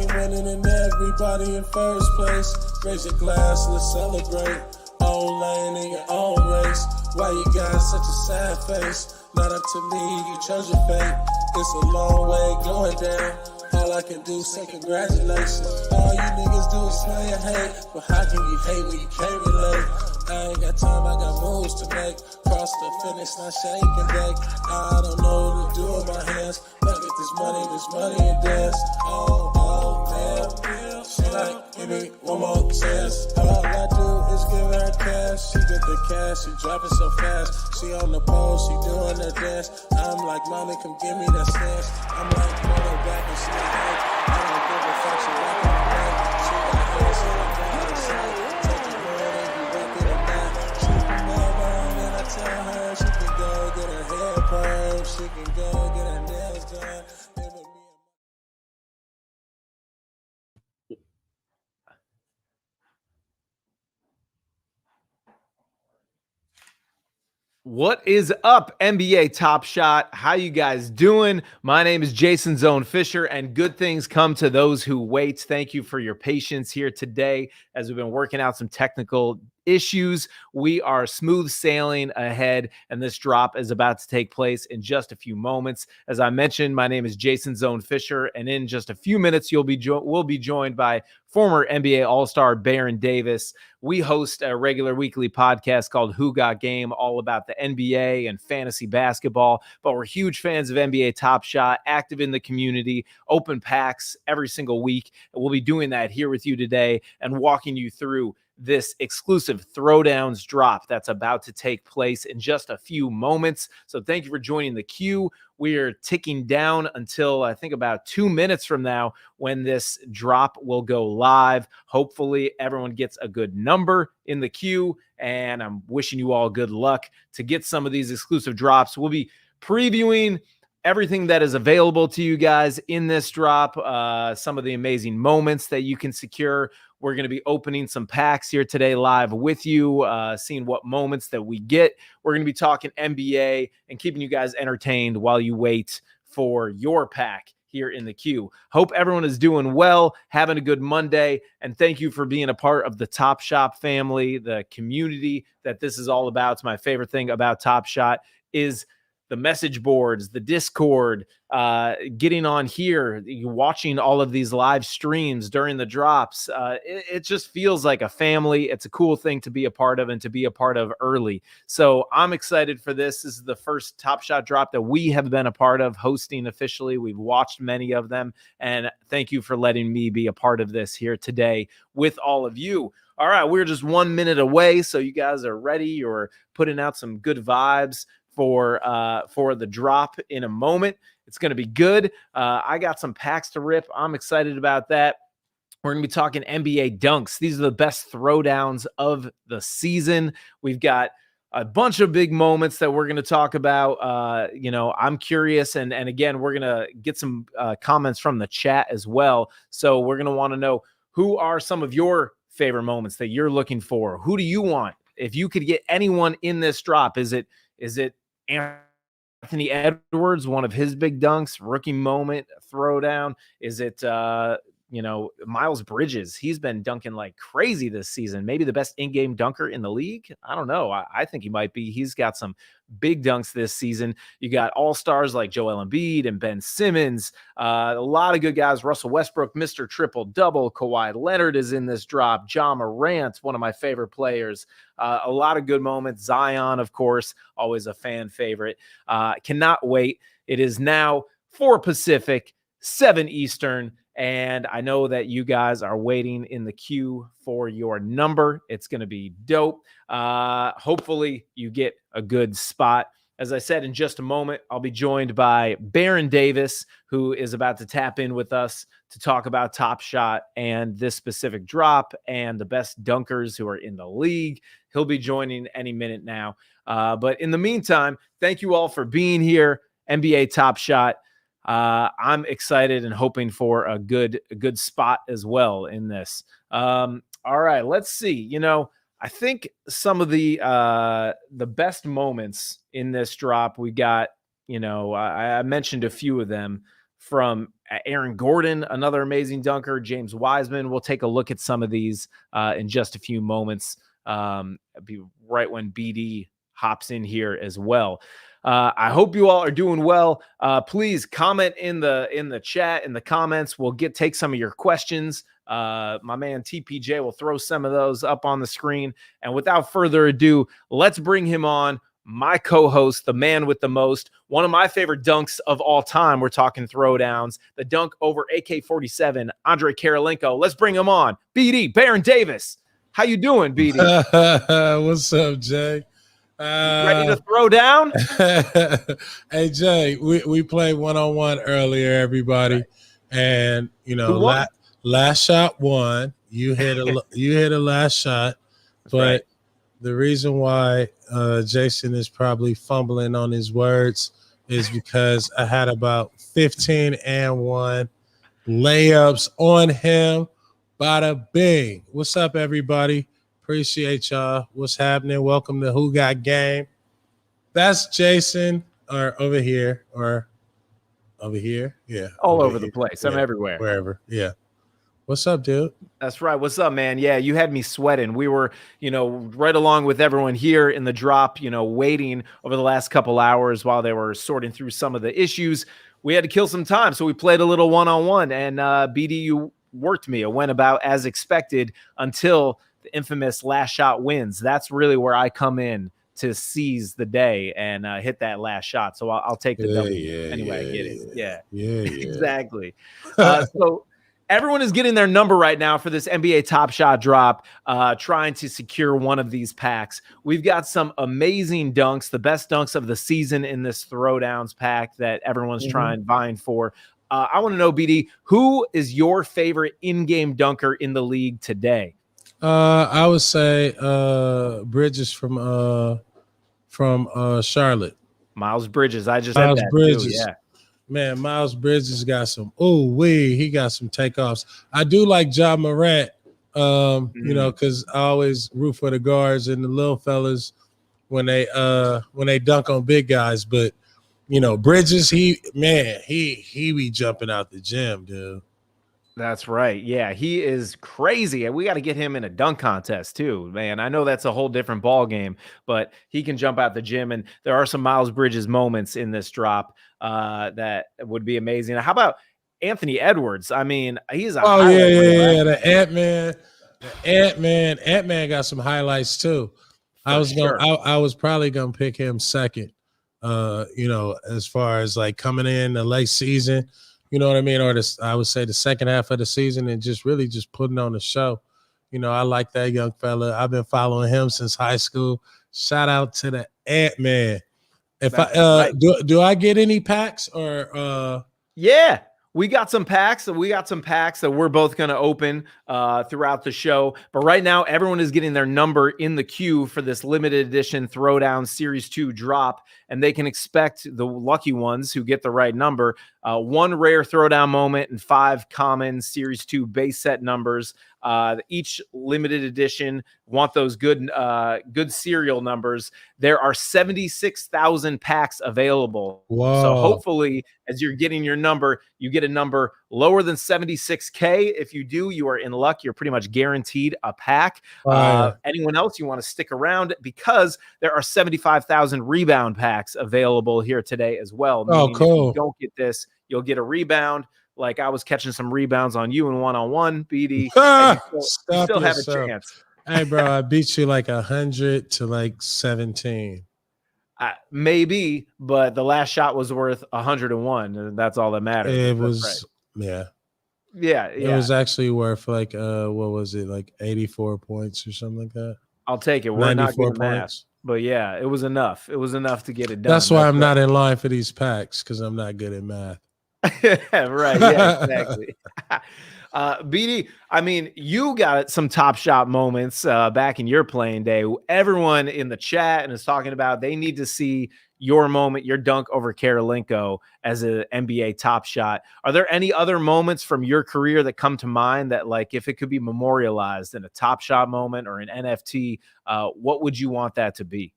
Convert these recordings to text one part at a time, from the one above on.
team winning and everybody in first place. Raise your glass, let's celebrate. Own lane in your own race. Why you got such a sad face? Not up to me, you chose your fate. It's a long way going down. All I can do is say congratulations. All you niggas do is smell your hate. But how can you hate when you can't relate? I ain't got time, I got moves to make. Cross the finish, not shake and bake. I don't know what to do with my hands. Look at this money and dance. Oh, damn. She like, give me one more chance. All I do is give her cash. She get the cash, she drop it so fast. She on the pole, she doing her dance. I'm like, mommy, come give me that snatch. I'm like, photo back and she like, I don't give a fuck, she rockin' the back. She got hair, she on the side. Take the word and you reppin' it back. She can go on and I tell her she can go get her hair permed. She can go get her nails done. What is up, NBA Top Shot? How you guys doing? My name is Jason Zone Fisher, and good things come to those who wait. Thank you for your patience here today as we've been working out some technical issues. We are smooth sailing ahead, and this drop is about to take place in just a few moments. As I mentioned, my name is Jason Zone Fisher, and in just a few minutes, we'll be joined by former NBA All-Star Baron Davis. We host a regular weekly podcast called Who Got Game, all about the NBA and fantasy basketball, but we're huge fans of NBA Top Shot, active in the community, open packs every single week. And we'll be doing that here with you today and walking you through this exclusive Throwdowns drop that's about to take place in just a few moments. So thank you for joining the queue. We are ticking down until I think about 2 minutes from now when this drop will go live. Hopefully everyone gets a good number in the queue, and I'm wishing you all good luck to get some of these exclusive drops. We'll be previewing everything that is available to you guys in this drop, some of the amazing moments that you can secure. We're going to be opening some packs here today live with you, seeing what moments that we get. We're going to be talking NBA and keeping you guys entertained while you wait for your pack here in the queue. Hope everyone is doing well, having a good Monday, and thank you for being a part of the Top Shop family, the community that this is all about. It's my favorite thing about Top Shot is the message boards, the Discord, getting on here, watching all of these live streams during the drops. It just feels like a family. It's a cool thing to be a part of and to be a part of early. So I'm excited for this. This is the first Top Shot drop that we have been a part of hosting officially. We've watched many of them, and thank you for letting me be a part of this here today with all of you. All right, we're just 1 minute away, so you guys are ready. You're putting out some good vibes for the drop in a moment. It's going to be good. I got some packs to rip. I'm excited about that. We're going to be talking NBA dunks. These are the best throwdowns of the season. We've got a bunch of big moments that we're going to talk about. I'm curious. And again, we're going to get some comments from the chat as well. So we're going to want to know, who are some of your favorite moments that you're looking for? Who do you want? If you could get anyone in this drop, is it Anthony Edwards, one of his big dunks, rookie moment, throwdown? Is it, Miles Bridges? He's been dunking like crazy this season. Maybe the best in-game dunker in the league. I don't know. I think he might be. He's got some big dunks this season. You got all-stars like Joel Embiid and Ben Simmons. A lot of good guys. Russell Westbrook, Mr. Triple-Double. Kawhi Leonard is in this drop. Ja Morant, one of my favorite players. A lot of good moments. Zion, of course, always a fan favorite. Cannot wait. It is now 4 Pacific, 7 Eastern, and I know that you guys are waiting in the queue for your number. It's going to be dope. Hopefully you get a good spot. As I said, in just a moment, I'll be joined by Baron Davis, who is about to tap in with us to talk about Top Shot and this specific drop and the best dunkers who are in the league. He'll be joining any minute now. But in the meantime, thank you all for being here. NBA Top Shot. I'm excited and hoping for a good spot as well in this. All right, let's see. I think some of the best moments in this drop, we got, I mentioned a few of them. from Aaron Gordon, another amazing dunker, James Wiseman. We'll take a look at some of these in just a few moments. Be right when BD hops in here as well. I hope you all are doing well. Please comment in the chat, in the comments. We'll take some of your questions. My man TPJ will throw some of those up on the screen. And without further ado, let's bring him on. My co-host, the man with the most, one of my favorite dunks of all time. We're talking throwdowns, the dunk over AK-47, Andrei Kirilenko. Let's bring him on. BD, Baron Davis. How you doing, BD? What's up, Jay? Ready to throw down? Hey, Jay, we played one-on-one earlier, everybody. Right. And, you know, last shot won. You hit a last shot. But right. The reason why Jason is probably fumbling on his words is because I had about 15 and 1 layups on him. Bada bing. What's up, everybody? Appreciate y'all. What's happening? Welcome to Who Got Game. That's Jason, or over here, or over here. Yeah. All over the place. I'm everywhere. Wherever. Yeah. What's up, dude? That's right. What's up, man? Yeah, you had me sweating. We were, right along with everyone here in the drop, waiting over the last couple hours while they were sorting through some of the issues. We had to kill some time, so we played a little one-on-one, and BDU worked me. It went about as expected until the infamous last shot wins. That's really where I come in to seize the day and hit that last shot. So I'll take the W. Anyway, I get it. Yeah. Exactly. So everyone is getting their number right now for this NBA Top Shot drop, trying to secure one of these packs. We've got some amazing dunks, the best dunks of the season in this throwdowns pack that everyone's vying for. I want to know, BD, who is your favorite in-game dunker in the league today? I would say Bridges from Charlotte. Miles Bridges. I just had that Bridges. Too, yeah. Man, Miles Bridges got some. He got some takeoffs. I do like Ja Morant. Because I always root for the guards and the little fellas when they dunk on big guys. But Bridges, he be jumping out the gym, dude. That's right. Yeah, he is crazy. And we got to get him in a dunk contest too, man. I know that's a whole different ball game, but he can jump out the gym. And there are some Miles Bridges moments in this drop that would be amazing. How about Anthony Edwards? I mean, he's a The Ant-Man got some highlights too. I was probably gonna pick him second. As far as like coming in the late season. You know what I mean? Or I would say the second half of the season and just putting on the show. I like that young fella. I've been following him since high school. Shout out to the Ant-Man. Do I get any packs or Yeah. We got some packs. We got some packs that we're both going to open throughout the show. But right now, everyone is getting their number in the queue for this limited edition Throwdown Series 2 drop. And they can expect the lucky ones who get the right number, 1 rare throwdown moment and 5 common Series 2 base set numbers. Each limited edition want those good serial numbers. There are 76,000 packs available. Whoa. So hopefully, as you're getting your number, you get a number lower than 76K. If you do, you are in luck. You're pretty much guaranteed a pack. Anyone else, you want to stick around because there are 75,000 rebound packs available here today as well. Oh, cool. If you don't get this, you'll get a rebound. Like I was catching some rebounds on you in one-on-one, BD. You still have a chance. Hey, bro, I beat you like 100 to like 17. Maybe, but the last shot was worth 101, and that's all that matters. It was, right. Yeah. It was actually worth like, what was it, like 84 points or something like that? I'll take it. We're not good at math, but yeah, it was enough. It was enough to get it done. That's why I'm not in line for these packs because I'm not good at math. Right. Yeah, exactly. BD, I mean, you got some top shot moments back in your playing day. Everyone in the chat and is talking about they need to see your moment, your dunk over Kirilenko as an NBA top shot. Are there any other moments from your career that come to mind that, like, if it could be memorialized in a top shot moment or an NFT, what would you want that to be?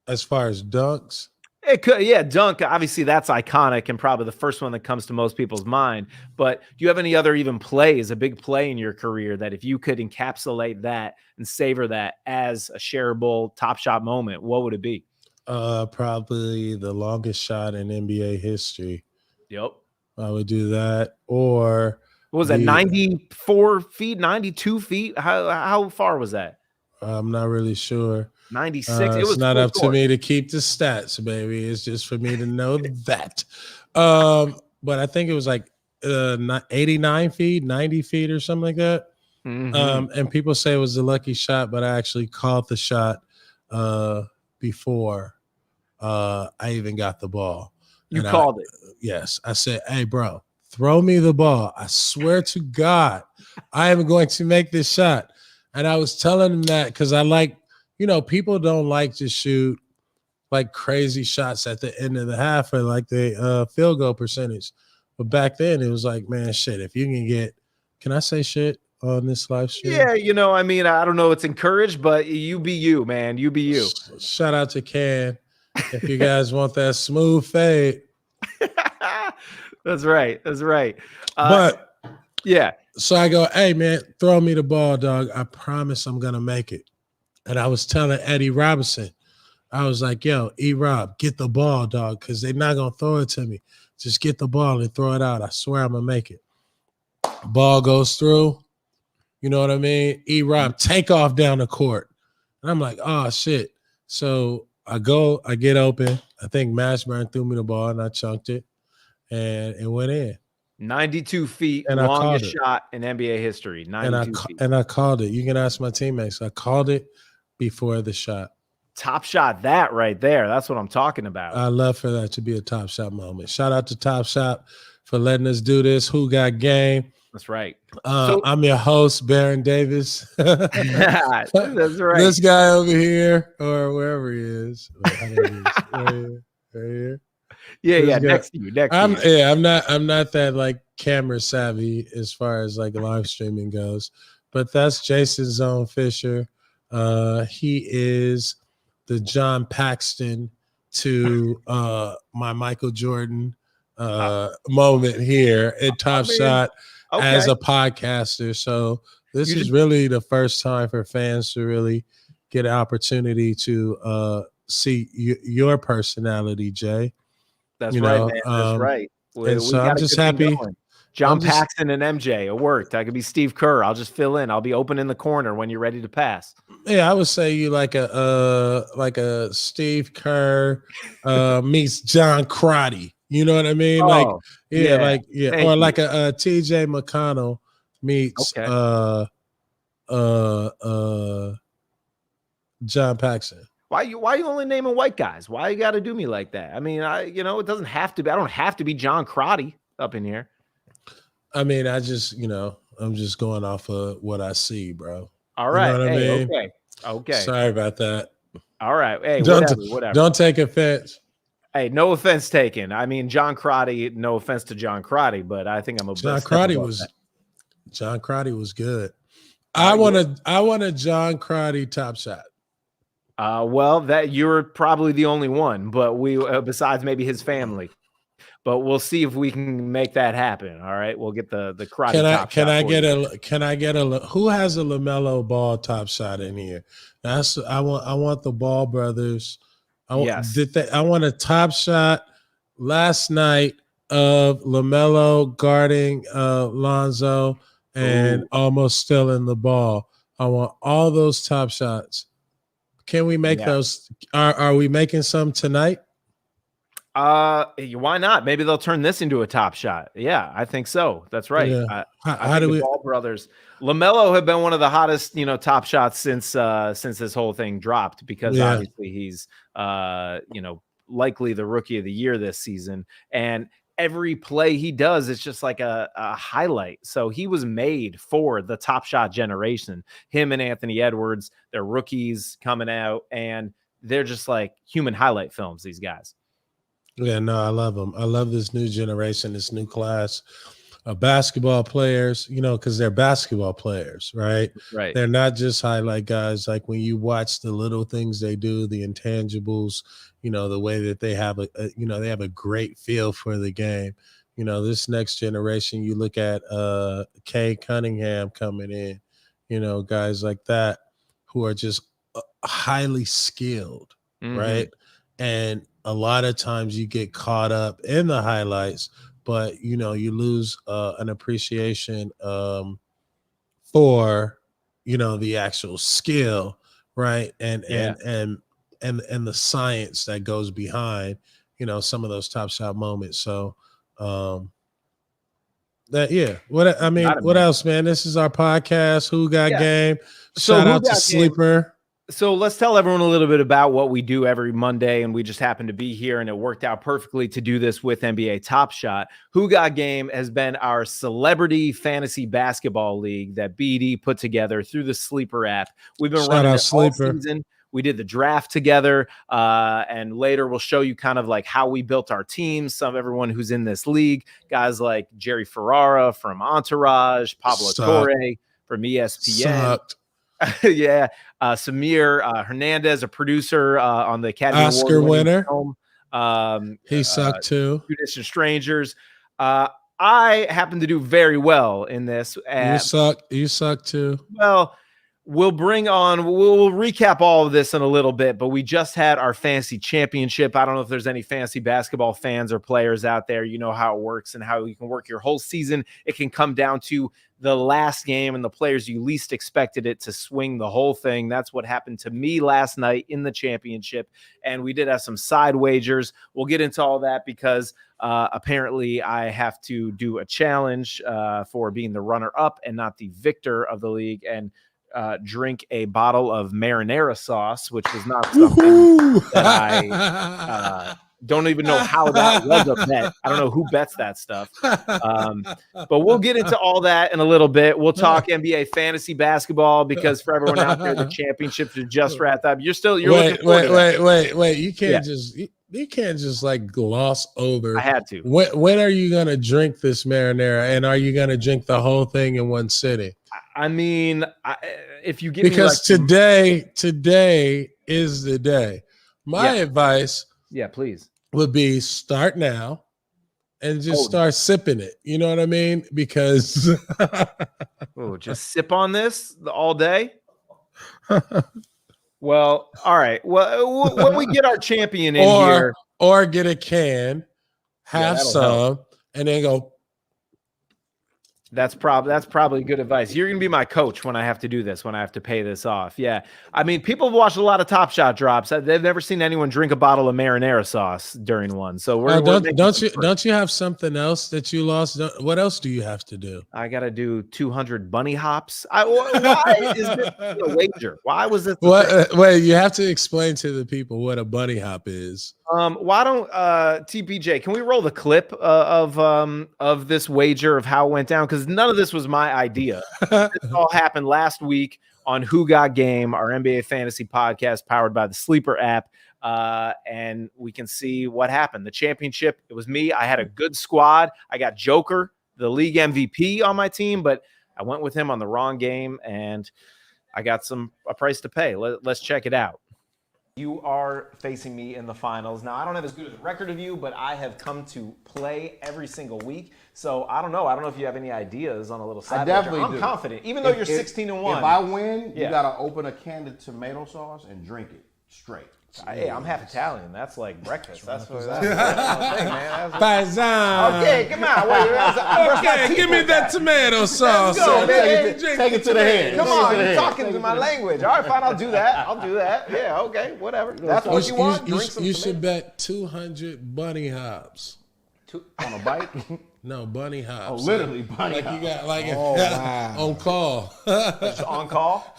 As far as dunks? It could, yeah, dunk. Obviously, that's iconic and probably the first one that comes to most people's mind. But do you have any other even plays, a big play in your career that if you could encapsulate that and savor that as a shareable Top Shot moment, what would it be? Probably the longest shot in NBA history. Yep. I would do that. Or what was that, 94 feet, 92 feet? How far was that? I'm not really sure. 96. It it's was not full up court. to me to keep the stats, baby. It's just for me to know that. But I think it was like 89 feet, 90 feet or something like that. And people say it was a lucky shot, but I actually called the shot before I even got the ball. You called it? Yes. I said, hey, bro, throw me the ball. I swear to God, I am going to make this shot. And I was telling him that because I like, people don't like to shoot like crazy shots at the end of the half or like the field goal percentage. But back then it was like, man, shit, if you can I say shit on this live stream? Yeah, I mean, I don't know, it's encouraged, but you be you, man. You be you. Shout out to Can. If you guys want that smooth fade. That's right. But yeah. So I go, hey, man, throw me the ball, dog. I promise I'm going to make it. And I was telling Eddie Robinson, I was like, yo, E-Rob, get the ball, dog, because they're not going to throw it to me. Just get the ball and throw it out. I swear I'm going to make it. Ball goes through. You know what I mean? E-Rob, take off down the court. And I'm like, oh, shit. So I get open. I think Mashburn threw me the ball, and I chunked it, and it went in. 92 feet, and longest shot in NBA history. 92 feet. And I called it. You can ask my teammates. I called it before the shot. Top shot, that right there. That's what I'm talking about. I love for that to be a Top Shot moment. Shout out to Top Shot for letting us do this. Who Got Game? That's right. I'm your host, Baron Davis. That's right. This guy over here, or wherever he is. Right here. Yeah, next to you. I'm not that like camera savvy as far as like live streaming goes, but that's Jason Zone Fisher. He is the John Paxton to my Michael Jordan moment here at Top Shot as a podcaster. So this is really the first time for fans to really get an opportunity to see your personality, Jay. That's right, man. That's right. And so I'm just happy. John Paxton and MJ, it worked. I could be Steve Kerr. I'll just fill in. I'll be open in the corner when you're ready to pass. Yeah, I would say you like a Steve Kerr meets John Crotty. You know what I mean? Or like a TJ McConnell meets John Paxson. Why you only naming white guys? Why you got to do me like that? I mean, it doesn't have to be. I don't have to be John Crotty up in here. I mean, I'm just going off of what I see, bro. All right. You know what I mean? Okay. Sorry about that. All right. Hey, whatever. Don't take offense. Hey, no offense taken. I mean, John Crotty, no offense to John Crotty, but I think I'm a John Crotty was good. I want a John Crotty Top Shot. Well, that you're probably the only one, but we besides maybe his family. But we'll see if we can make that happen. All right, we'll get the Crotty Top Shot. Can I get a who has a LaMelo Ball Top Shot in here? I want the Ball brothers. I want a Top Shot last night of LaMelo guarding Lonzo and almost stealing the ball. I want all those Top Shots. Can we make those? Are we making some tonight? Why not? Maybe they'll turn this into a Top Shot. Yeah, I think so. That's right. Yeah. How do we? Ball brothers, LaMelo have been one of the hottest, Top Shots since this whole thing dropped because obviously he's, likely the Rookie of the Year this season, and every play he does is just like a highlight. So he was made for the Top Shot generation. Him and Anthony Edwards, they're rookies coming out, and they're just like human highlight films. These guys. Yeah, no, I love them. I love this new generation, this new class of basketball players, because they're basketball players, right? Right. They're not just highlight guys. Like when you watch the little things they do, the intangibles, the way that they have they have a great feel for the game. This next generation, you look at Kay Cunningham coming in, guys like that who are just highly skilled, right? And a lot of times you get caught up in the highlights, but you lose an appreciation for the actual skill, right? And the science that goes behind some of those top shot moments. So what else, man? This is our podcast, Who Got Game. Shout out to Sleeper. So let's tell everyone a little bit about what we do every Monday, and we just happen to be here, and it worked out perfectly to do this with NBA Top Shot. Who Got Game has been our celebrity fantasy basketball league that BD put together through the Sleeper app. We've been running it all season. We did the draft together, and later we'll show you kind of like how we built our teams. Everyone who's in this league, guys like Jerry Ferrara from Entourage, Pablo Torre from ESPN. Yeah, Samir Hernandez, a producer on the Academy Oscar winner. Film. He sucked too. Two Distant Strangers. I happen to do very well in this. You suck too. Well, we'll recap all of this in a little bit, but we just had our fantasy championship. I don't know if there's any fantasy basketball fans or players out there. You know how it works and how you can work your whole season. It can come down to the last game and the players you least expected it to swing the whole thing. That's what happened to me last night in the championship. And we did have some side wagers. We'll get into all that because apparently I have to do a challenge for being the runner-up and not the victor of the league, and drink a bottle of marinara sauce, which was not something that I don't even know how that was a bet. I don't know who bets that stuff. But we'll get into all that in a little bit. We'll talk NBA fantasy basketball because for everyone out there, the championships are just wrapped up. You're wait. You can't just like gloss over. I had to. When are you gonna drink this marinara, and are you gonna drink the whole thing in one sitting? I mean, if you give because today is the day. My advice, please, would be start now and just start sipping it. You know what I mean? Because just sip on this all day. Well, all right. Well, when we get our champion in here, or get a can, have some, and then go. That's probably good advice. You're going to be my coach when I have to do this, when I have to pay this off. Yeah. I mean, people have watched a lot of Top Shot drops. They've never seen anyone drink a bottle of marinara sauce during one. So don't you have something else that you lost? What else do you have to do? I got to do 200 bunny hops. Why is this a wager? Why was this? Wait, you have to explain to the people what a bunny hop is. Why don't TPJ, can we roll the clip of this wager of how it went down? Because none of this was my idea. This all happened last week on Who Got Game, our NBA fantasy podcast powered by the Sleeper app. And we can see what happened. The championship, it was me. I had a good squad. I got Joker, the league MVP, on my team, but I went with him on the wrong game, and I got a price to pay. Let's check it out. You are facing me in the finals. Now, I don't have as good a record of you, but I have come to play every single week. So I don't know. I don't know if you have any ideas on a little side. I'm confident, even though you're 16-1. If I win, you got to open a can of tomato sauce and drink it straight. Hey, I'm half Italian. That's like breakfast. That's what that's the thing, man. Paisan. Okay, come on. Okay, give me that tomato sauce. Take it to the head. Come on, you're talking to my language. All right, fine, I'll do that. Yeah, okay, whatever. That's what you want. You should bet 200 bunny hops. On a bike? No, bunny hops. Oh, literally bunny hops. You got on call. Just on call?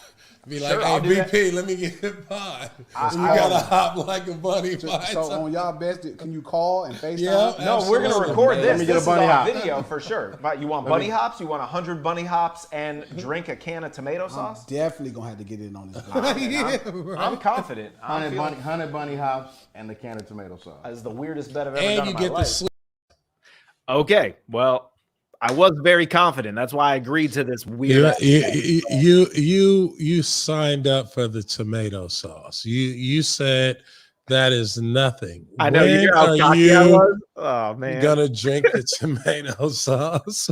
Be like, hey, BP, let me get it by. You gotta hop like a bunny. So on y'all best, can you call and FaceTime? Yeah, no, we're gonna record this. Let me get a bunny hop. Video for sure. But you want bunny hops? You want 100 bunny hops and drink a can of tomato sauce? I'm definitely gonna have to get in on this. I'm confident. 100 bunny hops and the can of tomato sauce. That's the weirdest bet I've ever done in my life. The sleep. Okay, well, I was very confident. That's why I agreed to this weird. You signed up for the tomato sauce. You said That is nothing. I know. You When hear how are cocky I you was? Oh man. gonna drink the tomato sauce?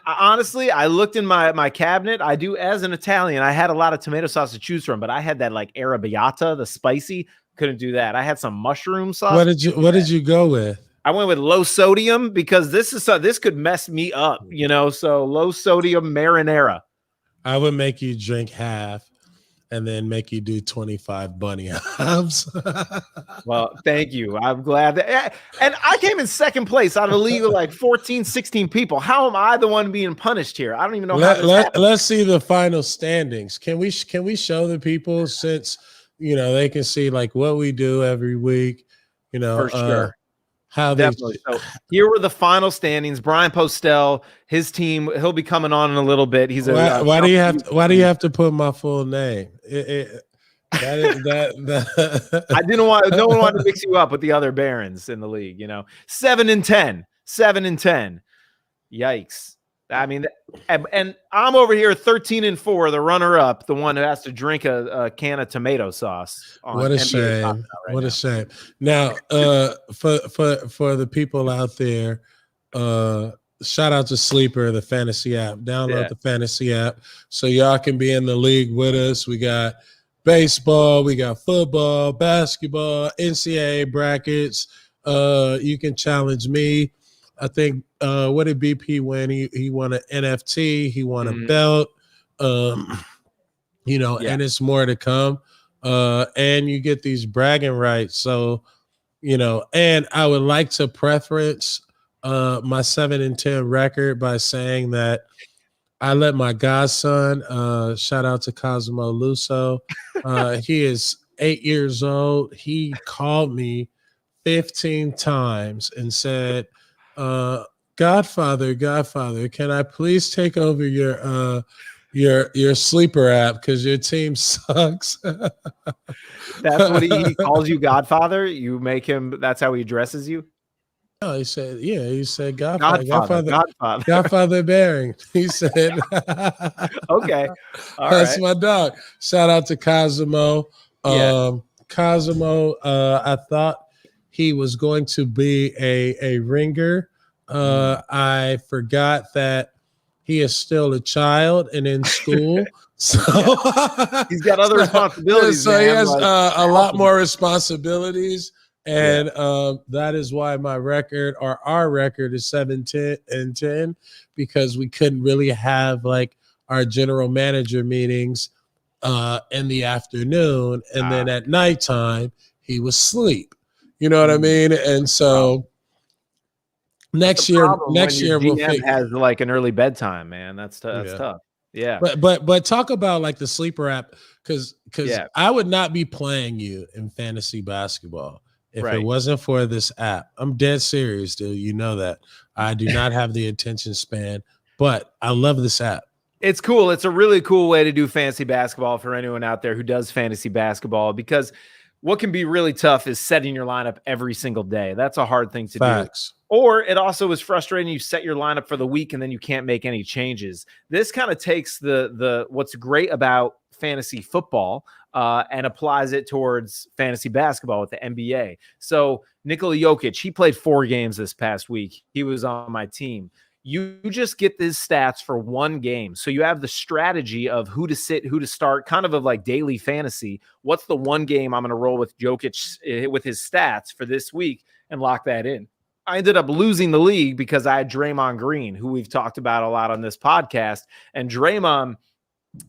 Honestly, I looked in my cabinet. I do, as an Italian, I had a lot of tomato sauce to choose from, but I had that like arrabbiata, the spicy. Couldn't do that. I had some mushroom sauce. What did you go with? I went with low sodium because this could mess me up, you know. So low sodium marinara. I would make you drink half and then make you do 25 bunny hops. Well, thank you. I'm glad that, and I came in second place out of a league of like 14, 16 people. How am I the one being punished here? I don't even know how this happened. Let's see the final standings. Can we show the people, since they can see like what we do every week, For sure. How Definitely. So here were the final standings. Brian Postelle, his team, he'll be coming on in a little bit. He's why do you have to put my full name? I didn't want, no one wanted to mix you up with the other Barons in the league, 7-10, 7-10. Yikes. I mean, and I'm over here 13-4, the runner up, the one who has to drink a can of tomato sauce. What a shame. What a shame. Now, for the people out there, shout out to Sleeper, the fantasy app. Download the fantasy app so y'all can be in the league with us. We got baseball, we got football, basketball, NCAA brackets. You can challenge me. I think what did BP win? He won an NFT, he won a belt, and it's more to come. And you get these bragging rights. So, and I would like to preference my 7-10 record by saying that I let my godson, shout out to Cosmo Luso. He is 8 years old. He called me 15 times and said, Godfather, can I please take over your sleeper app because your team sucks? That's what he calls you, Godfather. You make him. That's how he addresses you. Oh, he said, he said Godfather Bearing. He said, okay, all that's right. my dog. Shout out to Cosimo. Cosimo, I thought he was going to be a ringer. I forgot that he is still a child and in school. So he's got other responsibilities. So he has a lot more responsibilities. And that is why our record is 7-10, because we couldn't really have like our general manager meetings in the afternoon, and then at nighttime he was asleep. You know what I mean? And so next year we'll has like an early bedtime, man. That's tough. Yeah. But talk about like the sleeper app, because I would not be playing you in fantasy basketball if it wasn't for this app. I'm dead serious, dude. You know that. I do not have the attention span, but I love this app. It's cool. It's a really cool way to do fantasy basketball for anyone out there who does fantasy basketball, because what can be really tough is setting your lineup every single day. That's a hard thing to do. Or it also is frustrating. You set your lineup for the week and then you can't make any changes. This kind of takes the what's great about fantasy football and applies it towards fantasy basketball with the NBA. So Nikola Jokic, he played 4 games this past week. He was on my team. You just get these stats for one game. So you have the strategy of who to sit, who to start, kind of like daily fantasy. What's the one game I'm going to roll with Jokic with his stats for this week and lock that in? I ended up losing the league because I had Draymond Green, who we've talked about a lot on this podcast. And Draymond,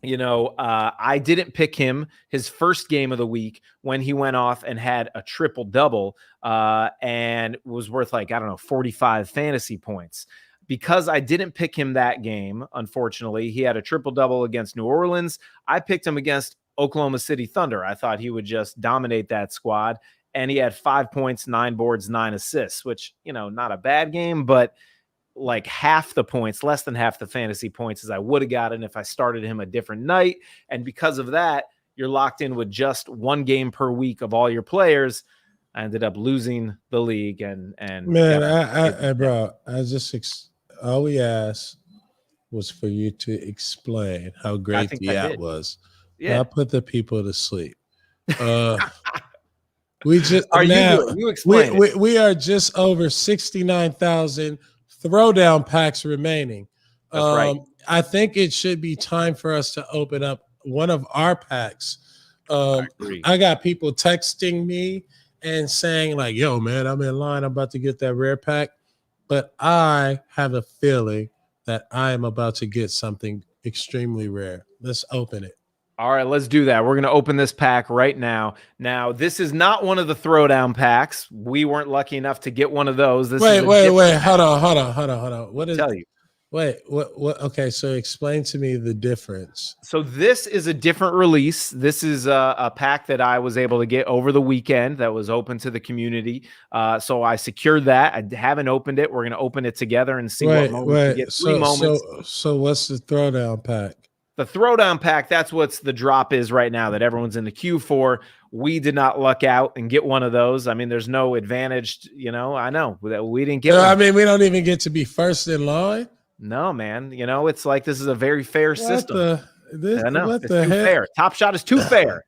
I didn't pick him his first game of the week when he went off and had a triple-double and was worth 45 fantasy points. Because I didn't pick him that game, unfortunately, he had a triple-double against New Orleans. I picked him against Oklahoma City Thunder. I thought he would just dominate that squad. And he had 5 points, 9 boards, 9 assists, which, not a bad game, but like half the points, less than half the fantasy points as I would have gotten if I started him a different night. And because of that, you're locked in with just one game per week of all your players. I ended up losing the league and man, bro, all we asked was for you to explain how great the app was. Yeah, I put the people to sleep. We just are now, you doing? You explain it. we are just over 69,000 throwdown packs remaining. That's right. I think it should be time for us to open up one of our packs. I got people texting me and saying like, yo, man, I'm in line. I'm about to get that rare pack. But I have a feeling that I am about to get something extremely rare. Let's open it. All right, let's do that. We're going to open this pack right now. Now, this is not one of the throwdown packs. We weren't lucky enough to get one of those. Wait. Hold on. What is? Tell you. Wait. What? Okay, so explain to me the difference. So this is a different release. This is a pack that I was able to get over the weekend that was open to the community. So I secured that. I haven't opened it. We're going to open it together and see what moments we get. So what's the throwdown pack? The throwdown pack, that's what's the drop is right now that everyone's in the queue for. We did not luck out and get one of those. I mean, there's no advantage, I know that we didn't get one. I mean, we don't even get to be first in line. No, man. It's like this is a very fair system. I know. What it's the too heck? fair. Top Shot is too fair.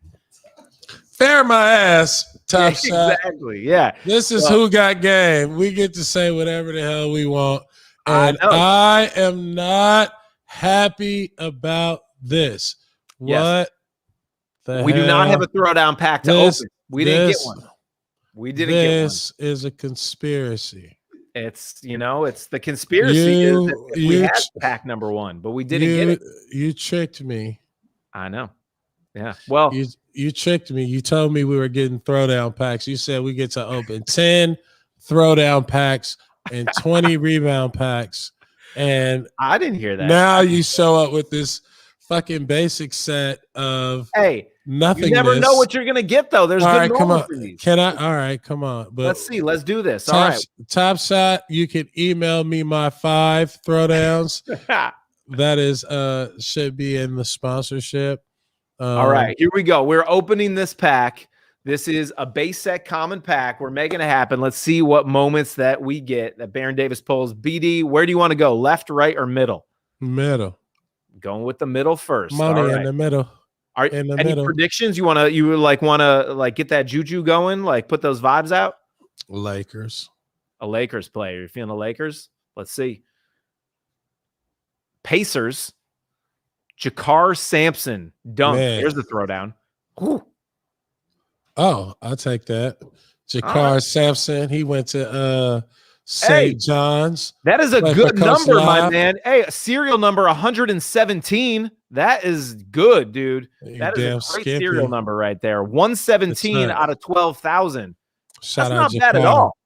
Fair my ass, Top Shot. Exactly. Yeah. This is who got game. We get to say whatever the hell we want. And I am not happy about this. Yes. What? We do not have a throwdown pack to open. We didn't get one. We didn't get one. This is a conspiracy. It's it's the conspiracy is that we had pack number one, but we didn't get it. You tricked me. I know. Yeah. Well, you tricked me. You told me we were getting throwdown packs. You said we get to open 10 throwdown packs and 20 rebound packs. And I didn't hear that. Now you show up with this fucking basic set of nothingness. You never know what you're gonna get though. There's good moments for these. Can I? All right, come on. But let's see. Let's do this. All right. Top Shot. You can email me my 5 throwdowns. That is should be in the sponsorship. All right, here we go. We're opening this pack. This is a base set common pack. We're making it happen. Let's see what moments that we get that Baron Davis pulls. BD, where do you want to go? Left, right, or middle? Middle. Going with the middle first. Money in the middle. Any predictions? You want to get that juju going? Like put those vibes out? Lakers. A Lakers player. You feeling the Lakers? Let's see. Pacers. Jakar Sampson. Dunk. There's the throwdown. Whew. Oh, I'll take that. Jakar Sampson. He went to St. John's. That is a good number, my man. Hey, serial number 117. That is good, dude. That is a great serial number right there. 117 out of 12,000. That's not bad at all.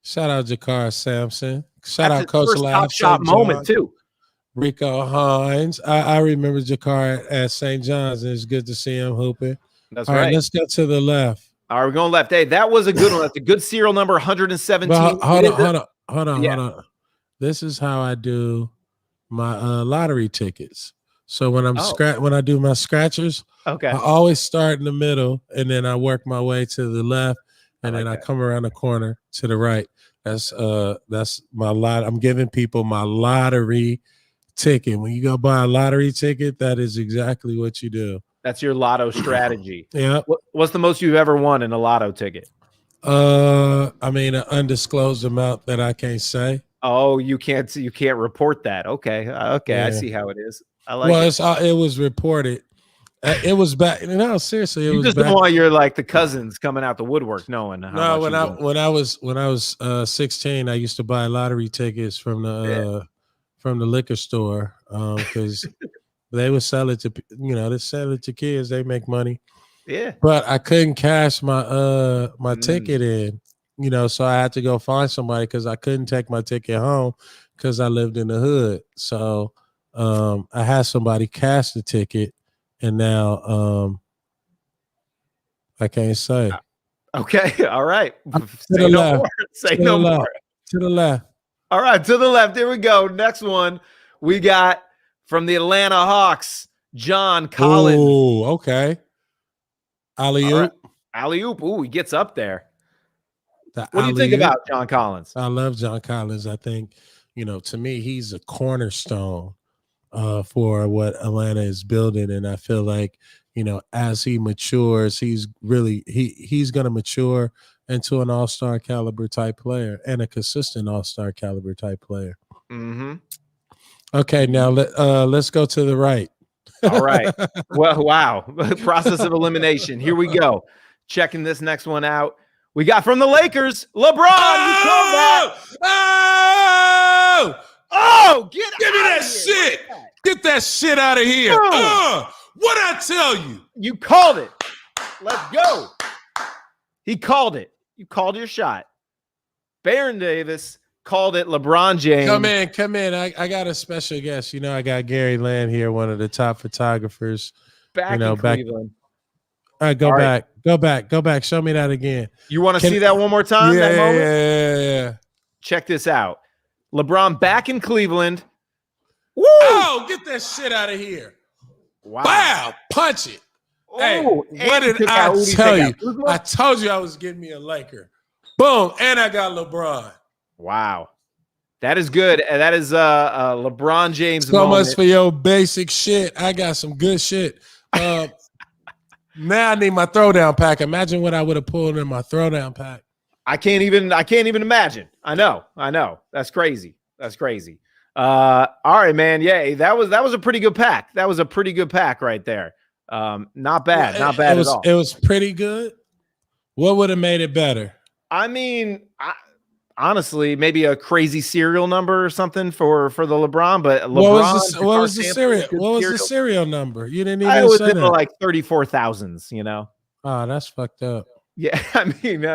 Shout out Jakar Sampson. Shout out Coach Lab. Top Shot moment too. Rico Hines. I remember Jakar at St. John's, and it's good to see him hooping. That's all right. Let's go to the left. All right, we're going left. Hey, that was a good one. That's a good serial number, 117. But hold on. This is how I do my lottery tickets. So when I'm when I do my scratchers, I always start in the middle, and then I work my way to the left, and then I come around the corner to the right. That's my lot. I'm giving people my lottery ticket. When you go buy a lottery ticket, that is exactly what you do. That's your lotto strategy. Yeah. What's the most you've ever won in a lotto ticket? I mean, an undisclosed amount that I can't say. Oh, you can't report that. Okay. Yeah. I see how it is. I like it was reported. It was back. No, seriously, it was just don't want your the cousins coming out the woodwork knowing. How much when I was 16, I used to buy lottery tickets from the liquor store because they would sell it to they sell it to kids. They make money. Yeah, but I couldn't cash my my ticket in. So I had to go find somebody because I couldn't take my ticket home because I lived in the hood. So I had somebody cash the ticket. And now I can't say. Okay. All right. Say no more. Say no more. To the left. All right. To the left. Here we go. Next one. We got from the Atlanta Hawks, John Collins. Oh, okay. Alley-oop. Right. Alley-oop. Ooh, he gets up there. What do you think about John Collins? I love John Collins. I think, to me, he's a cornerstone for what Atlanta is building, and I feel like as he matures, he's going to mature into an all-star caliber type player and a consistent all-star caliber type player. Mm-hmm. Okay, now let's go to the right. All right. Well, wow. Process of elimination. Here we go. Checking this next one out. We got from the Lakers, LeBron. Give me that shit. Get that shit out of here. What I tell you? You called it. Let's go. He called it. You called your shot. Baron Davis called it. LeBron James. Come in. I got a special guest. I got Gary Land here, one of the top photographers. Back in Cleveland. All right, go back. Show me that again. You want to see that one more time? Yeah, that moment? yeah. Check this out. LeBron back in Cleveland. Woo! Oh, get that shit out of here. Wow. Punch it. Hey, what did I tell you? I told you I was getting me a Laker. Boom. And I got LeBron. Wow. That is good. That is LeBron James. So much for your basic shit. I got some good shit. Now I need my throwdown pack. Imagine what I would have pulled in my throwdown pack. I can't even imagine. I know. That's crazy. All right, man. Yeah, that was a pretty good pack. That was a pretty good pack right there. Not bad. Not bad at all. It was pretty good. What would have made it better? I mean, honestly, maybe a crazy serial number or something for the LeBron. But LeBron, what was the serial? What was the serial number? You didn't even say that. Like 34,000s. Oh, that's fucked up. Yeah, I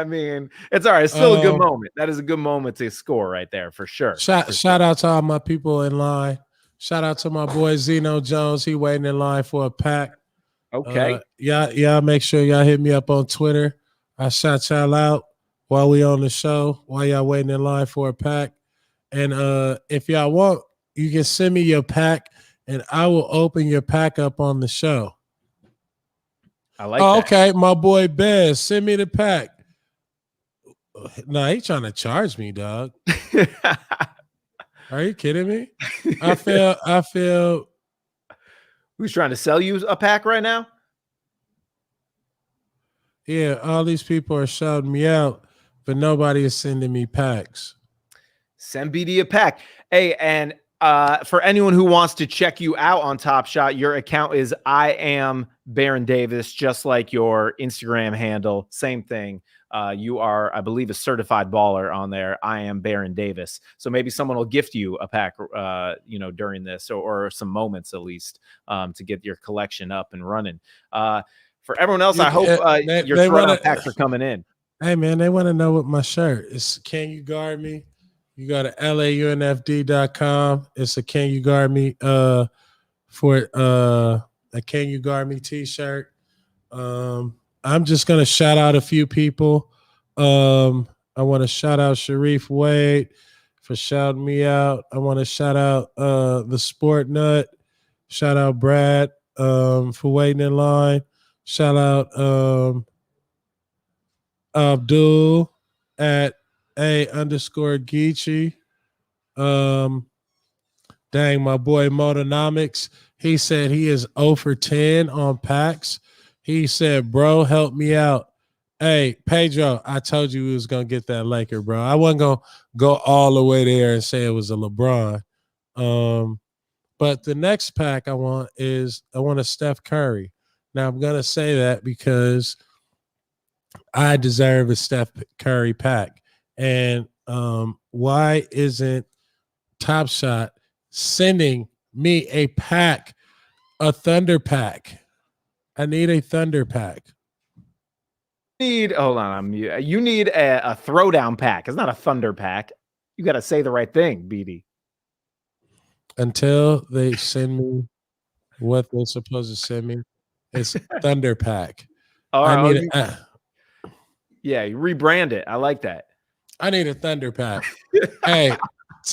mean, it's all right. It's still a good moment. That is a good moment to score right there for sure. Shout out to all my people in line. Shout out to my boy Zeno Jones. He waiting in line for a pack. Okay. Y'all make sure y'all hit me up on Twitter. I shout y'all out while we on the show, while y'all waiting in line for a pack. And if y'all want, you can send me your pack and I will open your pack up on the show. I like that. Okay, my boy Bez, send me the pack. Nah, he trying to charge me, dog. Are you kidding me? I feel Who's trying to sell you a pack right now? Yeah, all these people are shouting me out, but nobody is sending me packs. Send BD a pack. Hey, and for anyone who wants to check you out on Top Shot, your account is I am Baron Davis, just like your Instagram handle. Same thing. You are, I believe, a certified baller on there. I am Baron Davis. So maybe someone will gift you a pack, during this or some moments at least to get your collection up and running. For everyone else, I hope your throwdown packs are coming in. Hey, man, they want to know what my shirt is. Can you guard me? You go to launfd.com. It's a Can You Guard Me for a Can You Guard Me t-shirt. I'm just going to shout out a few people. I want to shout out Sharif Wade for shouting me out. I want to shout out the Sport Nut. Shout out Brad for waiting in line. Shout out Abdul at _Geechee. Dang, my boy Motonomics. He said he is 0 for 10 on packs. He said, bro, help me out. Hey, Pedro, I told you we was going to get that Laker, bro. I wasn't going to go all the way there and say it was a LeBron. But the next pack I want a Steph Curry. Now, I'm going to say that because I deserve a Steph Curry pack. And why isn't Top Shot sending me a pack, a Thunder pack? I need a Thunder pack. Hold on. You need a throwdown pack. It's not a Thunder pack. You got to say the right thing, BD. Until they send me what they're supposed to send me, it's Thunder pack. Yeah, you rebrand it. I like that. I need a Thunder pack. Hey,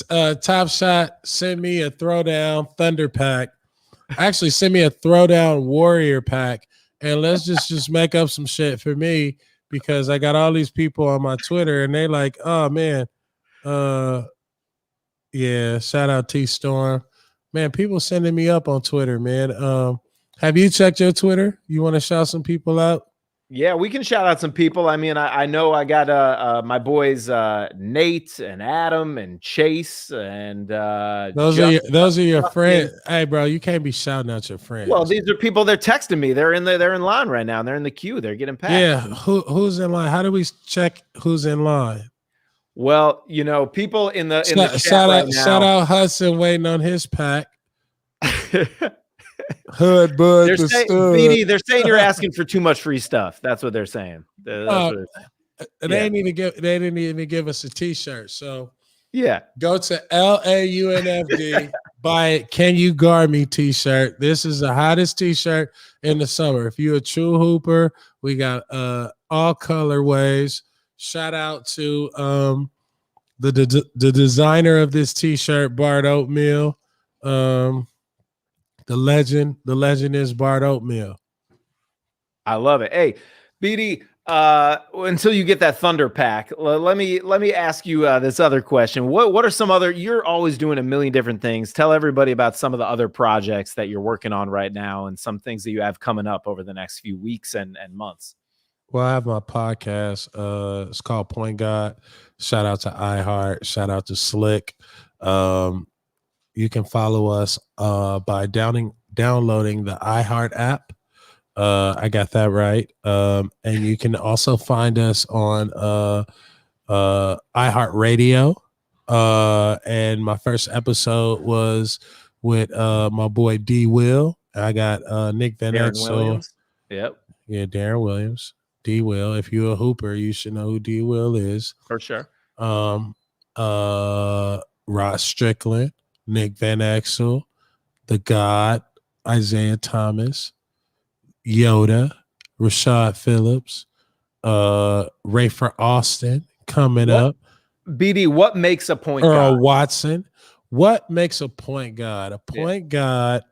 Top Shot, send me a throwdown Thunder pack. Actually, send me a throwdown Warrior pack, and let's just make up some shit for me because I got all these people on my Twitter, and they like, oh man, yeah. Shout out T Storm, man. People sending me up on Twitter, man. Have you checked your Twitter? You want to shout some people out? Yeah, we can shout out some people. I mean, I know I got my boys Nate and Adam and Chase and those are your friends. Hey, bro, you can't be shouting out your friends. Well, these are people. They're texting me. They're in line right now. They're in the queue. They're getting packed. Yeah, who's in line? How do we check who's in line? Well, people in the chat shout out Hudson waiting on his pack. Hood bud. They're saying you're asking for too much free stuff. That's what they're saying. They didn't even give us a T-shirt. So yeah, go to LAUNFD, buy it. Can you guard me T-shirt? This is the hottest T-shirt in the summer. If you're a true hooper, we got all colorways. Shout out to the designer of this T-shirt, Bart Oatmeal. The legend is Bart Oatmeal. I love it. Hey, BD, until you get that Thunder pack, let me ask you this other question. What are some other? You're always doing a million different things. Tell everybody about some of the other projects that you're working on right now, and some things that you have coming up over the next few weeks and months. Well, I have my podcast. It's called Point God. Shout out to iHeart. Shout out to SLiC. You can follow us by downloading the iHeart app. I got that right. And you can also find us on iHeart Radio. And my first episode was with my boy D Will. I got Nick Van Exel. Yep. Yeah, Darren Williams. D Will. If you're a hooper, you should know who D Will is. For sure. Rod Strickland. Nick Van Exel, The God, Isaiah Thomas, Yoda, Rashad Phillips, Rayford Austin coming up. BD, what makes a point Earl guard? Watson. What makes a point guard? A point guard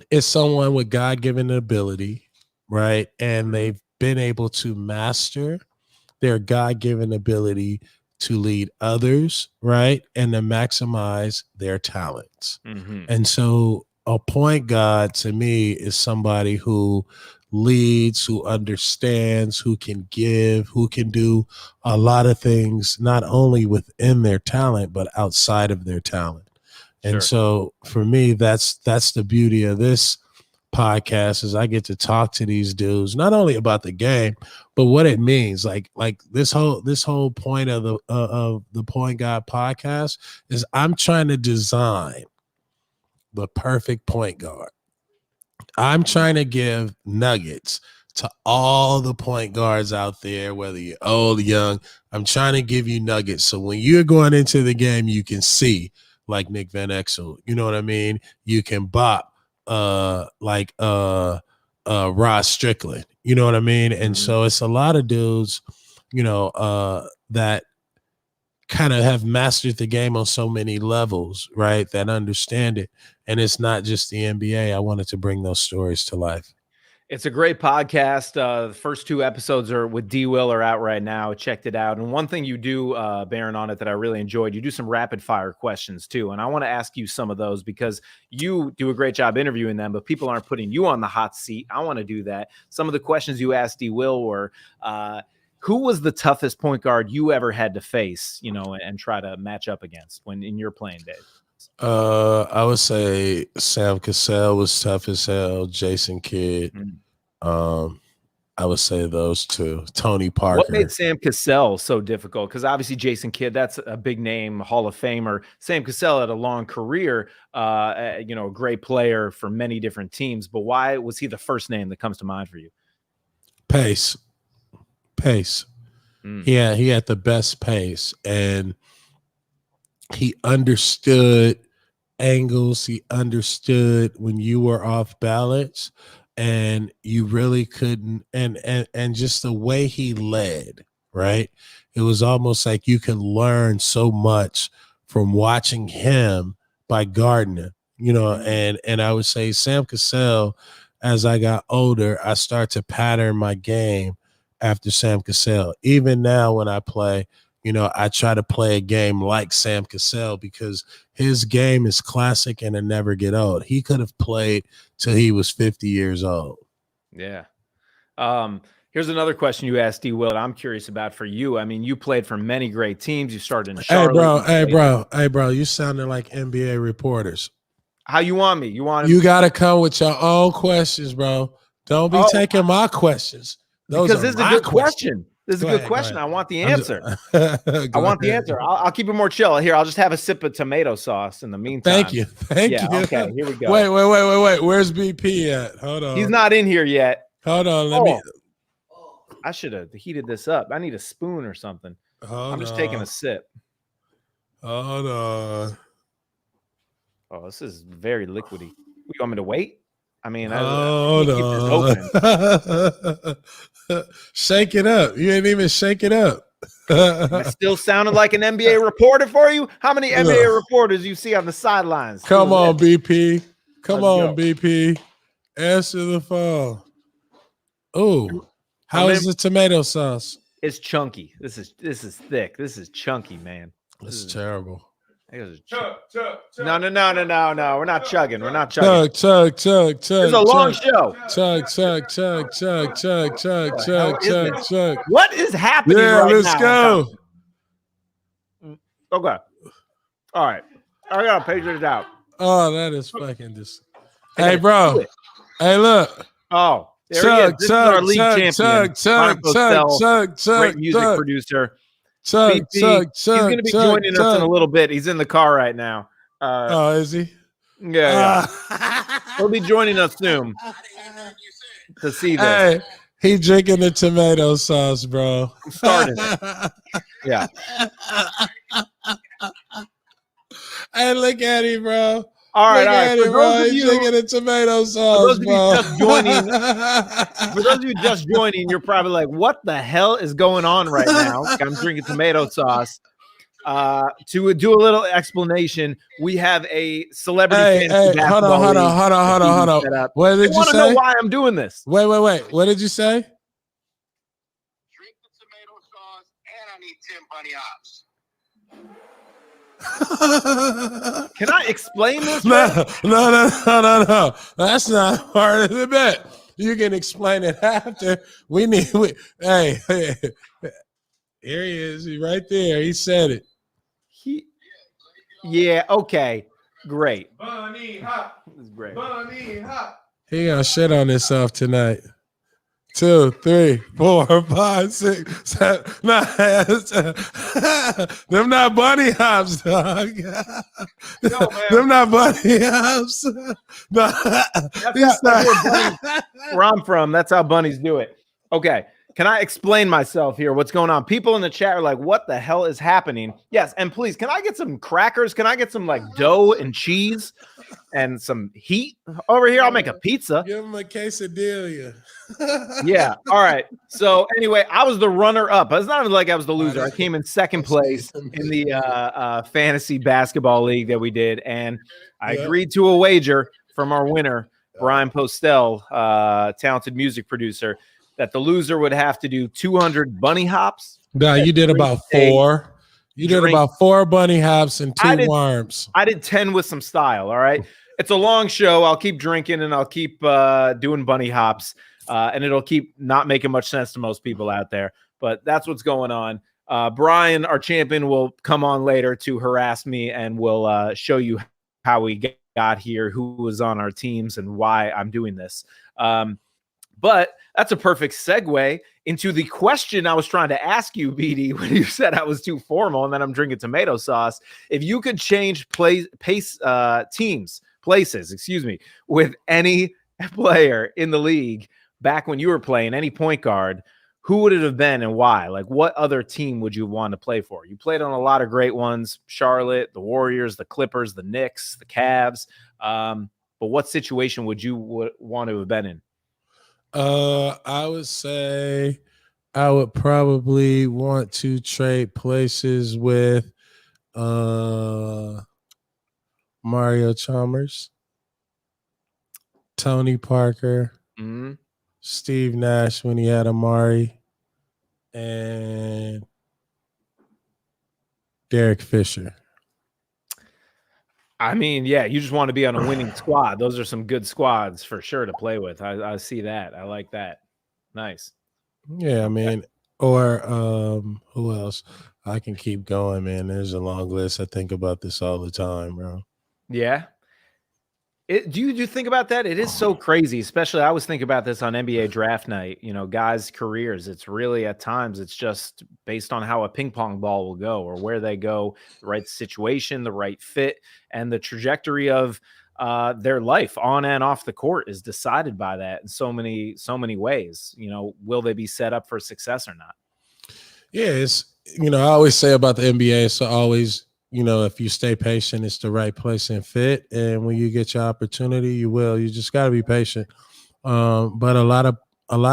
is someone with God-given ability, right? And they've been able to master their God-given ability to lead others, right? And to maximize their talents. Mm-hmm. And so a point guard to me is somebody who leads, who understands, who can give, who can do a lot of things, not only within their talent, but outside of their talent. And so for me, that's the beauty of this podcast is I get to talk to these dudes not only about the game but what it means. Like this whole point of the Point Guard podcast is I'm trying to design the perfect point guard. I'm trying to give nuggets to all the point guards out there, whether you're old or young. I'm trying to give you nuggets so when you're going into the game you can see like Nick Van Exel, you know what I mean? You can bop like Rod Strickland, you know what I mean? And so it's a lot of dudes, that kind of have mastered the game on so many levels, right? That understand it. And it's not just the NBA. I wanted to bring those stories to life. It's a great podcast. The first 2 episodes are with D Will are out right now. Checked it out. And one thing you do, Baron, on it that I really enjoyed, you do some rapid fire questions too. And I want to ask you some of those because you do a great job interviewing them, but people aren't putting you on the hot seat. I want to do that. Some of the questions you asked D Will were, who was the toughest point guard you ever had to face, and try to match up against when in your playing days? I would say Sam Cassell was tough as hell. Jason Kidd. I would say those two. Tony Parker. What made Sam Cassell so difficult? Because obviously Jason Kidd, that's a big name, Hall of Famer. Sam Cassell had a long career, a great player for many different teams. But why was he the first name that comes to mind for you? Pace. Yeah, he had the best pace, and he understood angles. He understood when you were off balance and you really couldn't, and just the way he led, right? It was almost like you could learn so much from watching him by Gardner, and I would say Sam Cassell, as I got older, I start to pattern my game after Sam Cassell. Even now when I play, I try to play a game like Sam Cassell because his game is classic and it never get old. He could have played till he was 50 years old. Yeah. Here's another question you asked D. Will that I'm curious about for you. I mean, you played for many great teams. You started in Charlotte. Hey, bro, you sounding like NBA reporters. How you want me? You got to come with your own questions, bro. Don't be taking my questions. Because this is a good question. This is a good question. I want the answer. I want the answer. I'll keep it more chill. Here, I'll just have a sip of tomato sauce in the meantime. Thank you. Okay, here we go. Wait. Where's BP at? Hold on. He's not in here yet. Hold on. Let me. I should have heated this up. I need a spoon or something. I'm just taking a sip. Hold on. Oh, this is very liquidy. You want me to wait? I mean, hold on. Shake it up. You ain't even shake it up. I still sounded like an NBA reporter for you. How many NBA reporters you see on the sidelines? Come on, BP. Come on, BP. Answer the phone. Oh, how is the tomato sauce? It's chunky. This is thick. This is chunky, man. This is terrible. Chug. No. We're not chugging. We're not chugging. Chug. It's a long show. Chug. What is happening right now? Let's go. Okay. All right. I gotta page it out. Oh, that is fucking Hey, bro. Hey, look. Oh, there he is. This is our league champion. Great music producer. He's going to be joining us in a little bit. He's in the car right now. Is he? Yeah. He'll be joining us soon to see this. Hey, he drinking the tomato sauce, bro. I'm starting it. Yeah. Hey, look at him, bro. All right. For those of you drinking the tomato sauce, for those of you just joining, you're probably like, "What the hell is going on right now?" I'm drinking tomato sauce. To do a little explanation, we have a celebrity. Hold on. What did you say? Know why I'm doing this? Wait. What did you say? Drink the tomato sauce, and I need 10 bunny hops. Can I explain this? No. That's not part of the bet. You can explain it after. Hey, here he is. He right there. He said it. Yeah. Okay. Great. Bunny hop. This is great. Bunny hop. He gonna shit on himself tonight. 2, 3, 4, 5, 6, 7, 9. Them not bunny hops, dog. Them not bunny hops. That's where I'm from. That's how bunnies do it. Okay. Can I explain myself here? What's going on? People in the chat are like, what the hell is happening? Yes. And please, can I get some crackers? Can I get some like dough and cheese and some heat over here? I'll make a pizza. Give him a quesadilla. Yeah. All right. So anyway, I was the runner up. It's not like I was the loser. I came in second place in the fantasy basketball league that we did. And I agreed to a wager from our winner, Brian Postelle, talented music producer, that the loser would have to do 200 bunny hops. No, you did about 4. You did about 4 bunny hops and 2 worms. I did 10 with some style. All right. It's a long show. I'll keep drinking and I'll keep doing bunny hops. And it'll keep not making much sense to most people out there. But that's what's going on. Brian, our champion, will come on later to harass me and we'll show you how we got here, who was on our teams, and why I'm doing this. But that's a perfect segue into the question I was trying to ask you, BD, when you said I was too formal and then I'm drinking tomato sauce. If you could change places, with any player in the league back when you were playing, any point guard, who would it have been and why? Like, what other team would you want to play for? You played on a lot of great ones: Charlotte, the Warriors, the Clippers, the Knicks, the Cavs. But what situation would you want to have been in? I would say I would probably want to trade places with Mario Chalmers, Tony Parker, Steve Nash when he had Amari, and Derek Fisher. I mean, yeah, you just want to be on a winning squad. Those are some good squads for sure to play with. I see that. I like that. Nice. Yeah, I mean, or who else? I can keep going, man. There's a long list. I think about this all the time, bro. Yeah. Do you think about that? It is so crazy, especially I was thinking about this on NBA draft night, guys' careers. It's really at times it's just based on how a ping pong ball will go or where they go, the right situation, the right fit, and the trajectory of their life on and off the court is decided by that in so many ways. Will they be set up for success or not? Yeah, it's I always say about the NBA, it's always if you stay patient, it's the right place and fit. And when you get your opportunity, you will. You just got to be patient. But a lot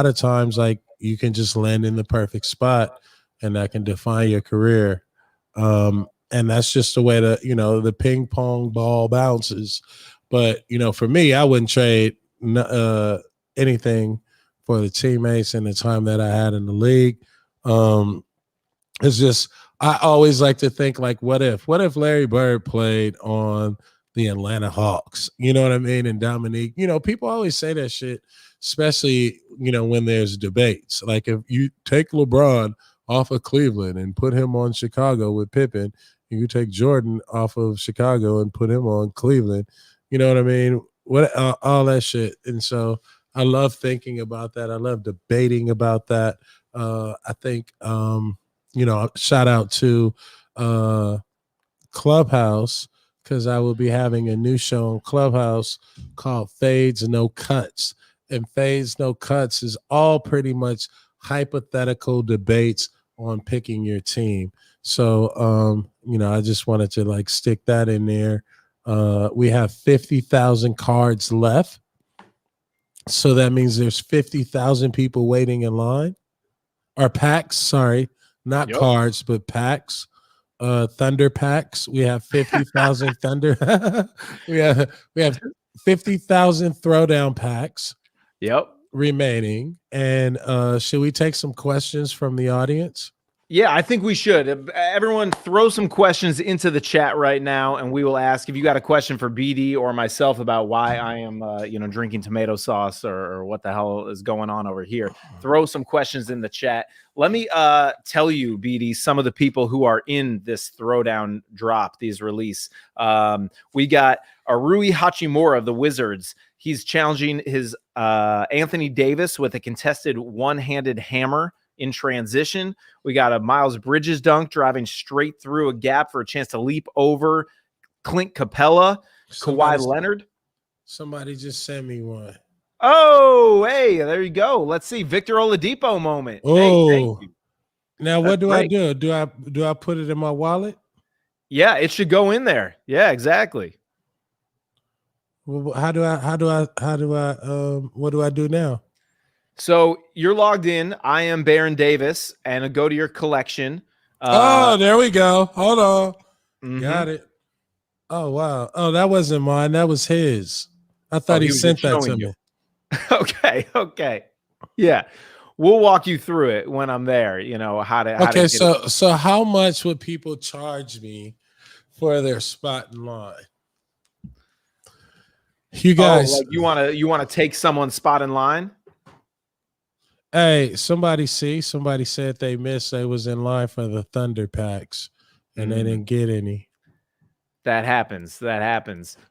of times, like you can just land in the perfect spot, and that can define your career. And that's just the way the ping pong ball bounces. But for me, I wouldn't trade anything for the teammates and the time that I had in the league. It's just I always like to think like, what if Larry Bird played on the Atlanta Hawks? You know what I mean? And Dominique, people always say that shit, especially, when there's debates. Like if you take LeBron off of Cleveland and put him on Chicago with Pippen, and you take Jordan off of Chicago and put him on Cleveland, you know what I mean? All that shit. And so I love thinking about that. I love debating about that. I think shout out to Clubhouse, because I will be having a new show on Clubhouse called Fades No Cuts. And Fades No Cuts is all pretty much hypothetical debates on picking your team. So, I just wanted to like stick that in there. We have 50,000 cards left. So that means there's 50,000 people waiting in line. Or packs, sorry. Not cards, but packs, Thunder packs. We have 50,000 Thunder. we have 50,000 throwdown packs. Yep. Remaining. And should we take some questions from the audience? Yeah, I think we should. Everyone throw some questions into the chat right now, and we will ask if you got a question for BD or myself about why I am, drinking tomato sauce or what the hell is going on over here. Throw some questions in the chat. Let me tell you, BD, some of the people who are in this throwdown drop, these release. We got Arui Hachimura of the Wizards. He's challenging his Anthony Davis with a contested one-handed hammer in transition. We got a Miles Bridges dunk driving straight through a gap for a chance to leap over Clint Capella. Kawhi Leonard. Somebody just sent me one. Oh, hey, there you go. Let's see. Victor Oladipo moment. Oh, hey, thank you. Now what do I do? Do I put it in my wallet? Yeah, it should go in there. Yeah, exactly. Well, what do I do now? So you're logged in. I am Baron Davis, and I go to your collection. There we go. Hold on. Mm-hmm. Got it. Oh, wow. Oh, that wasn't mine. That was his. I thought he sent that to me. Okay. Yeah. We'll walk you through it when I'm there, how to so how much would people charge me for their spot in line? You guys, like you want to take someone's spot in line? Hey, somebody said they missed. They was in line for the Thunder packs, and they didn't get any. That happens.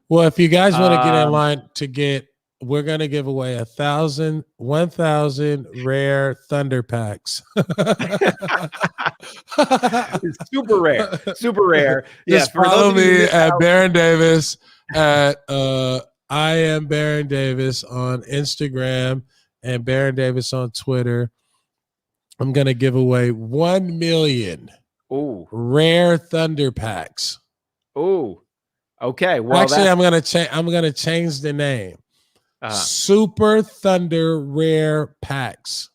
Well, if you guys want to get in line to get, we're gonna give away 1,000 rare Thunder packs. Super rare. Just follow me at Baron Davis at I am Baron Davis on Instagram. And Baron Davis on Twitter. I'm gonna give away 1 million rare Thunder packs. Oh, okay. Well, actually, I'm gonna change the name. Super Thunder Rare Packs.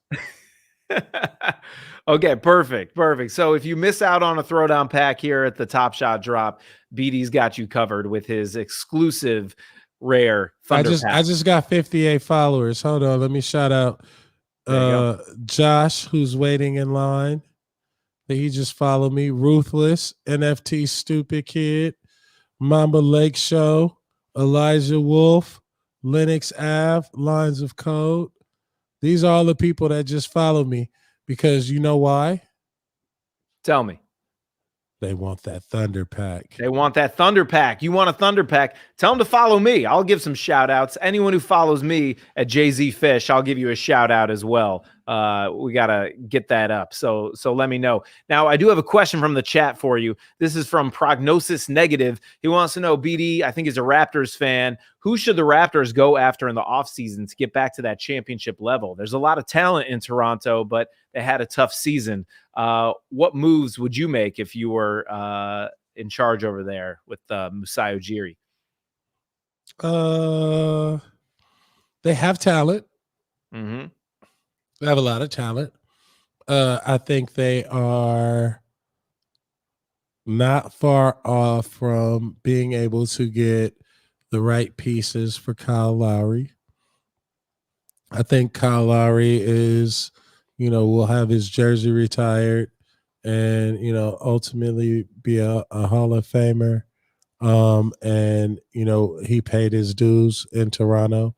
Okay, perfect. So if you miss out on a throwdown pack here at the Top Shot drop, BD's got you covered with his exclusive rare Thunder pack. I just got 58 followers. Hold on, let me shout out Josh, who's waiting in line. that he just followed me. Ruthless, NFT Stupid Kid, Mamba Lake Show, Elijah Wolf, Linux Ave, Lines of Code. These are all the people that just follow me because you know why? Tell me. They want that Thunder Pack. They want that Thunder Pack. You want a Thunder Pack? Tell them to follow me. I'll give some shout outs. Anyone who follows me at JZ Fish, I'll give you a shout out as well. We got to get that up. So let me know. Now, I do have a question from the chat for you. This is from Prognosis Negative. He wants to know, BD, I think he's a Raptors fan. Who should the Raptors go after in the offseason to get back to that championship level? There's a lot of talent in Toronto, but they had a tough season. What moves would you make if you were in charge over there with Masai Ujiri? They have talent. Mm-hmm. They have a lot of talent. I think they are not far off from being able to get the right pieces for Kyle Lowry. I think Kyle Lowry is, will have his jersey retired and, ultimately be a Hall of Famer. And, he paid his dues in Toronto.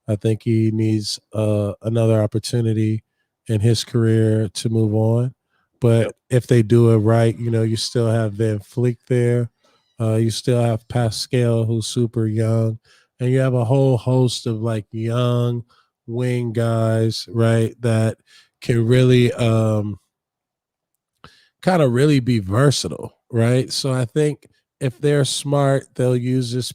I think he needs another opportunity in his career to move on. But if they do it right, you still have Van Fleek there. You still have Pascal, who's super young. And you have a whole host of like young wing guys, right, that can really kind of really be versatile, right? So I think if they're smart, they'll use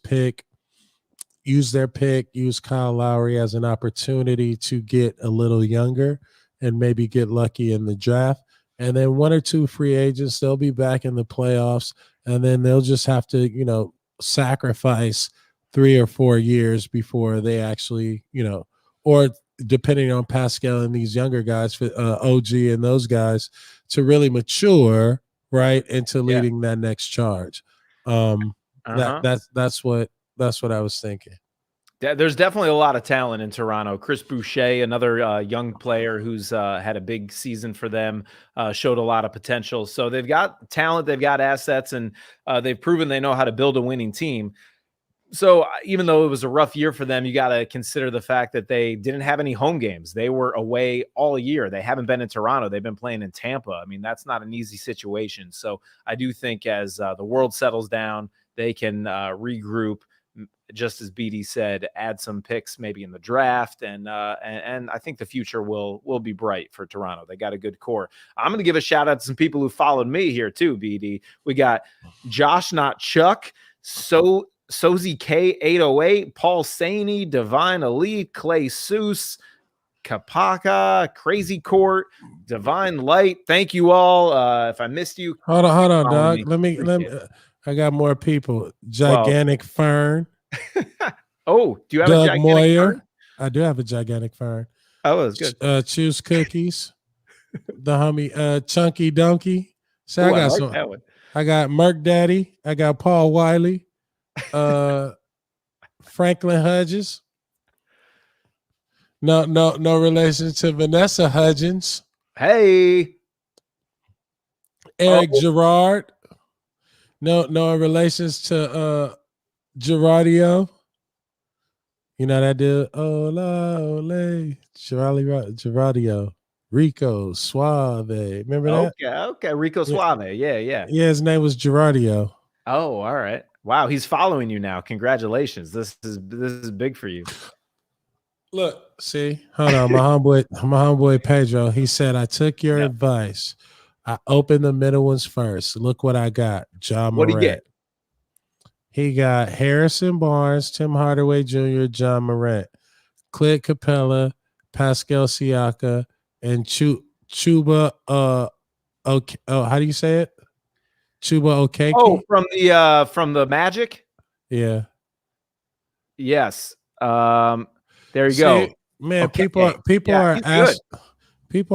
Kyle Lowry as an opportunity to get a little younger and maybe get lucky in the draft. And then one or two free agents, they'll be back in the playoffs, and then they'll just have to, sacrifice 3 or 4 years before they actually, or depending on Pascal and these younger guys, for OG and those guys, to really mature, right, into leading that next charge. That's what I was thinking. There's definitely a lot of talent in Toronto. Chris Boucher, another young player who's had a big season for them, showed a lot of potential. So they've got talent, they've got assets, and they've proven they know how to build a winning team. So even though it was a rough year for them, you got to consider the fact that they didn't have any home games. They were away all year. They haven't been in Toronto. They've been playing in Tampa. I mean, that's not an easy situation. So I do think as the world settles down, they can regroup. Just as BD said, add some picks maybe in the draft, and I think the future will be bright for Toronto. They got a good core. I'm going to give a shout out to some people who followed me here too, BD. We got Josh Not Chuck, Sozy K808, Paul Saney, Divine Elite, Clay Seuss, Kapaka, Crazy Court, Divine Light. Thank you all. If I missed you, hold on, dog. Let me. I got more people. Gigantic Fern. Oh, do you have Doug a gigantic Moyer? fern? I do have a gigantic fern. Oh, that's good. Choose Cookies. The homie Chunky Donkey. So I got some. That one. I got Merc Daddy. I got Paul Wiley. Franklin Hudgens. No relation to Vanessa Hudgens. Hey. Eric Gerard. No relations to Gerardio. You know that dude? Ola, ole. Gerardio. Rico Suave. Remember that? Okay. Rico Suave. Yeah. Yeah, his name was Gerardio. Oh, all right. Wow, he's following you now. Congratulations. This is big for you. Look, see, hold on. My homeboy Pedro, he said, I took your advice. I opened the middle ones first. Look what I got. John Morant. What do you get? He got Harrison Barnes, Tim Hardaway Jr., John Morant, Clint Capella, Pascal Siaka, and Chuba. Okay. Oh, how do you say it? Chuba Okeke. Oh, from the Magic. Yeah. Yes. There you go. Man, okay. People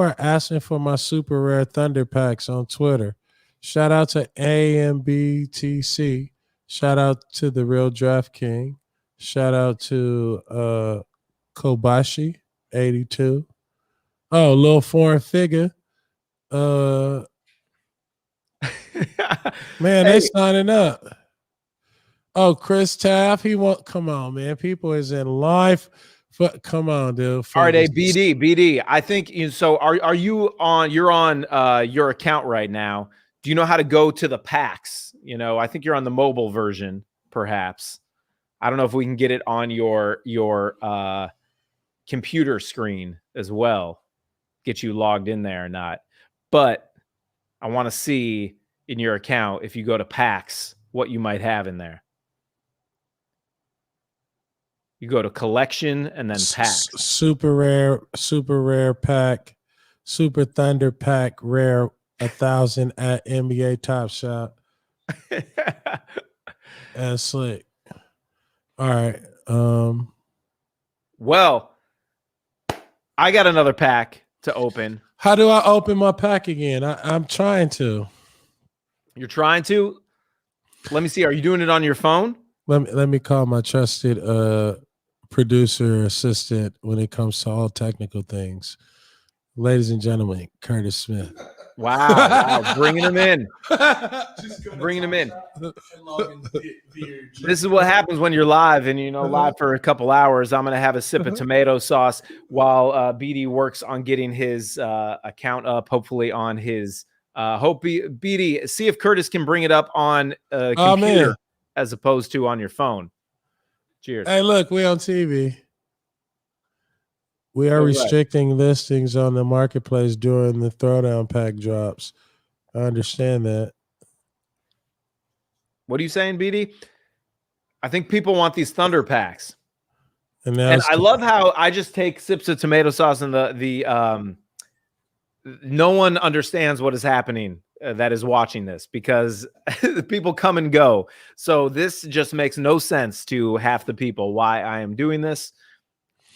are asking for my super rare Thunder packs on Twitter. Shout out to AMBTC. Shout out to the Real Draft King. Shout out to Kobashi 82. Oh, little foreign figure. Man, Hey. they signing up. Oh, Chris Taff, come on, man. People is in life. Come on, dude. All right, hey, BD. I think so. Are you on? You're on your account right now. Do you know how to go to the packs? You know, I think you're on the mobile version, perhaps. I don't know if we can get it on your computer screen as well, get you logged in there or not. But I want to see in your account, if you go to packs, what you might have in there. You go to collection and then packs. Super rare pack, super thunder pack, rare 1,000 at NBA TOPSHOP. And SLiC. All right. Well, I got another pack to open. How do I open my pack again? I'm trying to. You're trying to? Let me see. Are you doing it on your phone? Let me call my trusted producer assistant when it comes to all technical things. Ladies and gentlemen, Curtis Smith. Wow. Bringing him in. Bringing him in. This is what happens when you're live and, live for a couple hours. I'm going to have a sip of tomato sauce while BD works on getting his account up, hopefully on his BD. See if Curtis can bring it up on a computer as opposed to on your phone. Cheers. Hey, look, we on TV. We are restricting listings on the marketplace during the throwdown pack drops. I understand that. What are you saying, BD? I think people want these Thunder packs. And I love how I just take sips of tomato sauce and no one understands what is happening that is watching this because people come and go. So this just makes no sense to half the people why I am doing this.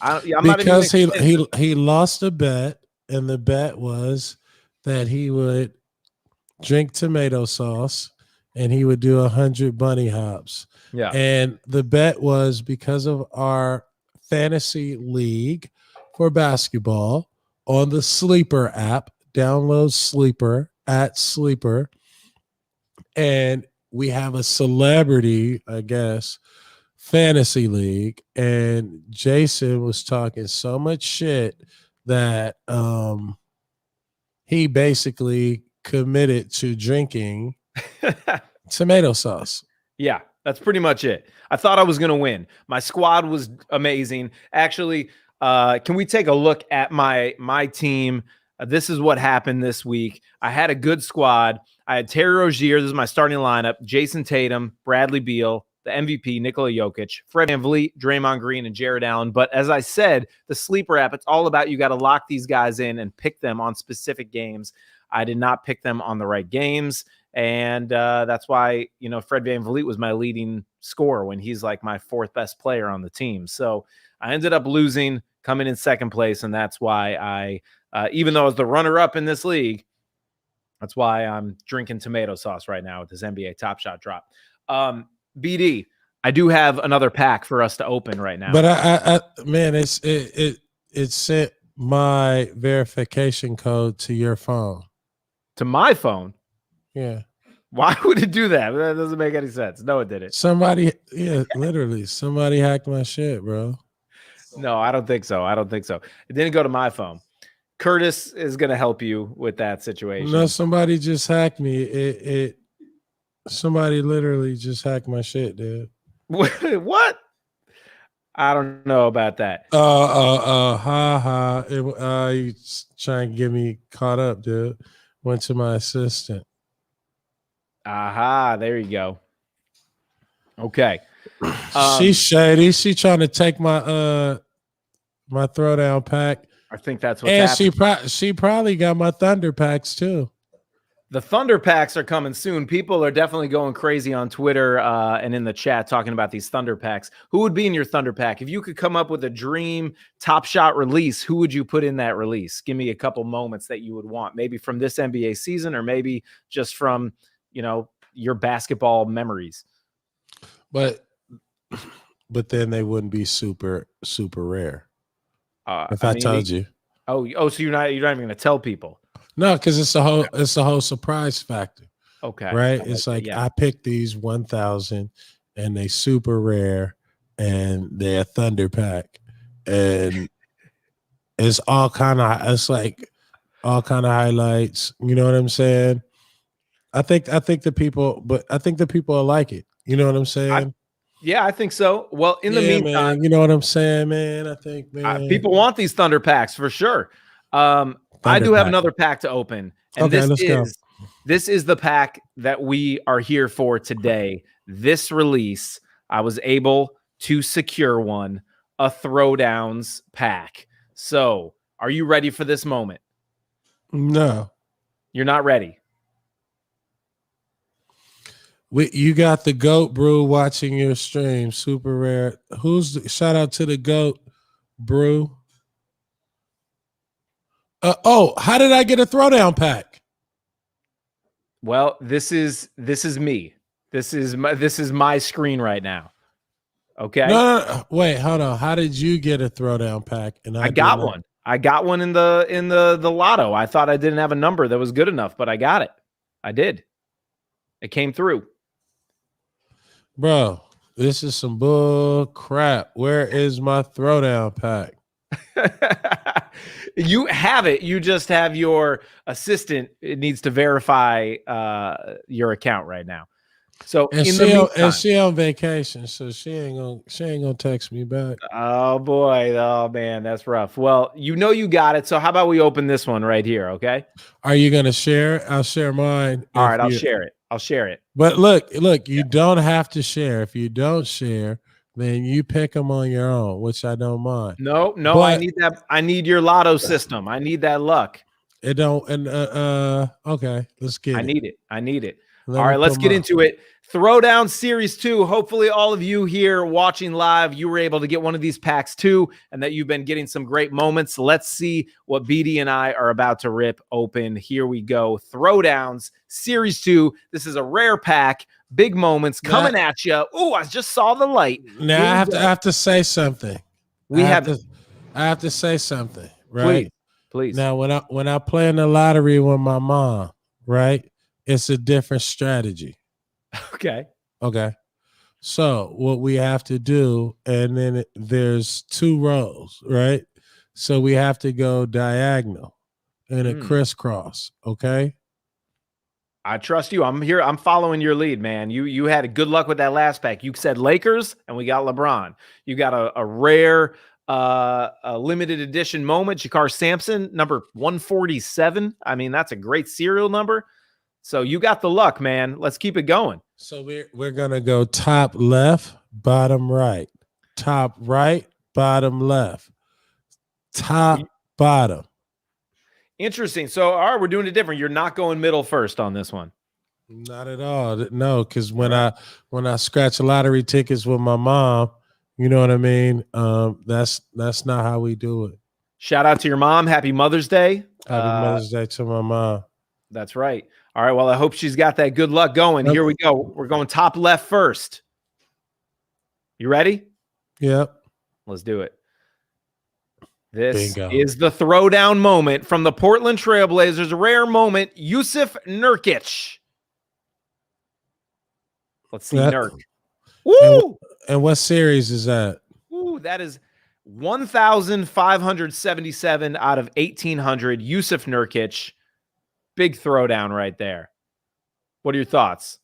Because he lost a bet, and the bet was that he would drink tomato sauce and he would do 100 bunny hops. Yeah. And the bet was because of our fantasy league for basketball on the Sleeper app. Download Sleeper at Sleeper. And we have a celebrity, I guess, fantasy league, and Jason was talking so much shit that he basically committed to drinking tomato sauce. Yeah, that's pretty much it. I thought I was going to win. My squad was amazing. Actually, can we take a look at my team? This is what happened this week. I had a good squad. I had Terry Rozier. This is my starting lineup. Jason Tatum, Bradley Beal, the MVP, Nikola Jokic, Fred VanVleet, Draymond Green, and Jared Allen. But as I said, the Sleeper app, it's all about you got to lock these guys in and pick them on specific games. I did not pick them on the right games. And that's why, Fred VanVleet was my leading scorer when he's like my fourth best player on the team. So I ended up losing, coming in second place. And that's why I, even though I was the runner-up in this league, that's why I'm drinking tomato sauce right now with this NBA Top Shot drop. BD, I do have another pack for us to open right now. But I man, it sent my verification code to your phone. To my phone? Yeah. Why would it do that? That doesn't make any sense. No, it didn't. Literally, somebody hacked my shit, bro. No, I don't think so. It didn't go to my phone. Curtis is going to help you with that situation. No, somebody just hacked me. Somebody literally just hacked my shit, dude. What? I don't know about that. You trying to get me caught up, dude. Went to my assistant. Aha, there you go. Okay. She's shady. She trying to take my my throwdown pack. I think that's what's happening. She probably got my Thunder packs too. The Thunder packs are coming soon. People are definitely going crazy on Twitter and in the chat talking about these Thunder packs. Who would be in your Thunder pack? If you could come up with a dream Top Shot release, who would you put in that release? Give me a couple moments that you would want, maybe from this NBA season or maybe just from, your basketball memories. But then they wouldn't be super, super rare. If I told you. Oh, so you're not even going to tell people. No, because it's a whole surprise factor. Okay. right? I It's that, like yeah. I picked these 1,000 and they super rare and they're a thunder pack. And it's like all kind of highlights. You know what I'm saying? I think the people will like it. You know what I'm saying? Yeah, I think so. Well, in the Yeah, meantime, man. You know what I'm saying, man? I think, man. people want these Thunder packs for sure. I Thunder do have pack. another pack to open, and Okay, let's go. this is the pack that we are here for today. This release, I was able to secure one, a Throwdowns pack. So, are you ready for this moment? No. You're not ready. You got the GOAT Brew watching your stream. Super rare. Shout out to the GOAT Brew. How did I get a Throwdown pack? Well, this is me. This is my screen right now. Okay. No. Wait, hold on. How did you get a Throwdown pack? And I got one. I got one in the lotto. I thought I didn't have a number that was good enough, but I got it. I did. It came through. Bro, this is some bull crap. Where is my Throwdown pack? You have it. You just have your assistant. It needs to verify your account right now. So she on vacation, so she ain't gonna text me back. Oh boy, oh man, that's rough. Well, you got it. So how about we open this one right here? Okay. Are you gonna share it? I'll share mine. All right, I'll share it. But look, you don't have to share. If you don't share, then you pick them on your own, which I don't mind. No, but I need that. I need your lotto system. I need that luck. It don't. And okay, let's get it. I need it. All right, let's get into it. Throwdown Series 2. Hopefully all of you here watching live, you were able to get one of these packs too, and that you've been getting some great moments. Let's see what BD and I are about to rip open. Here we go. Throwdowns Series 2. This is a rare pack. Big moments coming at you. Oh, I just saw the light. Now I have to say something. I have to say something, right? Please. Now when I play in the lottery with my mom, right? It's a different strategy. Okay. So what we have to do, and then there's 2 rows, right? So we have to go diagonal and a crisscross. Okay. I trust you. I'm here. I'm following your lead, man. You had a good luck with that last pack. You said Lakers, and we got LeBron. You got a rare, a limited edition moment. Jakar Sampson, number 147. I mean, that's a great serial number. So you got the luck, man. Let's keep it going. So we're gonna go top left, bottom right, top right, bottom left, top bottom. Interesting. So all right, we're doing it different. You're not going middle first on this one. Not at all. No, because when I scratch lottery tickets with my mom, you know what I mean. That's not how we do it. Shout out to your mom. Happy Mother's Day. Happy Mother's Day to my mom. That's right. All right. Well, I hope she's got that good luck going. Here we go. We're going top left first. You ready? Yep. Let's do it. This is the throwdown moment from the Portland Trailblazers. Rare moment, Jusuf Nurkic. Let's see Nurk. Woo! And what series is that? Ooh, that is 1,577 out of 1,800. Jusuf Nurkic. Big throwdown right there. What are your thoughts?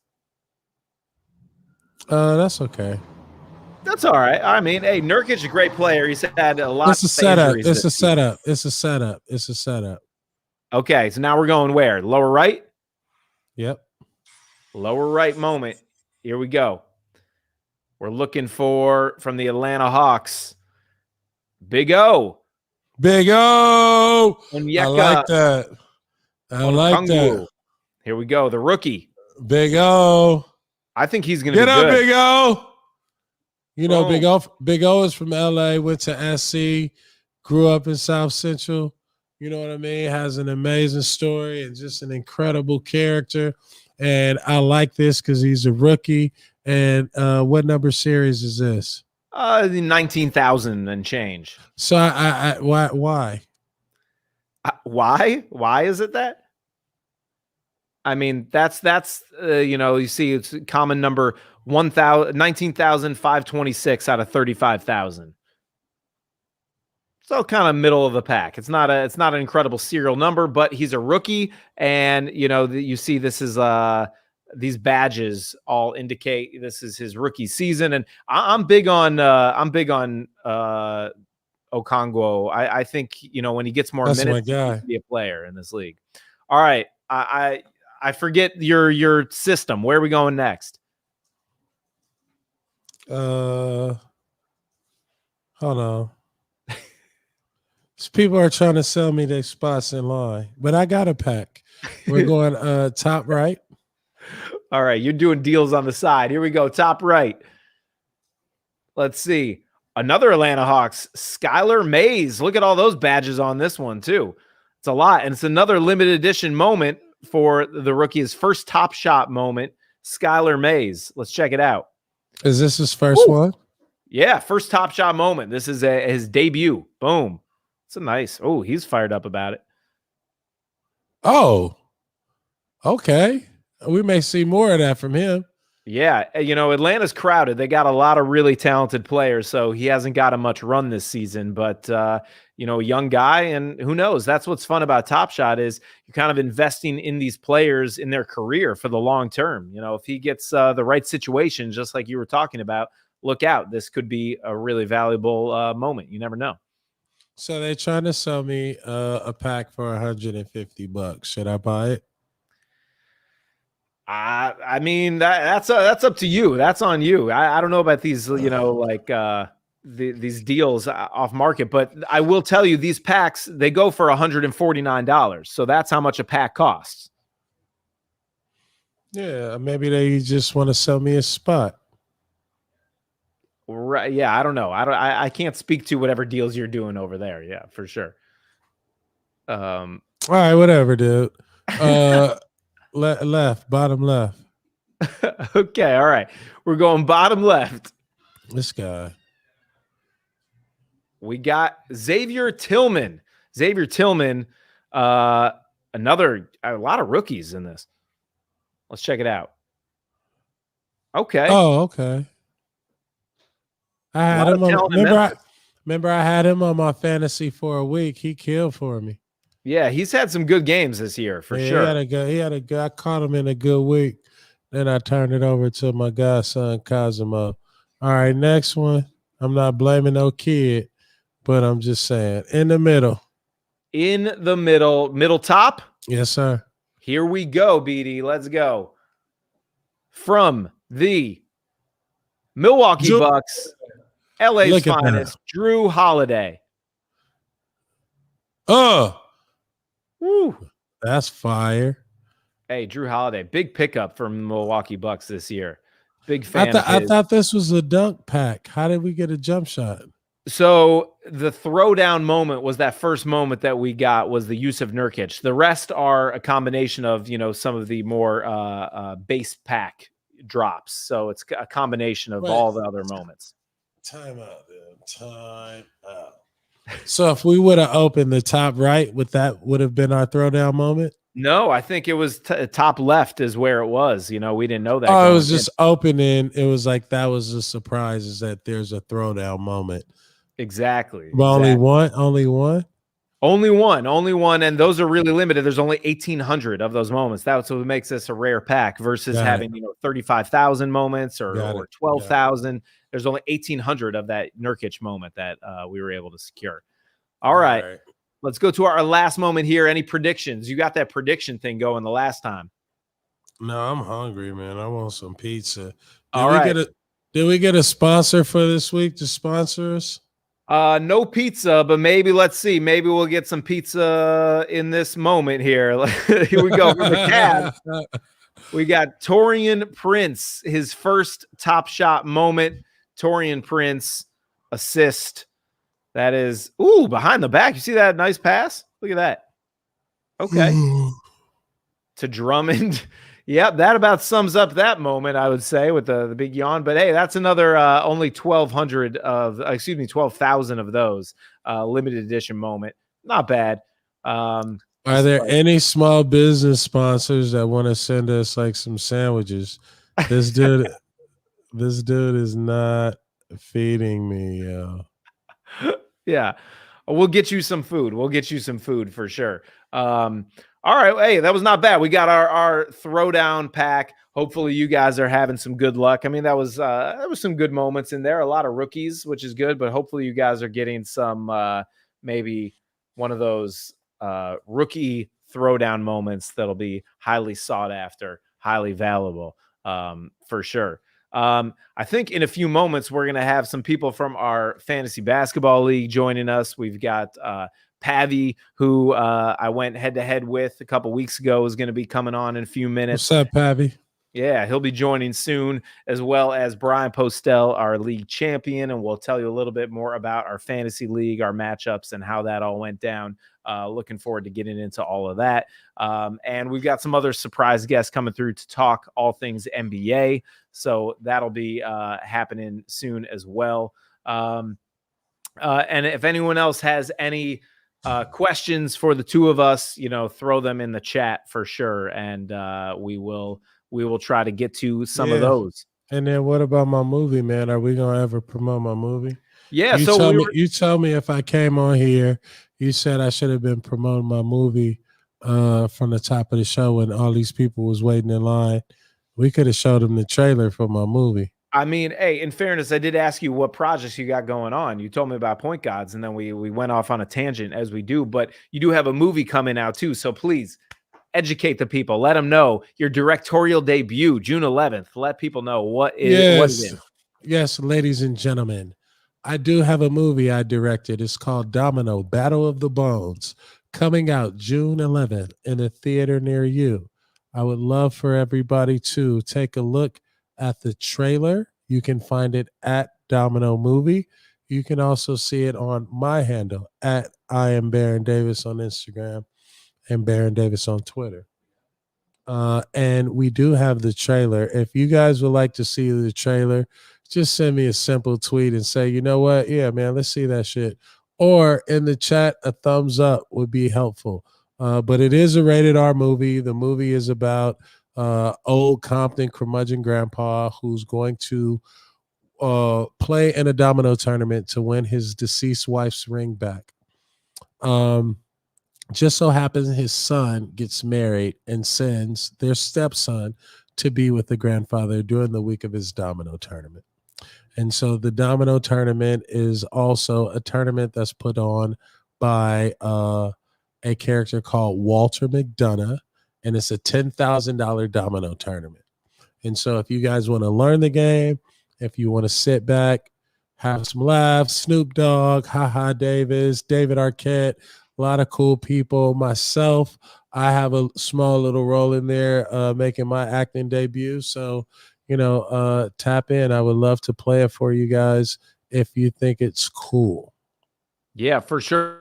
That's okay. That's all right. I mean, hey, Nurkic a great player. He's had a lot of injuries. It's a setup. It's a setup. Okay, so now we're going where? Lower right? Yep. Lower right moment. Here we go. We're looking for, from the Atlanta Hawks, Big O. Big O. I like that. Here we go. The rookie. Big O. I think he's going to be good. Get up, Big O. You know, Big O is from LA, went to SC, grew up in South Central. You know what I mean? Has an amazing story and just an incredible character. And I like this because he's a rookie. And what number series is this? 19,000 and change. So why? Why? Why is it that? I mean, that's you see it's common number 19,526 out of 35,000. So kind of middle of the pack. It's not an incredible serial number, but he's a rookie, and you see this is these badges all indicate this is his rookie season, and I'm big on Okongwu. I think when he gets more That's minutes, my guy. he can be a player in this league. All right, I forget your system. Where are we going next? Hold on. People are trying to sell me their spots in line, but I got a pack. We're going top right. All right, you're doing deals on the side. Here we go, top right. Let's see. Another Atlanta Hawks, Skylar Mays. Look at all those badges on this one, too. It's a lot, and it's another limited edition moment for the rookie, his first Top Shot moment, Skylar Mays. Let's check it out. Is this his first one? Yeah, first Top Shot moment. This is his debut. Boom. It's a nice. Oh, he's fired up about it. Oh, okay. We may see more of that from him. Yeah, Atlanta's crowded. They got a lot of really talented players, so he hasn't got a much run this season. But a young guy, and who knows? That's what's fun about Top Shot is you're kind of investing in these players in their career for the long term. If he gets the right situation, just like you were talking about, look out. This could be a really valuable moment. You never know. So they're trying to sell me a pack for $150. Should I buy it? I mean, that's up to you. That's on you. I don't know about these, these deals off market, but I will tell you these packs, they go for $149. So that's how much a pack costs. Yeah, maybe they just want to sell me a spot. Right. Yeah, I don't know. I can't speak to whatever deals you're doing over there. Yeah, for sure. All right, whatever, dude. Left, bottom left. Okay, all right. We're going bottom left. This guy. We got Xavier Tillman. Xavier Tillman, a lot of rookies in this. Let's check it out. Okay. Oh, okay. I had him on. Remember, I had him on my fantasy for a week. He killed for me. Yeah, he's had some good games this year for sure. He had a good. I caught him in a good week. Then I turned it over to my godson Cosimo. All right, next one. I'm not blaming no kid, but I'm just saying in the middle. In the middle top. Yes, sir. Here we go, BD. Let's go. From the Milwaukee Bucks, LA's finest, Drew Holiday. Oh, woo! That's fire. Hey, Drew Holiday, big pickup from Milwaukee Bucks this year. Big fan. I thought this was a dunk pack. How did we get a jump shot? So the throwdown moment was that first moment that we got was the use of Nurkic. The rest are a combination of, some of the more base pack drops. So it's a combination of all the other moments. Time out, dude. Time out. So if we would have opened the top right, would have been our throwdown moment? No, I think it was top left is where it was. We didn't know that. Oh, it was just opening. It was like that was a surprise is that there's a throwdown moment. Exactly. But only one? Only one. And those are really limited. There's only 1,800 of those moments. That's what makes this a rare pack versus having, 35,000 moments or 12,000. There's only 1,800 of that Nurkic moment that we were able to secure. All right. Let's go to our last moment here. Any predictions? You got that prediction thing going the last time. No, I'm hungry, man. I want some pizza. Did we get a sponsor for this week to sponsor us? No pizza, but maybe let's see. Maybe we'll get some pizza in this moment here. Here we go. For the Cavs, we got Taurean Prince, his first Top Shot moment. Taurean Prince assist. That is, behind the back. You see that nice pass? Look at that. Okay. To Drummond. Yep, that about sums up that moment, I would say, with the big yawn. But hey, that's another only 12,000 of those limited edition moment. Not bad. Are there any small business sponsors that want to send us like some sandwiches? This dude is not feeding me, yo. Yeah. We'll get you some food. We'll get you some food for sure. All right. Hey, that was not bad. We got our throwdown pack. Hopefully you guys are having some good luck. I mean, that was some good moments in there. A lot of rookies, which is good, but hopefully you guys are getting some maybe one of those rookie throwdown moments that'll be highly sought after, highly valuable for sure. I think in a few moments, we're going to have some people from our fantasy basketball league joining us. We've got Pavy, who I went head to head with a couple weeks ago, is going to be coming on in a few minutes. What's up, Pavy? Yeah, he'll be joining soon, as well as Brian Postelle, our league champion, and we'll tell you a little bit more about our fantasy league, our matchups, and how that all went down. Looking forward to getting into all of that. And we've got some other surprise guests coming through to talk all things NBA. So that'll be happening soon as well. And if anyone else has any questions for the two of us, throw them in the chat for sure. And we will try to get to some of those. And then what about my movie, man? Are we going to ever promote my movie? Yeah. You told me if I came on here, you said I should have been promoting my movie from the top of the show when all these people was waiting in line. We could have showed them the trailer for my movie. I mean, hey, in fairness, I did ask you what projects you got going on. You told me about Point Gods, and then we went off on a tangent as we do. But you do have a movie coming out too, so please educate the people. Let them know your directorial debut, June 11th. Let people know what is it. Yes, ladies and gentlemen. I do have a movie I directed. It's called Domino, Battle of the Bones, coming out June 11th in a theater near you. I would love for everybody to take a look at the trailer. You can find it at Domino Movie. You can also see it on my handle at I am Baron Davis on Instagram and Baron Davis on Twitter. And we do have the trailer. If you guys would like to see the trailer, just send me a simple tweet and say, you know what? Yeah, man, let's see that shit. Or in the chat, a thumbs up would be helpful. But it is a rated R movie. The movie is about old Compton curmudgeon grandpa who's going to play in a domino tournament to win his deceased wife's ring back. Just so happens his son gets married and sends their stepson to be with the grandfather during the week of his domino tournament. And so the domino tournament is also a tournament that's put on by a character called Walter McDonough, and it's a $10,000 domino tournament. And so if you guys want to learn the game, if you want to sit back, have some laughs, Snoop Dogg, HaHa Davis, David Arquette, a lot of cool people. Myself, I have a small little role in there making my acting debut. So, tap in. I would love to play it for you guys if you think it's cool. Yeah, for sure.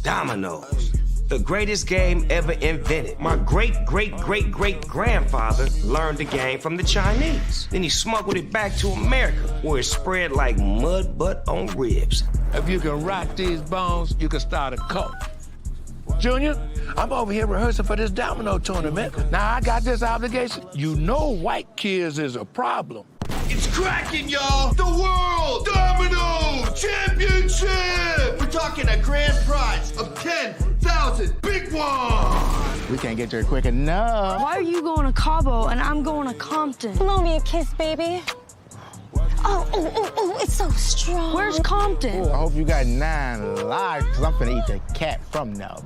Dominoes, the greatest game ever invented. My great-great-great-great-grandfather learned the game from the Chinese. Then he smuggled it back to America, where it spread like mud butt on ribs. If you can rock these bones, you can start a cult. Junior, I'm over here rehearsing for this domino tournament. Now I got this obligation. You know white kids is a problem. It's cracking, y'all! The World Domino Championship! We're talking a grand prize of 10,000 big ones! We can't get there quick enough. Why are you going to Cabo and I'm going to Compton? Blow me a kiss, baby. Oh, it's so strong. Where's Compton? I hope you got 9 lives, because I'm finna eat the cat from the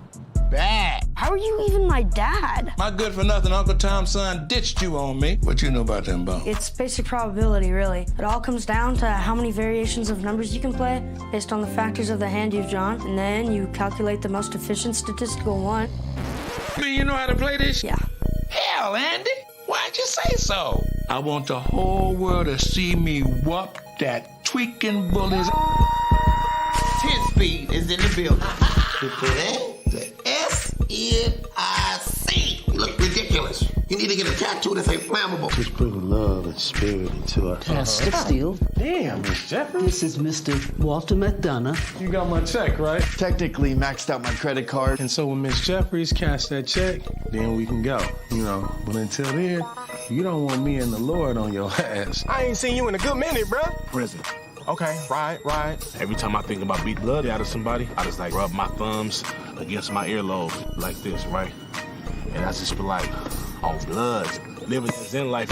back. How are you even my dad? My good-for-nothing Uncle Tom's son ditched you on me. What you know about them bones? It's basic probability, really. It all comes down to how many variations of numbers you can play based on the factors of the hand you've drawn, and then you calculate the most efficient statistical one. You know how to play this? Yeah. Hell, Andy, why'd you say so? I want the whole world to see me whoop that tweaking bully's. 10 speed is in the building. You put in the SLiC. You look ridiculous. You need to me get a tattoo that's flammable. Just bring love and spirit into it. Stick steel. Damn, Miss Jeffrey. This is Mr. Walter McDonough. You got my check, right? Technically maxed out my credit card. And so when Miss Jeffries cash that check, then we can go, But until then, you don't want me and the Lord on your ass. I ain't seen you in a good minute, bro. Prison. Okay, right. Every time I think about beating blood out of somebody, I just rub my thumbs against my earlobe like this, right? And I just be like, oh, blood, living this in life.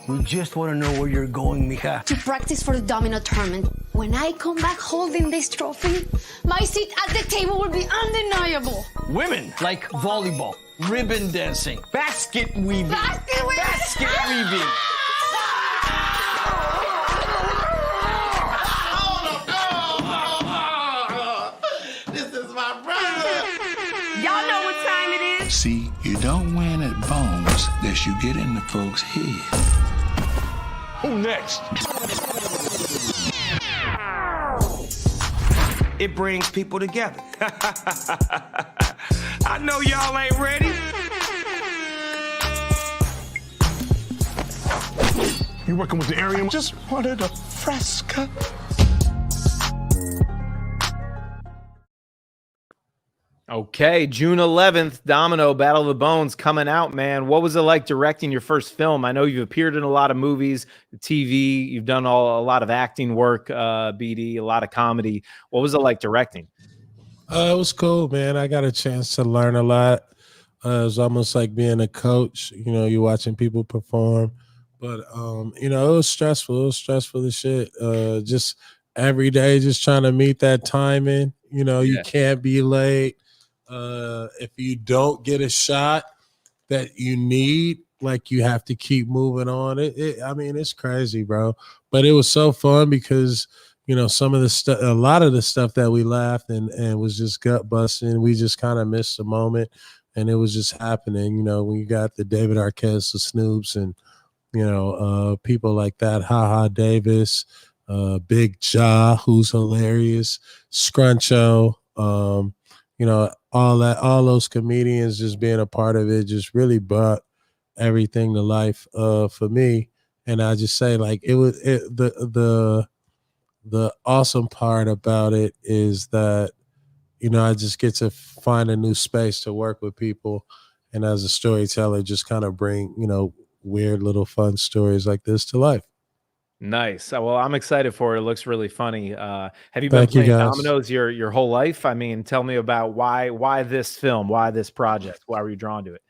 We just want to know where you're going, mija. To practice for the domino tournament. When I come back holding this trophy, my seat at the table will be undeniable. Women like volleyball, ribbon dancing, basket weaving. Basket weaving. This is my brother. Y'all know what time it is. See, you don't win at bones unless you get in the folks' head. Who next? It brings people together. I know y'all ain't ready. You working with the area? Just wanted a fresca. Okay, June 11th, Domino, Battle of the Bones coming out, man. What was it like directing your first film? I know you've appeared in a lot of movies, TV. You've done a lot of acting work, BD, a lot of comedy. What was it like directing? It was cool, man. I got a chance to learn a lot. It was almost like being a coach. You're watching people perform. But, it was stressful. It was stressful as shit. Just every day, just trying to meet that timing. You can't be late. If you don't get a shot that you need, like, you have to keep moving on. It's crazy, bro. But it was so fun because, some of the stuff, a lot of the stuff that we laughed and was just gut busting. We just kind of missed the moment, and it was just happening. When you got the David Arquette, the Snoops, and people like that, Ha Davis, Big Ja, who's hilarious, Scruncho, all those comedians just being a part of it just really brought everything to life for me. And I just say, like, the awesome part about it is that, I just get to find a new space to work with people. And as a storyteller, just kind of bring, weird little fun stories like this to life. Nice. Well, I'm excited for it. It looks really funny. Have you been playing dominoes your whole life? I mean, tell me about why this film, why this project, why were you drawn to it?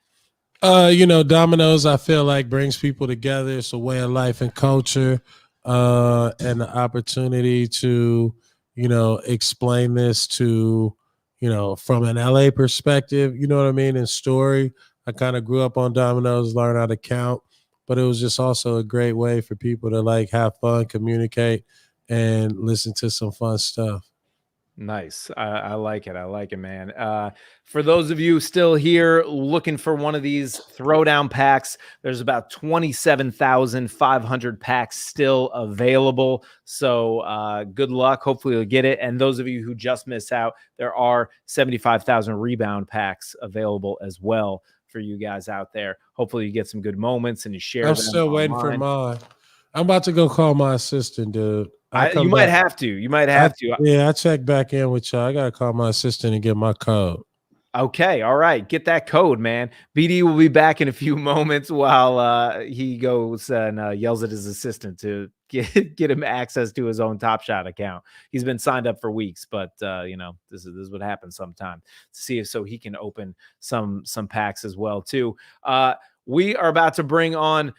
Dominoes, I feel like brings people together. It's a way of life and culture, and the opportunity to, explain this to, from an LA perspective, you know what I mean? And story. I kind of grew up on dominoes, learned how to count. But it was just also a great way for people to, like, have fun, communicate, and listen to some fun stuff. Nice. I like it. I like it, man. For those of you still here looking for one of these throwdown packs, there's about 27,500 packs still available. So good luck. Hopefully you'll get it. And those of you who just missed out, there are 75,000 rebound packs available as well for you guys out there. Hopefully you get some good moments and you share them. I'm still waiting for mine. I'm about to go call my assistant, dude. You might have to. You might have to. Yeah, I check back in with y'all. I got to call my assistant and get my code. Okay. All right. Get that code, man. BD will be back in a few moments while he goes and yells at his assistant to get him access to his own TOPSHOP account. He's been signed up for weeks, but this is what happens sometimes. To see if so he can open some packs as well too. We are about to bring on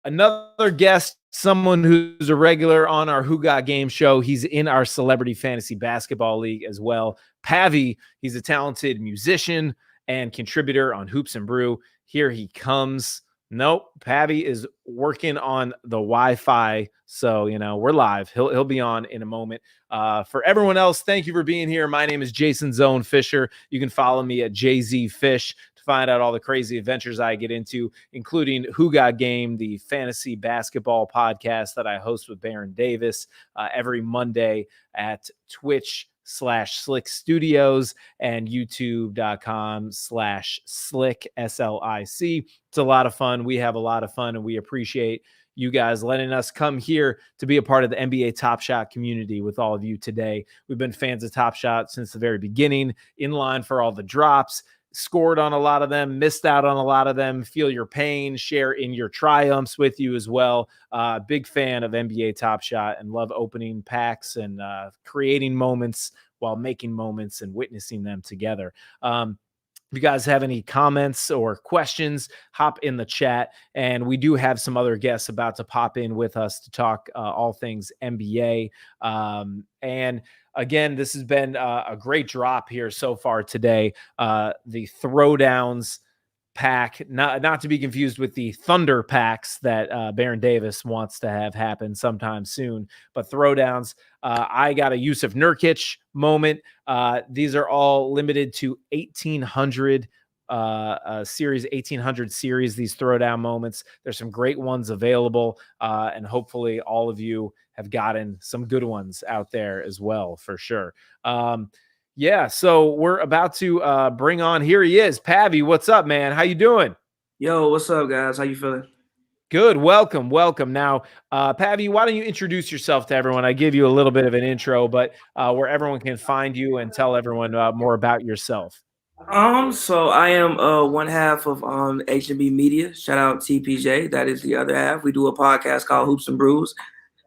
another guest, someone who's a regular on our Who Got Game show. He's in our Celebrity Fantasy Basketball League as well. Pavy, he's a talented musician and contributor on Hoops and Brew. Here he comes. Nope, Pavy is working on the Wi-Fi, so we're live. He'll be on in a moment. For everyone else, thank you for being here. My name is Jason Zone Fisher. You can follow me at JZFish to find out all the crazy adventures I get into, including Who Got Game, the fantasy basketball podcast that I host with Baron Davis every Monday at Twitch youtube.com/SLiC Studios and youtube.com/SLiC, SLiC. It's a lot of fun. We have a lot of fun, and we appreciate you guys letting us come here to be a part of the NBA Top Shot community with all of you today. We've been fans of Top Shot since the very beginning, in line for all the drops, scored on a lot of them, missed out on a lot of them, feel your pain, share in your triumphs with you as well. Big fan of NBA Top Shot and love opening packs and creating moments while making moments and witnessing them together. If you guys have any comments or questions, hop in the chat. And we do have some other guests about to pop in with us to talk all things NBA. And again, this has been a great drop here so far today. The Throwdowns pack, not to be confused with the Thunder packs that Baron Davis wants to have happen sometime soon, but Throwdowns. I got a Yusuf Nurkic moment. These are all limited to 1800 series, 1800 series, these Throwdown moments. There's some great ones available, and hopefully all of you have gotten some good ones out there as well, for sure. Yeah, so we're about to bring on, here he is, Pavy. What's up, man? How you doing? Yo, what's up, guys? How you feeling? Good. Welcome. Now, Pavy, why don't you introduce yourself to everyone? I give you a little bit of an intro, but where everyone can find you and tell everyone more about yourself. So I am one half of HNB Media. Shout out TPJ. That is the other half. We do a podcast called Hoops and Brews.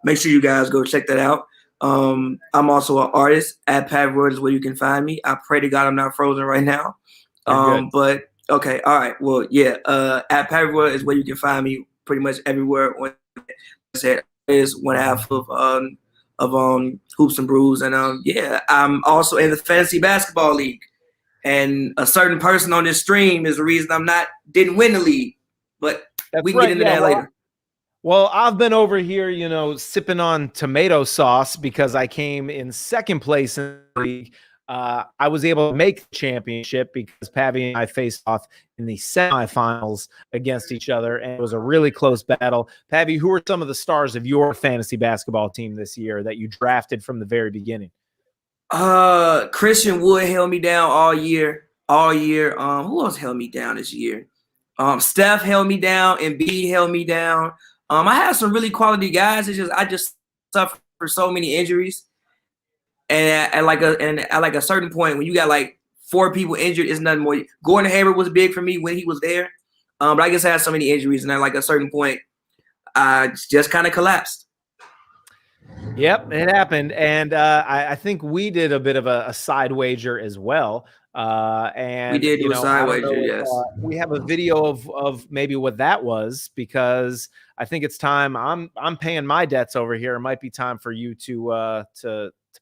Make sure you guys go check that out. I'm also an artist. At Pavy is where you can find me. I pray to God I'm not frozen right now. But okay, all right. Well, yeah. At Pavy is where you can find me pretty much everywhere. When I said is one half of Hoops and Brews, and yeah, I'm also in the fantasy basketball league. And a certain person on this stream is the reason didn't win the league. But we can get into that later. Well, I've been over here, sipping on tomato sauce because I came in second place in the league. I was able to make the championship because Pavy and I faced off in the semifinals against each other, and it was a really close battle. Pavy, who are some of the stars of your fantasy basketball team this year that you drafted from the very beginning? Christian Wood held me down all year. Who else held me down this year? Steph held me down, Embiid held me down. I had some really quality guys. I just suffered for so many injuries. And at like a certain point, when you got like 4 people injured, it's nothing more. Gordon Hayward was big for me when he was there, but I just had so many injuries, and at like a certain point, I just kind of collapsed. Yep, it happened, and I think we did a bit of a side wager as well. And we did do a side wager, yes. We have a video of maybe what that was, because I think it's time. I'm paying my debts over here. It might be time for you to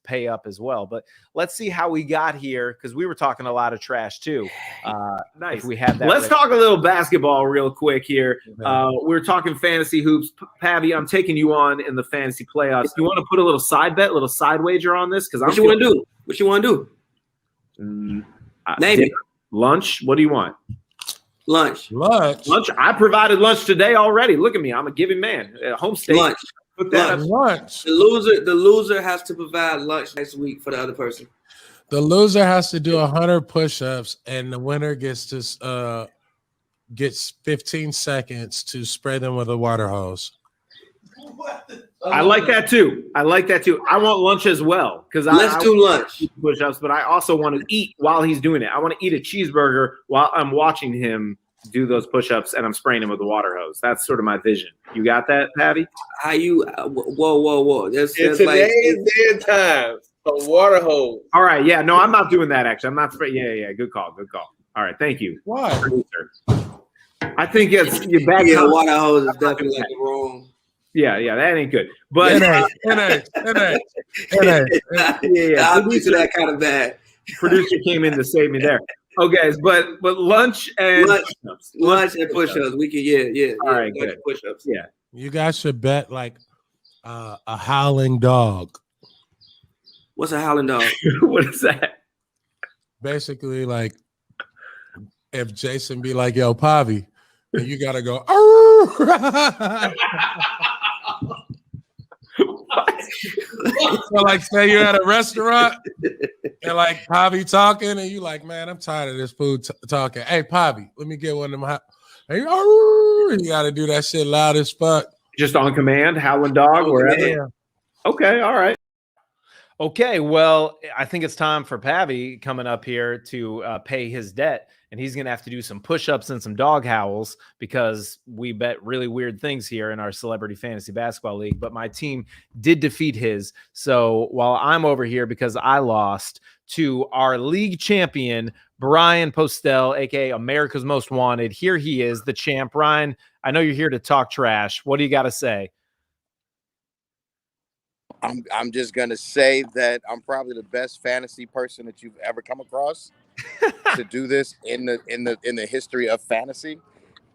pay up as well. But let's see how we got here, because we were talking a lot of trash too. Nice. We have that. Let's talk a little basketball real quick here. We're talking fantasy hoops. Pavy, I'm taking you on in the fantasy playoffs. You want to put a little side bet, a little side wager on this? Because what you want to do? What you want to do? Name it. Lunch. What do you want? Lunch. I provided lunch today already. Look at me. I'm a giving man. Home state. Lunch. Lunch. The loser has to provide lunch next week for the other person. The loser has to do 100 push-ups, and the winner gets 15 seconds to spray them with a water hose. I like that too. I want lunch as well, because let's do lunch push-ups, but I also want to eat while he's doing it. I want to eat a cheeseburger while I'm watching him do those push-ups, and I'm spraying him with a water hose. That's sort of my vision. You got that, Pavy? How you? Whoa! That's in today's day and time, a water hose. All right, yeah, no, I'm not doing that. Actually, I'm not spraying. Yeah, good call. All right, thank you. Why? I think it's your back. Yeah, water hose is definitely like wrong. Yeah, that ain't good. But NA. Yeah. I'll be to that kind of bad. Producer came in to save me there. Okay, but lunch and push-ups. We can All right, good. Push-ups. Yeah. You guys should bet like a howling dog. What's a howling dog? What is that? Basically, like if Jason be like, "Yo, Pavy," and you gotta go. So like, say you're at a restaurant and like Pavy talking, and you like, man, I'm tired of this food talking. Hey, Pavy, let me get one of them hot. Hey, you got to do that shit loud as fuck. Just on command, howling dog, wherever. Yeah. Okay, all right. Okay, well, I think it's time for Pavy coming up here to pay his debt, and he's going to have to do some push-ups and some dog howls because we bet really weird things here in our Celebrity Fantasy Basketball League, but my team did defeat his. So while I'm over here because I lost to our league champion, Brian Postelle, aka America's Most Wanted, here he is, the champ. Brian, I know you're here to talk trash. What do you got to say? I'm just gonna say that I'm probably the best fantasy person that you've ever come across to do this in the history of fantasy.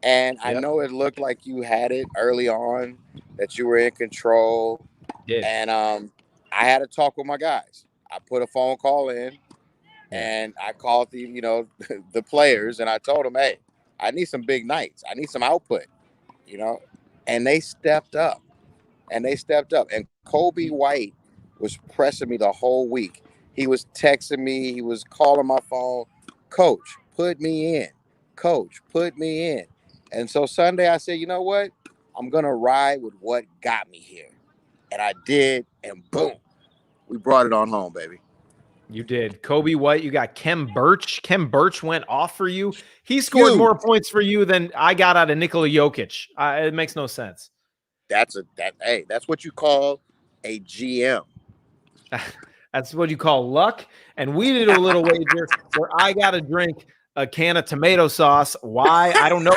And I know it looked like you had it early on, that you were in control. Yeah. And I had to talk with my guys. I put a phone call in, and I called the the players, and I told them, hey, I need some big nights. I need some output, and they stepped up. And Kobe White was pressing me the whole week. He was texting me. He was calling my phone. Coach, put me in. Coach, put me in. And so Sunday I said, you know what? I'm going to ride with what got me here. And I did. And boom, we brought it on home, baby. You did. Kobe White, you got Kem Birch. Kem Birch went off for you. He scored more points for you than I got out of Nikola Jokic. It makes no sense. That's what you call a GM. That's what you call luck. And we did a little wager where I got to drink a can of tomato sauce. Why? I don't know.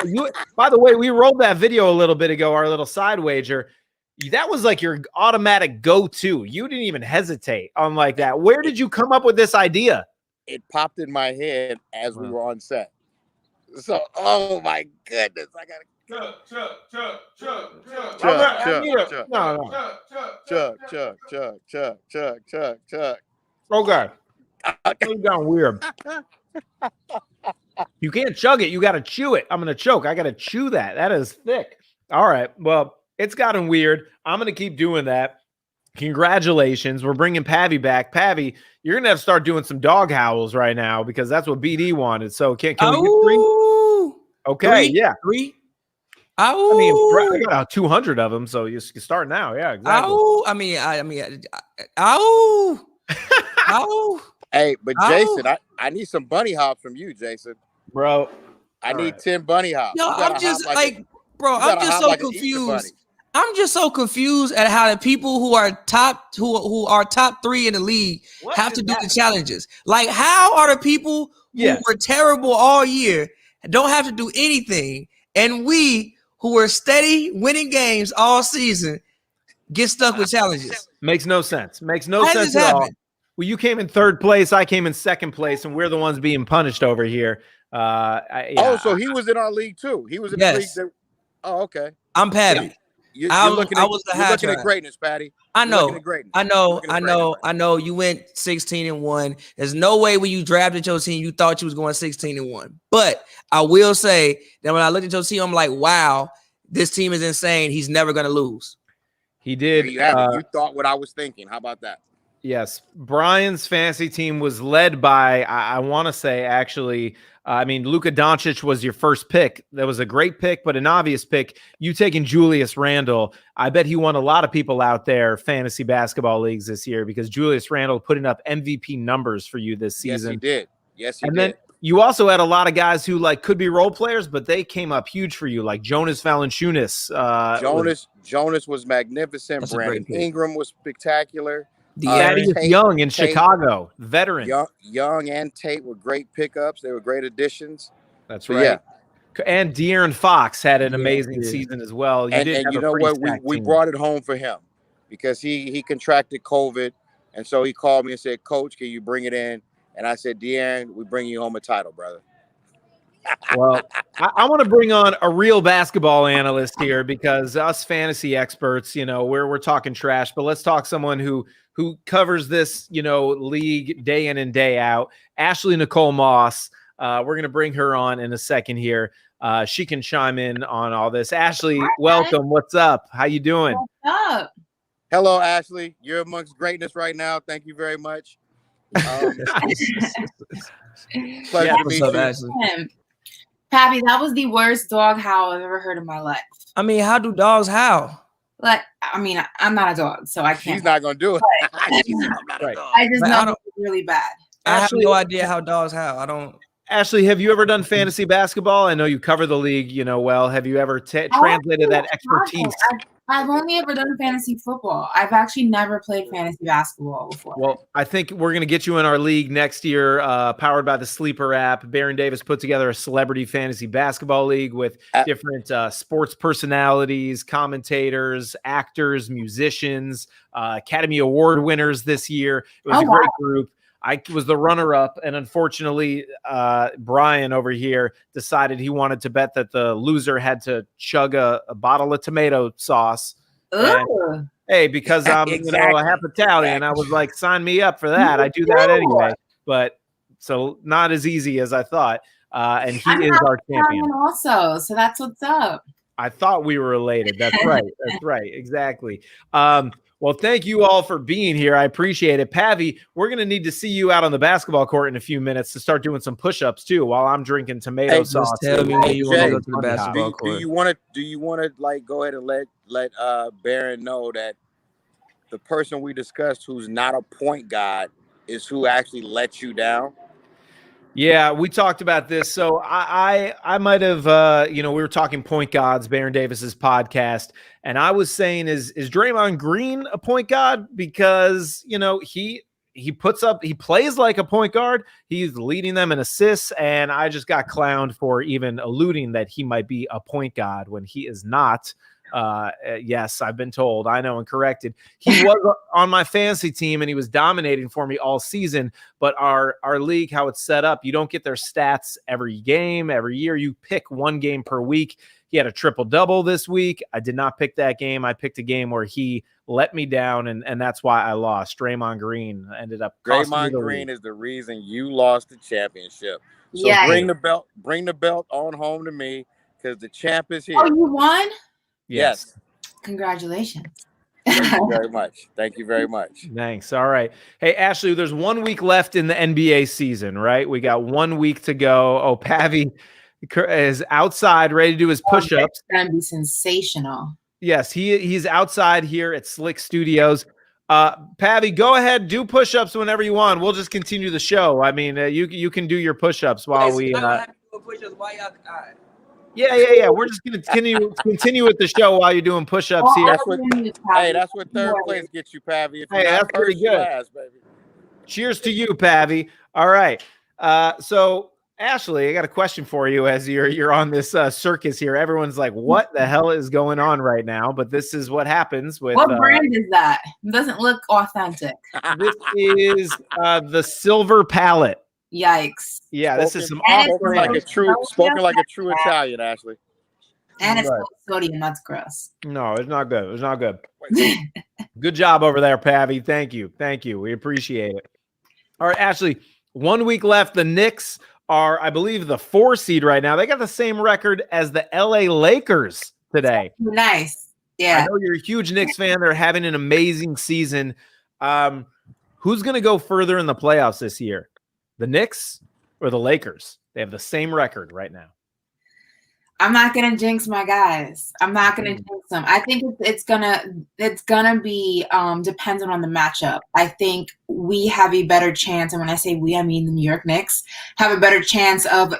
By the way, we rolled that video a little bit ago, our little side wager. That was like your automatic go-to. You didn't even hesitate on like that. Where did you come up with this idea? It popped in my head as we were on set. So, oh my goodness, I got to. Chuck. Okay. It's gone weird. You can't chug it. You got to chew it. I'm going to choke. I got to chew that. That is thick. All right. Well, it's gotten weird. I'm going to keep doing that. Congratulations. We're bringing Pavy back. Pavy, you're going to have to start doing some dog howls right now because that's what BD wanted. So can we get 3? Okay. Yeah. 3. I mean, I got 200 of them, so you can start now. Yeah, exactly. Hey, but Jason, I need some bunny hops from you, Jason. Bro, I need 10 bunny hops. No, I'm just I'm just so confused. I'm just so confused at how the people who are top 3 in the league have to do the challenges. Like, how are the people who were terrible all year don't have to do anything, and we who were steady winning games all season get stuck with challenges? Makes no sense. Makes no sense at all. Well, you came in 3rd place. I came in 2nd place, and we're the ones being punished over here. So he was in our league too. He was in the league. Okay. I'm Pavy. You're looking at greatness, Patty. I know. You went 16-1. There's no way when you drafted your team you thought you was going 16-1. But I will say that when I looked at your team, I'm like, wow, this team is insane. He's never going to lose. He did. You thought what I was thinking. How about that? Yes. Brian's fantasy team was led by, I want to say, actually, Luka Doncic was your first pick. That was a great pick, but an obvious pick. You taking Julius Randle. I bet he won a lot of people out there fantasy basketball leagues this year because Julius Randle putting up MVP numbers for you this season. Yes, he did. Yes, he did. Then you also had a lot of guys who could be role players, but they came up huge for you, like Jonas Valanciunas. Jonas was magnificent. Brandon Ingram was spectacular. Thaddeus Young in Chicago, veteran. Young and Tate were great pickups. They were great additions. That's right. Yeah. And De'Aaron Fox had an amazing season as well. And you know what? We brought it home for him because he contracted COVID. And so he called me and said, Coach, can you bring it in? And I said, De'Aaron, we bring you home a title, brother. Well, I want to bring on a real basketball analyst here because us fantasy experts, we're talking trash, but let's talk someone who covers this, league day in and day out. Ashley Nicole Moss. We're going to bring her on in a second here. She can chime in on all this. Ashley, welcome. What's up? How you doing? What's up? Hello, Ashley. You're amongst greatness right now. Thank you very much. Pleasure to meet you. Pavy, that was the worst dog howl I've ever heard in my life. I mean, how do dogs howl? Like, I mean, I'm not a dog, so I can't. She's not gonna do it. I just know it's really bad. I have no idea how dogs howl. I don't. Ashley, have you ever done fantasy basketball? I know you cover the league, well. Have you ever translated that expertise? I've only ever done fantasy football. I've actually never played fantasy basketball before. Well, I think we're going to get you in our league next year, powered by the Sleeper app. Baron Davis put together a celebrity fantasy basketball league with different sports personalities, commentators, actors, musicians, Academy Award winners this year. It was a great group. I was the runner-up, and unfortunately, Brian over here decided he wanted to bet that the loser had to chug a bottle of tomato sauce. And, hey, because I'm a half Italian, I was like, sign me up for that. I do that anyway. But so not as easy as I thought. And he is our champion. Also, so that's what's up. I thought we were related. That's right. That's right. Exactly. Well, thank you all for being here. I appreciate it. Pavy, we're going to need to see you out on the basketball court in a few minutes to start doing some push-ups too while I'm drinking tomato sauce. Tell me when you want to go to the basketball court. Do you want to like go ahead and let Baron know that the person we discussed who's not a point guard is who actually let you down? Yeah, we talked about this. So I might have, we were talking point guards, Baron Davis's podcast, and I was saying, is Draymond Green a point guard? Because, he plays like a point guard. He's leading them in assists, and I just got clowned for even alluding that he might be a point guard when he is not. Yes, I've been told. I know and corrected. He was on my fantasy team and he was dominating for me all season. But our league, how it's set up, you don't get their stats every game, every year. You pick one game per week. He had a triple-double this week. I did not pick that game. I picked a game where he let me down, and that's why I lost. Draymond Green ended up costing me the Draymond Green league. is the reason you lost the championship. So Yeah. bring the belt on home to me because the champ is here. Oh, you won? Yes. Congratulations. Thank you very much. Thank you very much. Thanks. All right. Hey, Ashley, there's 1 week left in the NBA season, right? We got 1 week to go. Oh, Pavy is outside ready to do his push-ups. It's going to be sensational. Yes, he's outside here at SLiC Studios. Pavy, go ahead, do push-ups whenever you want. We'll just continue the show. I mean, you can do your push-ups while we Yeah. We're just gonna continue with the show while you're doing push-ups here. That's what third place gets you, Pavy. Hey, that's pretty good. Last, baby. Cheers to you, Pavy. All right. So Ashley, I got a question for you as you're on this circus here. Everyone's like, what the hell is going on right now? But this is what happens with what brand is that? It doesn't look authentic. This is the Silver Palette. Yikes. Yeah, this is some spoken like a true Italian, Ashley. And it's sodium. That's gross. No, it's not good. It's not good. Good job over there, Pavy. Thank you. We appreciate it. All right, Ashley, 1 week left. The Knicks are, I believe, the 4 seed right now. They got the same record as the LA Lakers today. Nice. Yeah. I know you're a huge Knicks fan. They're having an amazing season. Who's going to go further in the playoffs this year? The Knicks or the Lakers? They have the same record right now. I'm not gonna jinx my guys. I'm not gonna jinx them. I think it's gonna be dependent on the matchup. I think we have a better chance, and when I say we, I mean the New York Knicks have a better chance of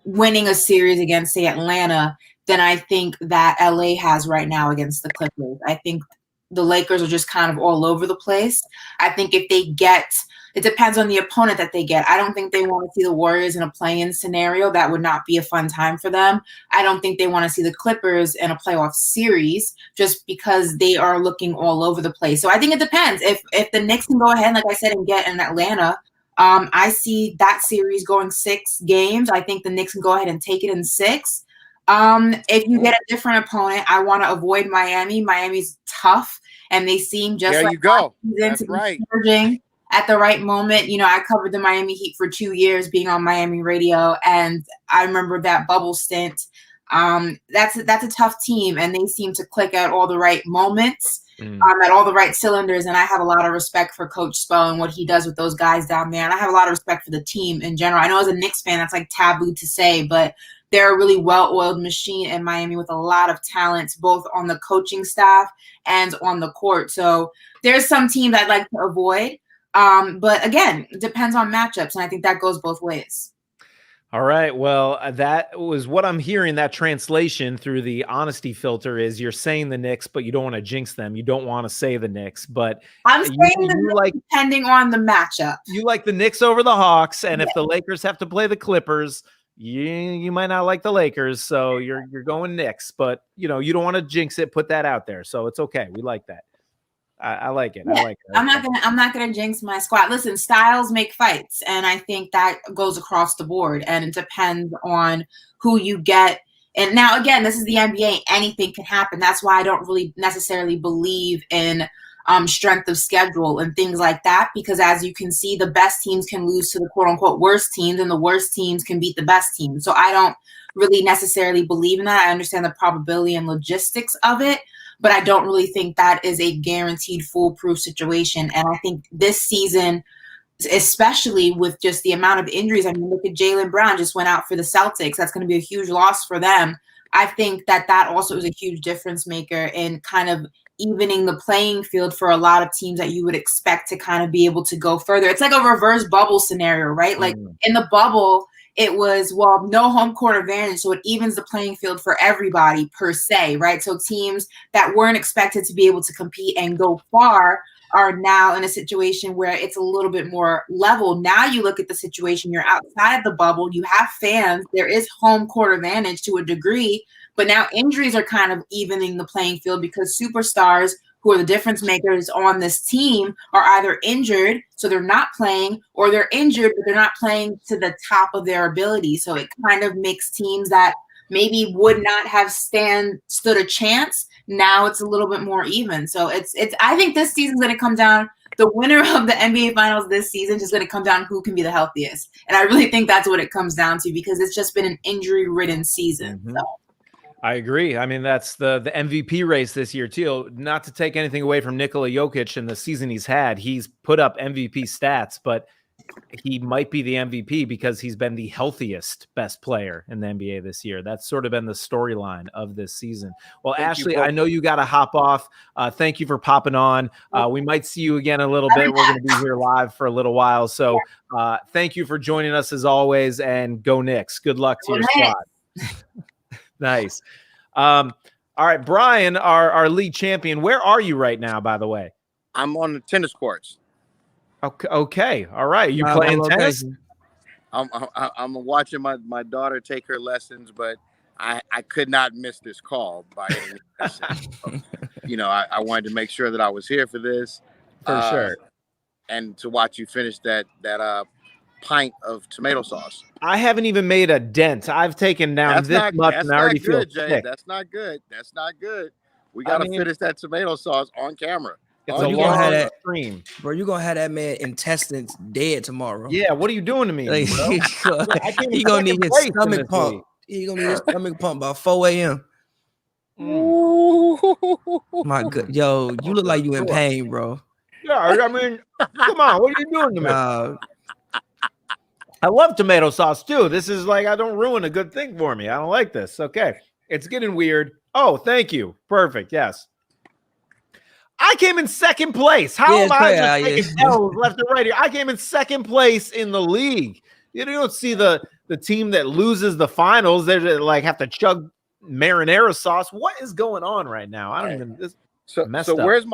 winning a series against, say, Atlanta than I think that LA has right now against the Clippers. I think the Lakers are just kind of all over the place. I think if they get, it depends on the opponent that they get. I don't think they want to see the Warriors in a play-in scenario. That would not be a fun time for them. I don't think they want to see the Clippers in a playoff series just because they are looking all over the place. So I think it depends. If the Knicks can go ahead, like I said, and get in Atlanta, I see that series going 6 games. I think the Knicks can go ahead and take it in 6. If you get a different opponent, I want to avoid Miami. Miami's tough, and they seem just there like you go. That's right. At the right moment. You know, I covered the Miami Heat for 2 years being on Miami radio, and I remember that bubble stint. That's a tough team, and they seem to click at all the right moments. at all the right cylinders. And I have a lot of respect for Coach Spo and what he does with those guys down there. And I have a lot of respect for the team in general. I know as a Knicks fan, that's like taboo to say, but they're a really well-oiled machine in Miami with a lot of talents, both on the coaching staff and on the court. So there's some teams I'd like to avoid. But again, it depends on matchups. And I think that goes both ways. All right. Well, that was what I'm hearing. That translation through the honesty filter is you're saying the Knicks, but you don't want to jinx them. You don't want to say the Knicks, but I'm saying the Knicks like depending on the matchup. You like the Knicks over the Hawks, and if the Lakers have to play the Clippers, you might not like the Lakers, so you're going Knicks. But you don't want to jinx it. Put that out there, so it's okay. We like that. I like it. I like it. I'm not gonna jinx my squad. Listen, styles make fights, and I think that goes across the board, and it depends on who you get. And now, again, this is the NBA. Anything can happen. That's why I don't really necessarily believe in strength of schedule and things like that, because as you can see, the best teams can lose to the quote unquote worst teams, and the worst teams can beat the best teams. So I don't really necessarily believe in that. I understand the probability and logistics of it, but I don't really think that is a guaranteed foolproof situation. And I think this season, especially with just the amount of injuries, I mean, look at Jaylen Brown just went out for the Celtics. That's going to be a huge loss for them. I think that also is a huge difference maker in kind of evening the playing field for a lot of teams that you would expect to kind of be able to go further. It's like a reverse bubble scenario, right? Like in the bubble, it was, no home court advantage, so it evens the playing field for everybody per se, right? So teams that weren't expected to be able to compete and go far are now in a situation where it's a little bit more level. Now you look at the situation, you're outside the bubble, you have fans, there is home court advantage to a degree, but now injuries are kind of evening the playing field because superstars who are the difference makers on this team are either injured, so they're not playing, or they're injured, but they're not playing to the top of their ability. So it kind of makes teams that maybe would not have stood a chance. Now it's a little bit more even. So I think this season's going to come down. The winner of the NBA Finals this season is going to come down who can be the healthiest. And I really think that's what it comes down to because it's just been an injury-ridden season. So. I agree. I mean, that's the MVP race this year, too. Not to take anything away from Nikola Jokic and the season he's had. He's put up MVP stats, but he might be the MVP because he's been the healthiest best player in the NBA this year. That's sort of been the storyline of this season. Well, Ashley, I know you got to hop off. Thank you for popping on. We might see you again a little bit. We're going to be here live for a little while. So thank you for joining us as always, and go Knicks. Good luck to your squad. Nice. All right, Brian, our league champion. Where are you right now, by the way? I'm on the tennis courts. Okay. All right. You playing tennis? I'm watching my daughter take her lessons, but I could not miss this call by any means. I wanted to make sure that I was here for this. For sure. And to watch you finish that pint of tomato sauce. I haven't even made a dent. I've taken down this much and I already feel sick. That's not good. That's not good. We got to finish that tomato sauce on camera. It's a long stream. Bro, you're going to have that man intestines dead tomorrow. Yeah, what are you doing to me, like, bro? He going to need his stomach pump. He going to need his stomach pump by 4 a.m. My God. Yo, you look like you in pain, bro. Yeah, I mean, come on. What are you doing to me? I love tomato sauce too. This is like, I don't ruin a good thing for me. I don't like this. Okay. It's getting weird. Oh, thank you. Perfect. Yes. I came in second place. How am I just taking L's left and right here? I came in second place in the league. You don't see the team that loses the finals. They like have to chug marinara sauce. What is going on right now? I don't even. This So where's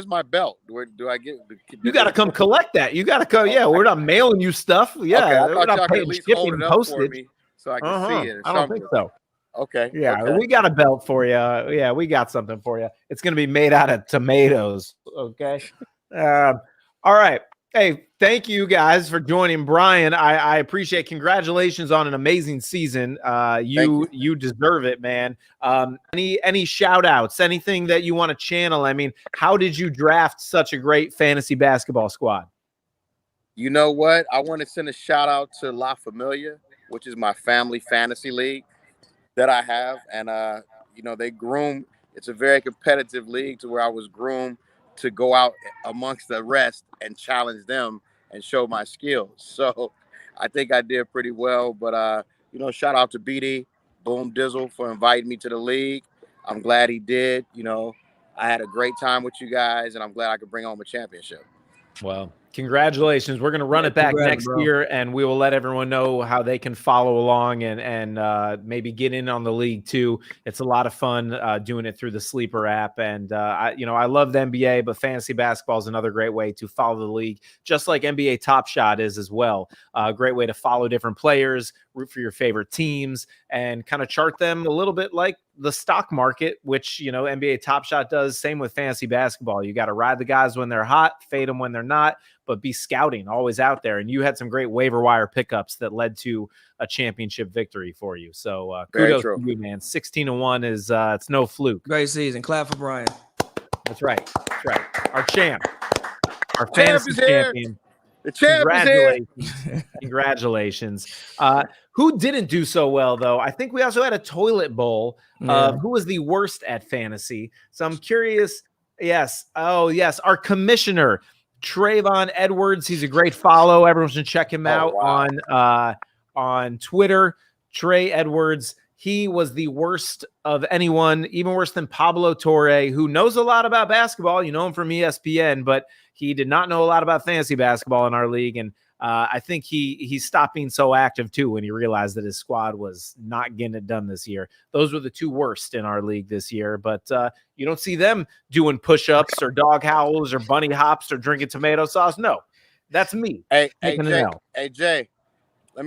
my belt? Where do I get? You got to come collect that. You got to come. Yeah, we're not mailing you stuff. Yeah, okay, we're not paying at least shipping hold it postage. up for me so I can see it. Or I don't think so. Okay. Yeah, we got a belt for you. Yeah, we got something for you. It's going to be made out of tomatoes. Okay. All right. Hey, thank you guys for joining Brian. I appreciate. Congratulations on an amazing season. You deserve it, man. Any shout outs, anything that you want to channel? I mean, how did you draft such a great fantasy basketball squad? You know what? I want to send a shout out to La Familia, which is my family fantasy league that I have. And, they groom it's a very competitive league to where I was groomed to go out amongst the rest and challenge them and show my skills. So I think I did pretty well. But, you know, shout out to BD, Boom Dizzle, for inviting me to the league. I'm glad he did. You know, I had a great time with you guys, and I'm glad I could bring home a championship. Well, congratulations. We're going to run it back next year, and we will let everyone know how they can follow along and maybe get in on the league too. It's a lot of fun doing it through the Sleeper app. And, I love the NBA, but fantasy basketball is another great way to follow the league, just like NBA Top Shot is as well. A great way to follow different players, root for your favorite teams, and kind of chart them a little bit like the stock market, which, NBA Top Shot does. Same with fantasy basketball. You got to ride the guys when they're hot, fade them when they're not, but be scouting, always out there. And you had some great waiver wire pickups that led to a championship victory for you. So kudos to you, man. 16-1 is it's no fluke. Great season. Clap for Brian. That's right. That's right. Our champ, our fantasy champion. The champ is here. Congratulations. Who didn't do so well, though? I think we also had a toilet bowl of who was the worst at fantasy. So I'm curious. Yes. Oh, yes. Our commissioner, Trayvon Edwards. He's a great follow. Everyone should check him out on Twitter. Trey Edwards. He was the worst of anyone, even worse than Pablo Torre, who knows a lot about basketball. You know him from ESPN, but he did not know a lot about fantasy basketball in our league. And I think he stopped being so active, too, when he realized that his squad was not getting it done this year. Those were the two worst in our league this year. But you don't see them doing push-ups or dog howls or bunny hops or drinking tomato sauce. No, that's me. Hey, Jay. Let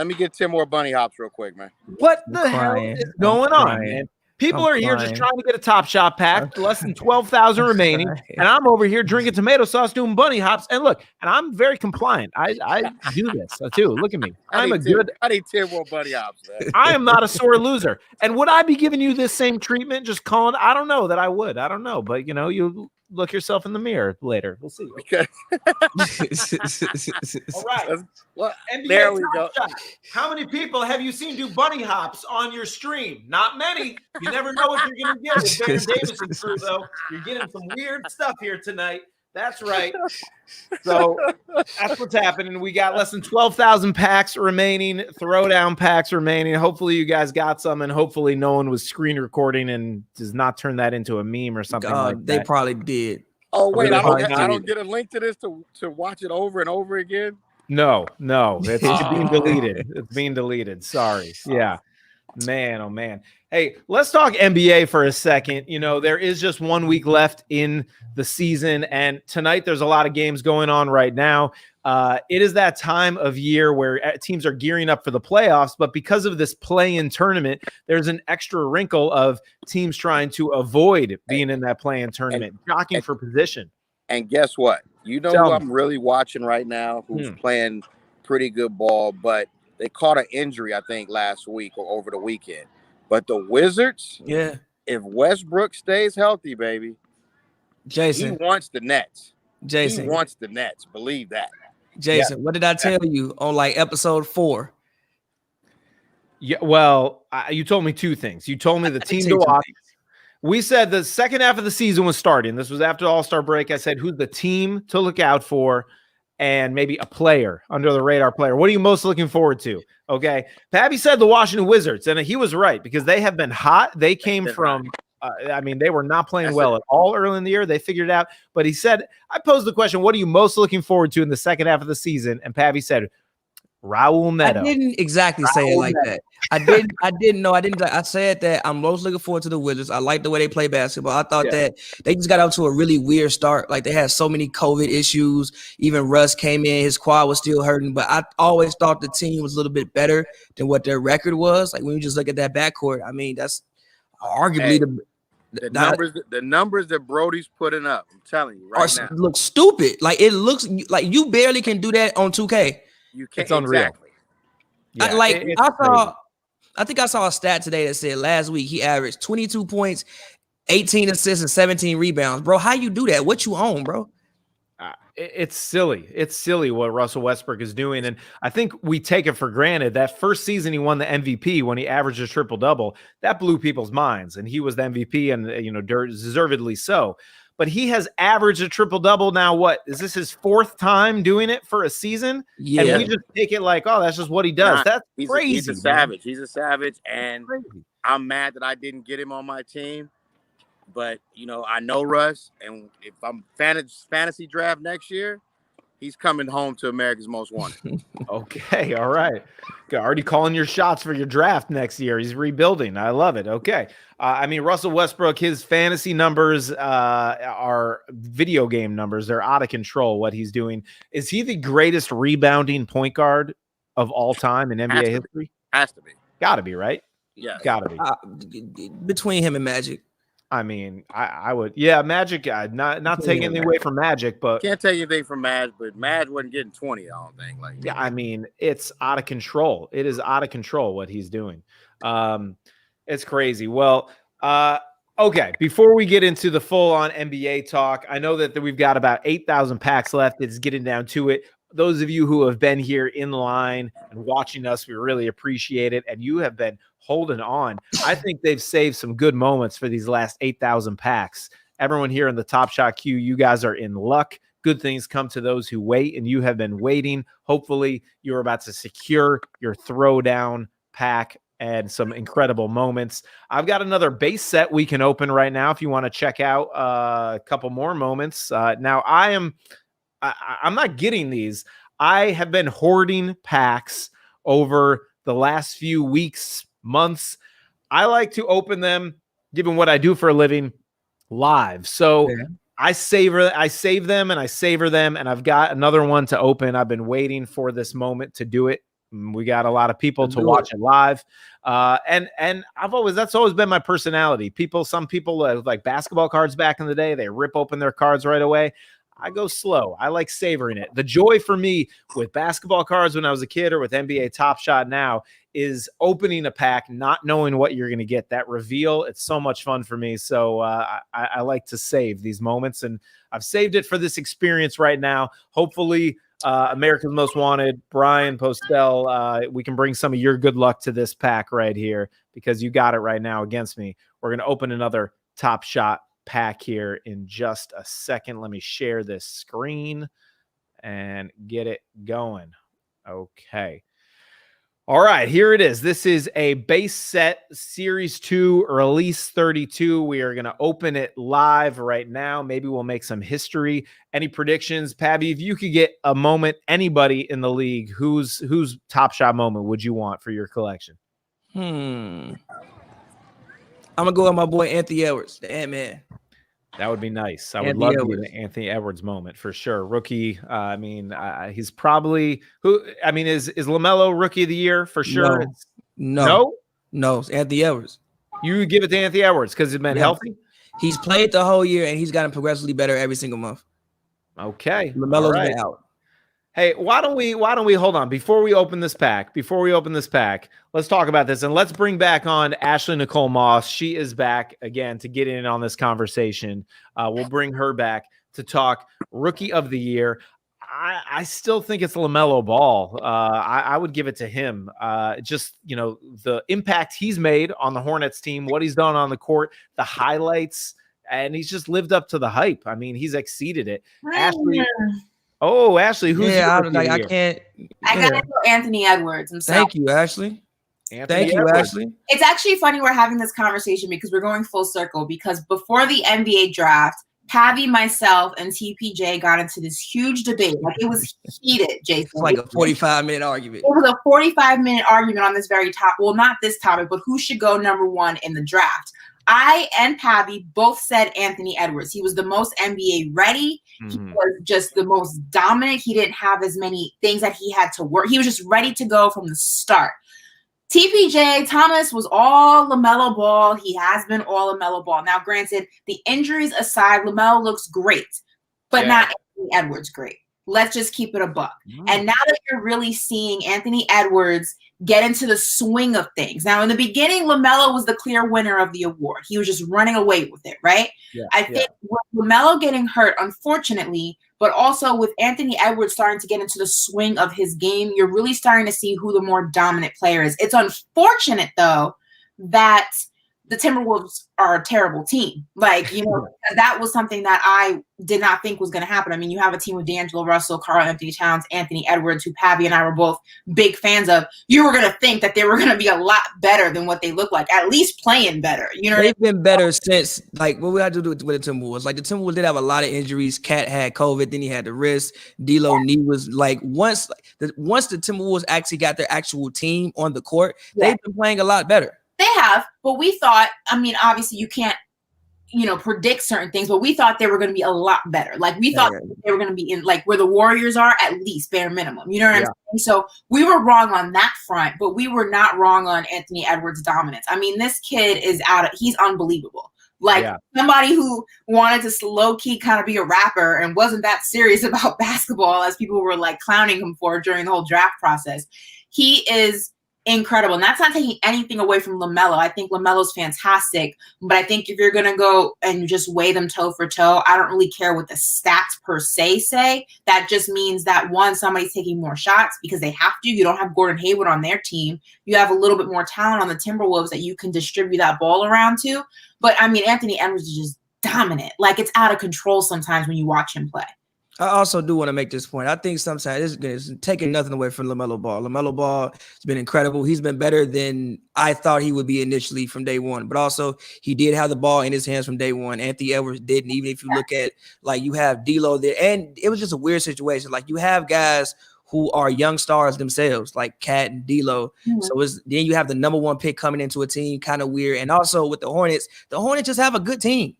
me get 10 more bunny hops real quick, man. What the hell is going on, man? People are here just trying to get a Top Shot pack, less than 12,000 remaining, and I'm over here drinking tomato sauce, doing bunny hops. And look, and I'm very compliant. I do this too. Look at me. I need 10 more bunny hops, man. I am not a sore loser. And would I be giving you this same treatment? Just calling? I don't know that I would. I don't know, but you look yourself in the mirror later. We'll see. Okay. All right. Well, NBA there we Top go. Shot. How many people have you seen do bunny hops on your stream? Not many. You never know what you're going to get with Baron Davis and crew, though. You're getting some weird stuff here tonight. That's right. So that's what's happening. We got less than 12,000 packs remaining, throwdown packs remaining. Hopefully you guys got some, and hopefully no one was screen recording and does not turn that into a meme or something like that. They probably did. Oh, wait, I don't get a link to this to watch it over and over again? No. It's being deleted. It's being deleted. Sorry. Yeah. Man, oh man. Hey, let's talk NBA for a second. There is just 1 week left in the season, and tonight there's a lot of games going on right now. It is that time of year where teams are gearing up for the playoffs, but because of this play-in tournament, there's an extra wrinkle of teams trying to avoid being in that play-in tournament, jockeying for position. And guess what? You know who I'm really watching right now, who's playing pretty good ball, but they caught an injury, I think, last week or over the weekend. But the Wizards, if Westbrook stays healthy, baby, Jason, he wants the Nets. Jason, he wants the Nets. Believe that. Jason, what did I tell you on episode 4? Yeah, well, you told me two things. You told me the team to watch. We said the second half of the season was starting. This was after the All-Star break. I said, who's the team to look out for? And maybe a player, under the radar player. What are you most looking forward to? Okay. Pavy said the Washington Wizards, and he was right because they have been hot. They came from, they were not playing well at all early in the year. They figured it out. But he said, I posed the question, what are you most looking forward to in the second half of the season? And Pavy said, Raul Neto. I didn't exactly say it like that. I said that I'm most looking forward to the Wizards. I like the way they play basketball. I thought that they just got out to a really weird start. Like they had so many COVID issues. Even Russ came in, his quad was still hurting. But I always thought the team was a little bit better than what their record was. Like when you just look at that backcourt, I mean, that's arguably the numbers that Brody's putting up. I'm telling you right now, look stupid. Like it looks like you barely can do that on 2K. You can't. It's unreal. Exactly. Yeah, I think I saw a stat today that said last week he averaged 22 points, 18 assists, and 17 rebounds. Bro, how you do that? What you own, bro? It's silly. It's silly what Russell Westbrook is doing. And I think we take it for granted. That first season he won the MVP when he averaged a triple-double, that blew people's minds. And he was the MVP and, deservedly so. But he has averaged a triple-double now. What? Is this his 4th time doing it for a season? Yeah. And we just take it like, oh, that's just what he does. That's crazy. He's a savage. He's a savage. And I'm mad that I didn't get him on my team. But, I know Russ, and if I'm fantasy draft next year, he's coming home to America's Most Wanted. Okay, all right. Already calling your shots for your draft next year. He's rebuilding. I love it. Okay. Russell Westbrook, his fantasy numbers are video game numbers. They're out of control what he's doing. Is he the greatest rebounding point guard of all time in NBA history? Has to be. Got to be, right? Yeah. Got to be. Between him and Magic. I would, Magic, not taking anything away from Magic, but can't take anything from Magic, but Magic wasn't getting 20, I don't think. It's out of control. It is out of control what he's doing. It's crazy. Well, okay. Before we get into the full on NBA talk, I know that we've got about 8,000 packs left. It's getting down to it. Those of you who have been here in line and watching us, we really appreciate it. And you have been holding on. I think they've saved some good moments for these last 8,000 packs. Everyone here in the Top Shot queue, you guys are in luck. Good things come to those who wait, and you have been waiting. Hopefully, you're about to secure your throwdown pack and some incredible moments. I've got another base set we can open right now if you want to check out a couple more moments. Now, I'm not getting these. I have been hoarding packs over the last few weeks, months. I like to open them, given what I do for a living, live. So I save them and I savor them, and I've got another one to open. I've been waiting for this moment to do it. We got a lot of people to watch it live. And that's always been my personality. Some people like basketball cards back in the day, they rip open their cards right away. I go slow. I like savoring it. The joy for me with basketball cards when I was a kid or with NBA Top Shot now is opening a pack, not knowing what you're going to get. That reveal, it's so much fun for me. So I like to save these moments, and I've saved it for this experience right now. Hopefully, America's Most Wanted, Brian Postelle, we can bring some of your good luck to this pack right here because you got it right now against me. We're going to open another Top Shot pack here in just a second. Let me share this screen and get it going. Okay. All right, here it is. This is a base set Series 2 Release 32. We are going to open it live right now. Maybe we'll make some history. Any predictions? Pavy, if you could get a moment, anybody in the league, whose Top Shot moment would you want for your collection? I'm going to go with my boy Anthony Edwards, the Ant-Man. That would be nice. I would love to get an Anthony Edwards moment for sure. Rookie. He's probably is LaMelo Rookie of the Year for sure? No, it's Anthony Edwards. You give it to Anthony Edwards because he's been healthy? He's played the whole year and he's gotten progressively better every single month. Okay. LaMelo's been out. Hey, why don't we hold on before we open this pack? Let's talk about this, and let's bring back on Ashley Nicole Moss. She is back again to get in on this conversation. We'll bring her back to talk Rookie of the Year. I still think it's LaMelo Ball. I would give it to him. The impact he's made on the Hornets team, what he's done on the court, the highlights, and he's just lived up to the hype. He's exceeded it. Ashley, who's I can't. I gotta go Anthony Edwards. Thank you, Ashley. Ashley. It's actually funny we're having this conversation because we're going full circle. Because before the NBA draft, Pavy, myself, and TPJ got into this huge debate. Like it was heated, Jason. It's like a 45-minute argument. It was a 45-minute argument on this very topic. Well, not this topic, but who should go number one in the draft. I and Pavy both said Anthony Edwards. He was the most NBA ready. He was just the most dominant. He didn't have as many things that he had to work. He was just ready to go from the start. TPJ Thomas was all LaMelo Ball. He has been all LaMelo Ball. Now, granted, the injuries aside, LaMelo looks great, but not Anthony Edwards great. Let's just keep it a buck. And now that you're really seeing Anthony Edwards get into the swing of things. Now, in the beginning, LaMelo was the clear winner of the award. He was just running away with it, right? Yeah, I think with LaMelo getting hurt, unfortunately, but also with Anthony Edwards starting to get into the swing of his game, you're really starting to see who the more dominant player is. It's unfortunate, though, that the Timberwolves are a terrible team. Like, you know, that was something that I did not think was going to happen. I mean, you have a team with D'Angelo Russell, Karl Anthony Towns, Anthony Edwards, who Pavy and I were both big fans of. You were going to think that they were going to be a lot better than what they look like, at least playing better. You know, they've been better since, like, what we had to do with the Timberwolves. Like, the Timberwolves did have a lot of injuries. Cat had COVID, then he had the wrist. D'Lo knee was like, once the Timberwolves actually got their actual team on the court, they've been playing a lot better. They have, but we thought, I mean, obviously you can't, you know, predict certain things, but we thought they were going to be a lot better. Like, we thought they were going to be in, like, where the Warriors are, at least bare minimum. You know what I'm saying? So we were wrong on that front, but we were not wrong on Anthony Edwards' dominance. I mean, this kid is he's unbelievable. Like, somebody who wanted to low-key kind of be a rapper and wasn't that serious about basketball, as people were, like, clowning him for during the whole draft process. He is incredible. And that's not taking anything away from LaMelo. I think LaMelo's fantastic, but I think if you're going to go and just weigh them toe for toe, I don't really care what the stats per se say. That just means that, one, somebody's taking more shots because they have to. You don't have Gordon Hayward on their team. You have a little bit more talent on the Timberwolves that you can distribute that ball around to. But I mean, Anthony Edwards is just dominant. Like, it's out of control sometimes when you watch him play. I also do want to make this point. I think sometimes it's taking nothing away from LaMelo Ball. LaMelo Ball has been incredible. He's been better than I thought he would be initially from day one. But also, he did have the ball in his hands from day one. Anthony Edwards didn't. Even if you look at, like, you have D'Lo there. And it was just a weird situation. Like, you have guys who are young stars themselves, like Cat and D'Lo. So then you have the number one pick coming into a team, kind of weird. And also with the Hornets just have a good team.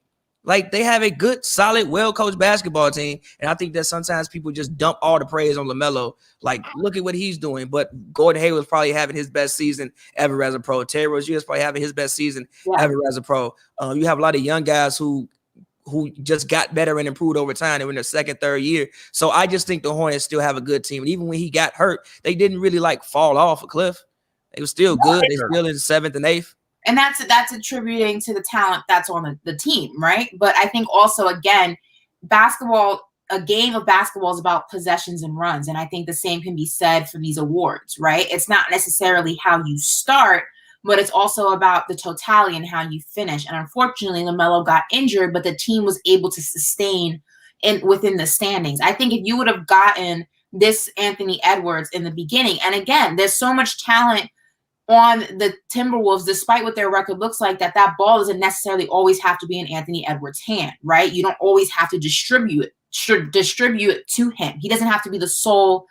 Like, they have a good, solid, well-coached basketball team. And I think that sometimes people just dump all the praise on LaMelo. Like, look at what he's doing. But Gordon Hayward's probably having his best season ever as a pro. Terry Rozier's probably having his best season ever as a pro. You have a lot of young guys who just got better and improved over time. They were in their second, third year. So I just think the Hornets still have a good team. And even when he got hurt, they didn't really, like, fall off a cliff. They were still good. They're still in 7th and 8th. And that's attributing to the talent that's on the team, right? But I think also, again, a game of basketball is about possessions and runs. And I think the same can be said for these awards, right? It's not necessarily how you start, but it's also about the totality and how you finish. And unfortunately, LaMelo got injured, but the team was able to sustain within the standings. I think if you would have gotten this Anthony Edwards in the beginning, and again, there's so much talent on the Timberwolves, despite what their record looks like, that ball doesn't necessarily always have to be in Anthony Edwards' hand, right? You don't always have to distribute it to him. He doesn't have to be the sole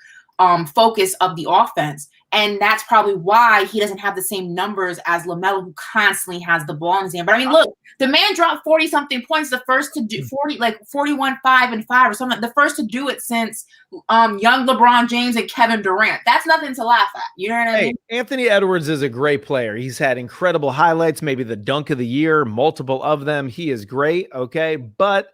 focus of the offense. And that's probably why he doesn't have the same numbers as LaMelo, who constantly has the ball in his hand. But I mean, look, the man dropped 40-something points, the first to do 41, 5, and 5 or something, the first to do it since young LeBron James and Kevin Durant. That's nothing to laugh at. You know what I mean? Anthony Edwards is a great player. He's had incredible highlights, maybe the dunk of the year, multiple of them. He is great, okay? But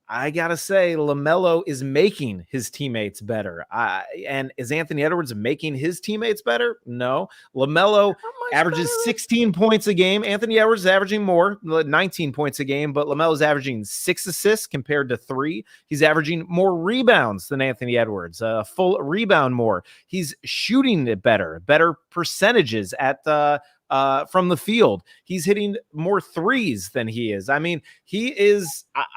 I got to say, LaMelo is making his teammates better. And is Anthony Edwards making his teammates better? No. LaMelo averages 16 points a game. Anthony Edwards is averaging more, 19 points a game, but LaMelo's averaging 6 assists compared to 3. He's averaging more rebounds than Anthony Edwards, a full rebound more. He's shooting it better percentages at from the field. He's hitting more threes than he is. I mean,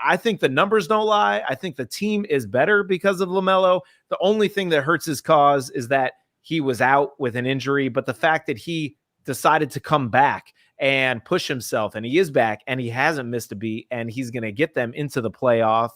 I think the numbers don't lie. I think the team is better because of LaMelo. The only thing that hurts his cause is that he was out with an injury, but the fact that he decided to come back and push himself, and he is back, and he hasn't missed a beat, and he's going to get them into the playoff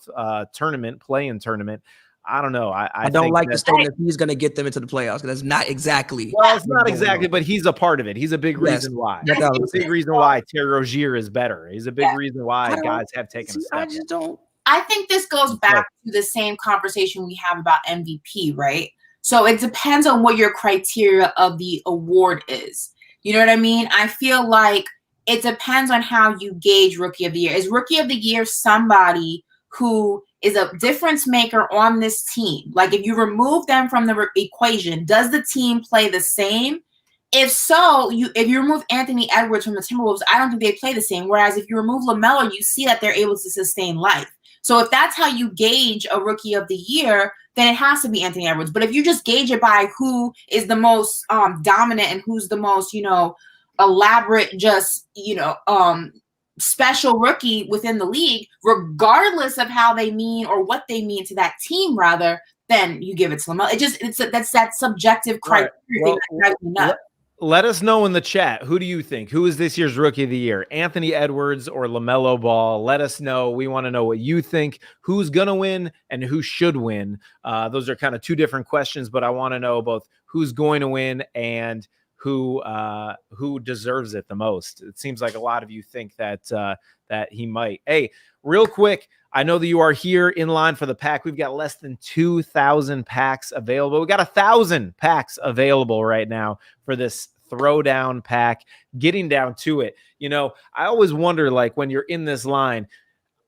play-in tournament. I don't know. I don't like the statement he's going to get them into the playoffs, because that's not exactly. Well, it's not exactly, but he's a part of it. He's a big reason why. He's a big reason why Terry Rozier is better. He's a big reason why guys have taken a step. I just don't. I think this goes back to the same conversation we have about MVP, right? So it depends on what your criteria of the award is. You know what I mean? I feel like it depends on how you gauge Rookie of the Year. Is Rookie of the Year somebody who is a difference maker on this team? Like, if you remove them from the equation, does the team play the same If so, if you remove Anthony Edwards from the Timberwolves, I don't think they play the same. Whereas if you remove LaMelo, you see that they're able to sustain life. So if that's how you gauge a rookie of the year, then it has to be Anthony Edwards. But if you just gauge it by who is the most dominant and who's the most, elaborate, just, special rookie within the league, regardless of how they mean or what they mean to that team, rather, then you give it to LaMelo. That's that subjective criteria thing that drives me nuts. Let us know in the chat. Who do you think? Who is this year's Rookie of the Year? Anthony Edwards or LaMelo Ball? Let us know. We want to know what you think. Who's going to win and who should win? Those are kind of two different questions, but I want to know both who's going to win and who deserves it the most. It seems like a lot of you think that that he might. Hey, real quick, I know that you are here in line for the pack. We've got less than 2,000 packs available. We got 1,000 packs available right now for this throwdown pack. Getting down to it, I always wonder, like, when you're in this line,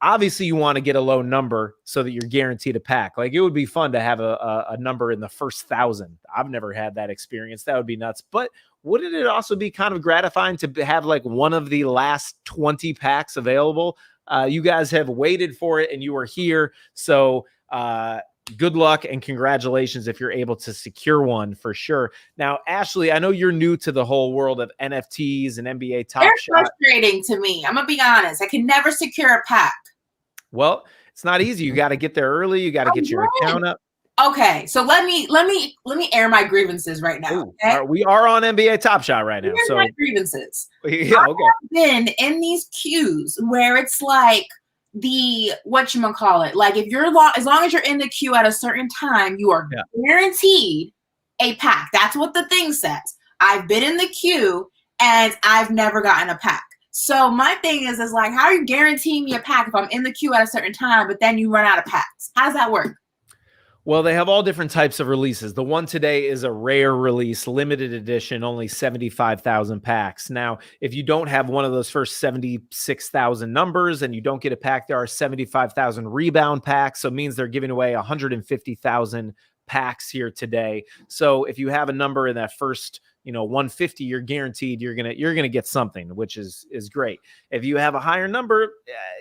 obviously you want to get a low number so that you're guaranteed a pack. Like, it would be fun to have a number in the first 1,000. I've never had that experience. That would be nuts. But wouldn't it also be kind of gratifying to have like one of the last 20 packs available? You guys have waited for it and you are here. So good luck and congratulations if you're able to secure one for sure. Now, Ashley, I know you're new to the whole world of NFTs and NBA Top Shot. They're frustrating to me. I'm going to be honest. I can never secure a pack. Well, it's not easy. You got to get there early. You got to get your account up. Okay, so let me air my grievances right now. Okay? We are on NBA Top Shot right now. So my grievances. Yeah, okay. I've been in these queues where it's like the whatchamacallit, like if you're as long as you're in the queue at a certain time, you are guaranteed a pack. That's what the thing says. I've been in the queue and I've never gotten a pack. So my thing is like, how are you guaranteeing me a pack if I'm in the queue at a certain time, but then you run out of packs? How does that work? Well, they have all different types of releases. The one today is a rare release, limited edition, only 75,000 packs. Now, if you don't have one of those first 76,000 numbers and you don't get a pack, there are 75,000 rebound packs. So it means they're giving away 150,000 packs here today. So if you have a number in that first 150, you're guaranteed you're gonna get something, which is great. If you have a higher number,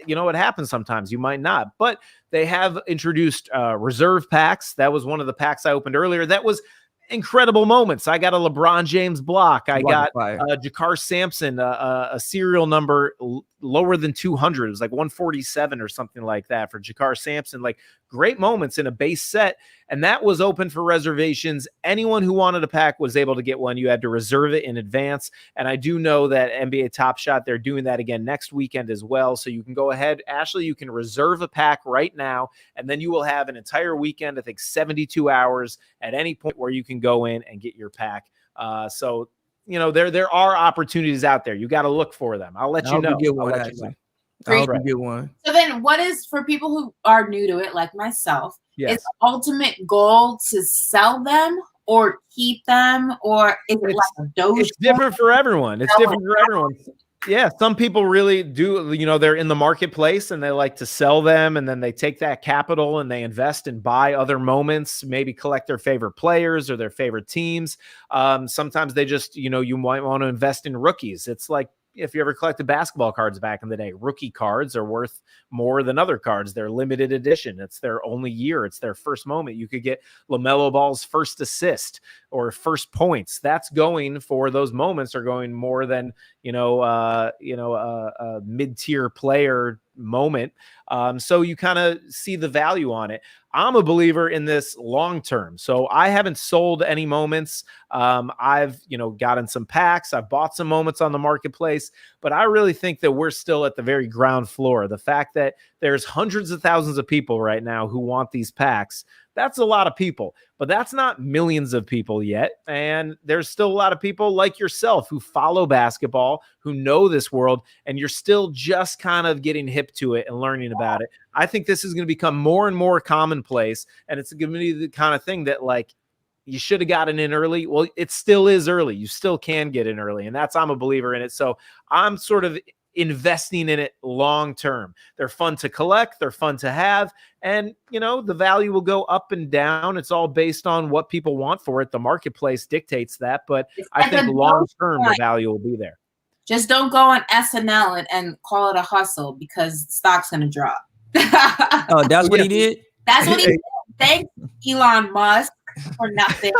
it happens sometimes. You might not, but they have introduced reserve packs. That was one of the packs I opened earlier. That was incredible moments. I got a LeBron James block. I got Jakar Sampson, a serial number lower than 200. It was like 147 or something like that for Jakar Sampson. Like, great moments in a base set. And that was open for reservations. Anyone who wanted a pack was able to get one. You had to reserve it in advance. And I do know that NBA Top Shot, they're doing that again next weekend as well. So you can go ahead, Ashley, you can reserve a pack right now. And then you will have an entire weekend, I think 72 hours at any point where you can go in and get your pack. So there are opportunities out there. You got to look for them. I'll let you know. Get one. So then what is, for people who are new to it, like myself, yes, is the ultimate goal to sell them or keep them, or is it like a doge? It's different for everyone. It's different for everyone. Yeah, some people really do, they're in the marketplace and they like to sell them, and then they take that capital and they invest and buy other moments, maybe collect their favorite players or their favorite teams. Sometimes they just, you might want to invest in rookies. It's like, if you ever collected basketball cards back in the day, rookie cards are worth more than other cards. They're limited edition. It's their only year. It's their first moment. You could get LaMelo Ball's first assist or first points. That's going for those moments are going more than, a mid-tier player moment. So you kind of see the value on it. I'm a believer in this long term. So I haven't sold any moments. I've, gotten some packs. I've bought some moments on the marketplace, but I really think that we're still at the very ground floor. The fact that there's hundreds of thousands of people right now who want these packs, that's a lot of people, but that's not millions of people yet. And there's still a lot of people like yourself who follow basketball, who know this world, and you're still just kind of getting hip to it and learning about it. I think this is going to become more and more commonplace, and it's going to be the kind of thing that, like, you should have gotten in early. Well, it still is early. You still can get in early, and I'm a believer in it. So I'm sort of investing in it long term. They're fun to collect, they're fun to have, and the value will go up and down. It's all based on what people want for it. The marketplace dictates that, but I think long term the value will be there. Just don't go on SNL and call it a hustle because stock's gonna drop. Oh, that's what he did? That's what he did. Thanks, Elon Musk, for nothing.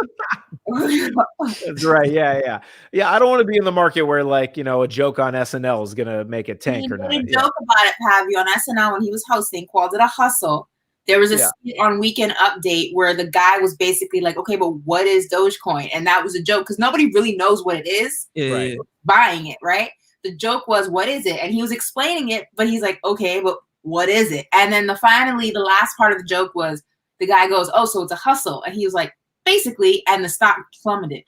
That's right. Yeah. I don't want to be in the market where a joke on SNL is gonna make it tank or not. He made a joke about it, Pavy, on SNL when he was hosting, called it a hustle. There was a skit on Weekend Update where the guy was basically like, okay, but what is Dogecoin? And that was a joke because nobody really knows what it is. Yeah. Buying it, right? The joke was, what is it? And he was explaining it, but he's like, okay, but what is it? And then finally, the last part of the joke was the guy goes, oh, so it's a hustle. And he was like, basically, and the stock plummeted.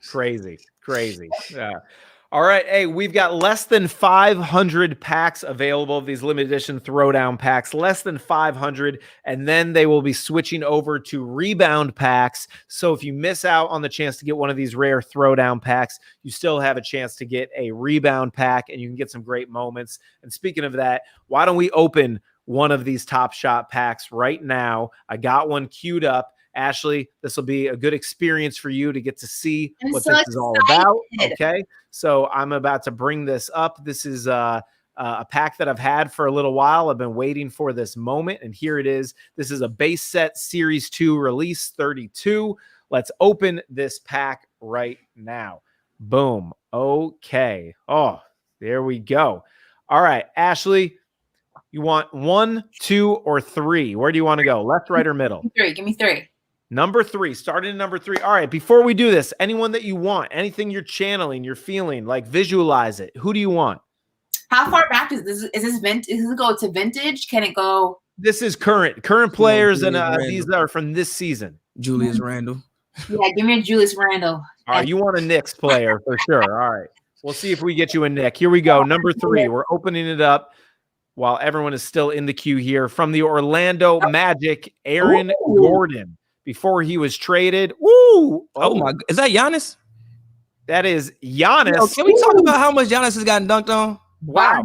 Crazy. Yeah. All right. Hey, we've got less than 500 packs available of these limited edition throwdown packs, less than 500. And then they will be switching over to rebound packs. So if you miss out on the chance to get one of these rare throwdown packs, you still have a chance to get a rebound pack and you can get some great moments. And speaking of that, why don't we open one of these Top Shot packs right now? I got one queued up. Ashley, this will be a good experience for you to get to see what this is all about. Okay, so I'm about to bring this up. This is a pack that I've had for a little while. I've been waiting for this moment, and here it is. This is a base set Series 2 release 32. Let's open this pack right now. Boom. Okay. Oh, there we go. All right, Ashley, you want 1, 2, or 3? Where do you want to go? Left, right, or middle? Give me 3. Number 3, starting at number 3. All right, before we do this, anyone that you want, anything you're channeling, you're feeling, visualize it. Who do you want? How far back is this? Is it go to vintage? Can it go? This is current players, and these are from this season. Julius Randle. Yeah, give me a Julius Randle. All right, you want a Knicks player for sure. All right, we'll see if we get you a Knick. Here we go. Number 3. We're opening it up while everyone is still in the queue here. From the Orlando Magic, Aaron Gordon. Before he was traded. Woo! Oh my! Is that Giannis? That is Giannis. Yo, can we talk about how much Giannis has gotten dunked on? Wow.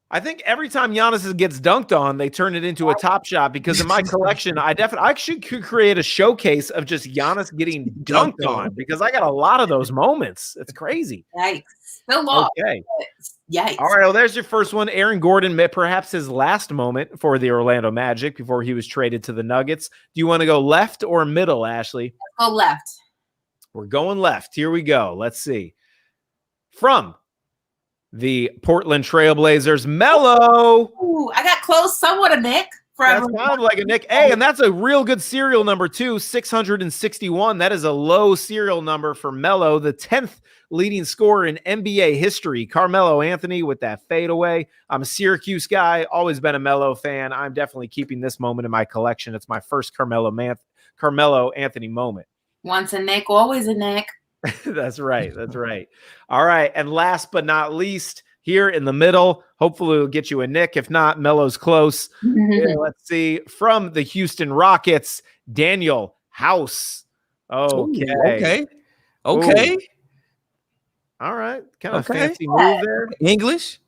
I think every time Giannis gets dunked on, they turn it into a Top Shot because in my collection, I actually could create a showcase of just Giannis getting dunked on because I got a lot of those moments. It's crazy. Yikes. Still lost. Okay. Yikes. All right. Well, there's your first one. Aaron Gordon, perhaps his last moment for the Orlando Magic before he was traded to the Nuggets. Do you want to go left or middle, Ashley? Let's go left. We're going left. Here we go. Let's see. From the Portland Trailblazers, Melo. Ooh, I got close, somewhat a Knick. That's kind of like a Knick. Hey, and that's a real good serial number too, 661. That is a low serial number for Melo, the 10th leading scorer in NBA history. Carmelo Anthony with that fadeaway. I'm a Syracuse guy, always been a Melo fan. I'm definitely keeping this moment in my collection. It's my first Carmelo Anthony moment. Once a Knick, always a Knick. That's right. That's right. All right. And last but not least, here in the middle, hopefully we'll get you a Knick. If not, Melo's close. Here, let's see. From the Houston Rockets, Daniel House. Okay. Okay. Ooh. All right. Kind of fancy move there. English.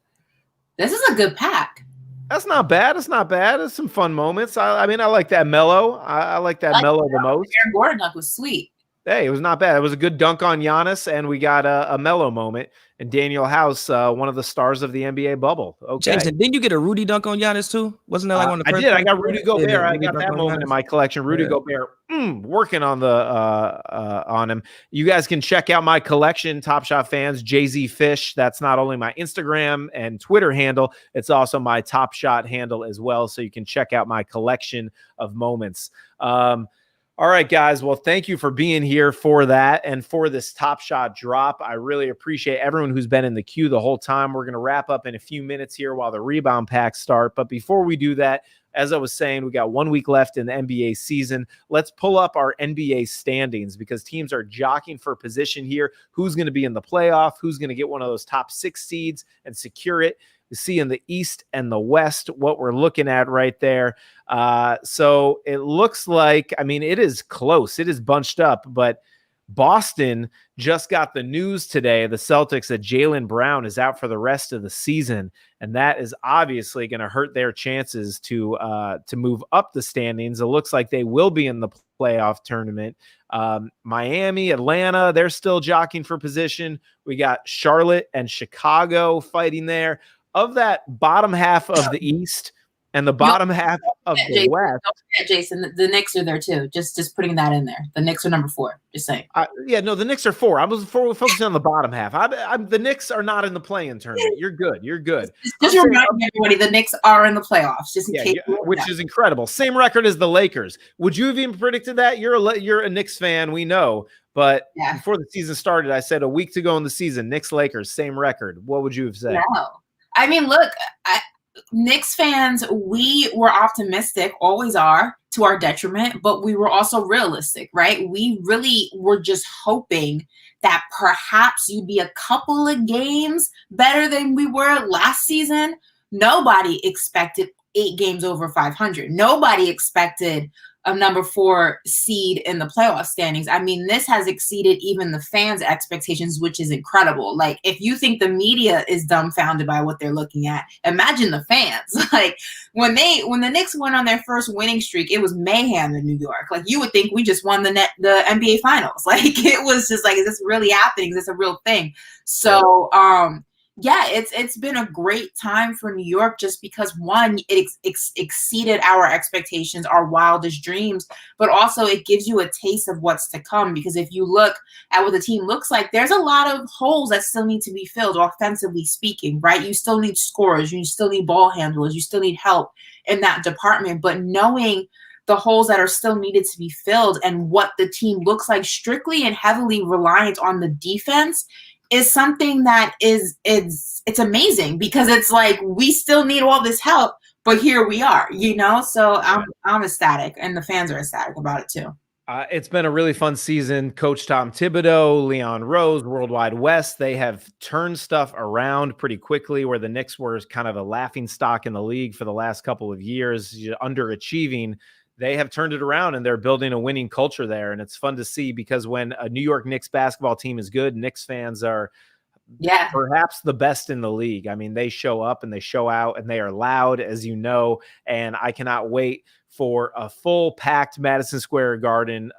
This is a good pack. That's not bad. It's not bad. It's some fun moments. I mean, I like that Melo. I like that Melo the most. Aaron Gordon dunk was sweet. Hey, it was not bad. It was a good dunk on Giannis, and we got a Melo moment. And Daniel House, one of the stars of the NBA bubble. Okay. Jason, didn't you get a Rudy dunk on Giannis too? Wasn't that like one of the first? I did. I got Rudy Gobert. I got that moment in my collection. Rudy Gobert, working on on him. You guys can check out my collection, Top Shot fans. Jay-Z Fish. That's not only my Instagram and Twitter handle, it's also my Top Shot handle as well. So you can check out my collection of moments. All right, guys. Well, thank you for being here for that and for this Top Shot drop. I really appreciate everyone who's been in the queue the whole time. We're going to wrap up in a few minutes here while the rebound packs start. But before we do that, as I was saying, we got 1 week left in the NBA season. Let's pull up our NBA standings because teams are jockeying for position here. Who's going to be in the playoff? Who's going to get one of those top 6 seeds and secure it? You see in the East and the West what we're looking at right there. So it looks like, I mean, it is close. It is bunched up, but Boston just got the news today, the Celtics, that Jaylen Brown is out for the rest of the season, and that is obviously going to hurt their chances to move up the standings. It looks like they will be in the playoff tournament. Miami, Atlanta, they're still jockeying for position. We got Charlotte and Chicago fighting there. Of that bottom half of the East and the bottom half of the West. Don't forget, Jason, the Knicks are there too. Just putting that in there. The Knicks are number 4. Just saying. The Knicks are 4. I was focusing on the bottom half. The Knicks are not in the play-in tournament. You're good. Just reminding everybody, the Knicks are in the playoffs, just in case. Which is incredible. Same record as the Lakers. Would you have even predicted that? You're a Knicks fan, we know. But before the season started, I said a week to go in the season, Knicks Lakers, same record. What would you have said? No. I mean, look, Knicks fans, we were optimistic, always are, to our detriment, but we were also realistic, right? We really were just hoping that perhaps you'd be a couple of games better than we were last season. Nobody expected 8 games over 500. Nobody expected a number 4 seed in the playoff standings. I mean, this has exceeded even the fans' expectations, which is incredible. Like, if you think the media is dumbfounded by what they're looking at, imagine the fans. Like, when the Knicks went on their first winning streak, it was mayhem in New York. Like, you would think we just won the NBA Finals. Like, it was just like, is this really happening? Is this a real thing? So, it's been a great time for New York just because, one, it exceeded our expectations, our wildest dreams, but also it gives you a taste of what's to come. Because if you look at what the team looks like, there's a lot of holes that still need to be filled, offensively speaking, right? You still need scorers, you still need ball handlers, you still need help in that department. But knowing the holes that are still needed to be filled and what the team looks like, strictly and heavily reliant on the defense, is something that it's amazing, because it's like we still need all this help, but here we are, So I'm ecstatic, and the fans are ecstatic about it too. It's been a really fun season. Coach Tom Thibodeau, Leon Rose, Worldwide West, they have turned stuff around pretty quickly, where the Knicks were kind of a laughing stock in the league for the last couple of years, underachieving. They have turned it around, and they're building a winning culture there. And it's fun to see, because when a New York Knicks basketball team is good, Knicks fans are perhaps the best in the league. I mean, they show up and they show out, and they are loud, as you know, and I cannot wait for a full packed Madison Square Garden,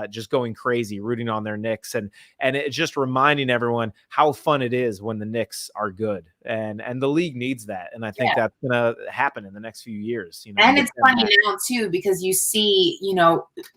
just going crazy, rooting on their Knicks, and it's just reminding everyone how fun it is when the Knicks are good, and the league needs that, and I think that's gonna happen in the next few years. And it's funny now too, because you see,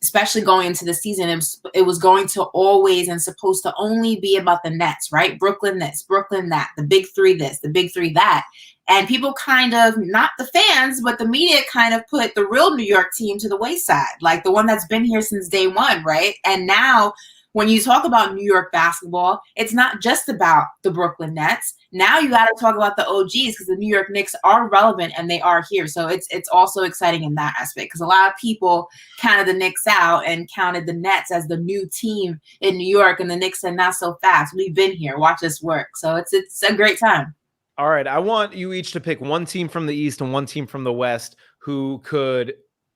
especially going into the season, it was going to always and supposed to only be about the Nets, right? Brooklyn this, Brooklyn that, the big 3 this, the big 3 that. And people kind of, not the fans, but the media kind of put the real New York team to the wayside, like the one that's been here since day one, right? And now when you talk about New York basketball, it's not just about the Brooklyn Nets. Now you got to talk about the OGs, because the New York Knicks are relevant and they are here. So it's also exciting in that aspect, because a lot of people counted the Knicks out and counted the Nets as the new team in New York, and the Knicks said, not so fast. We've been here. Watch us work. So it's a great time. All right, I want you each to pick one team from the East and one team from the West who could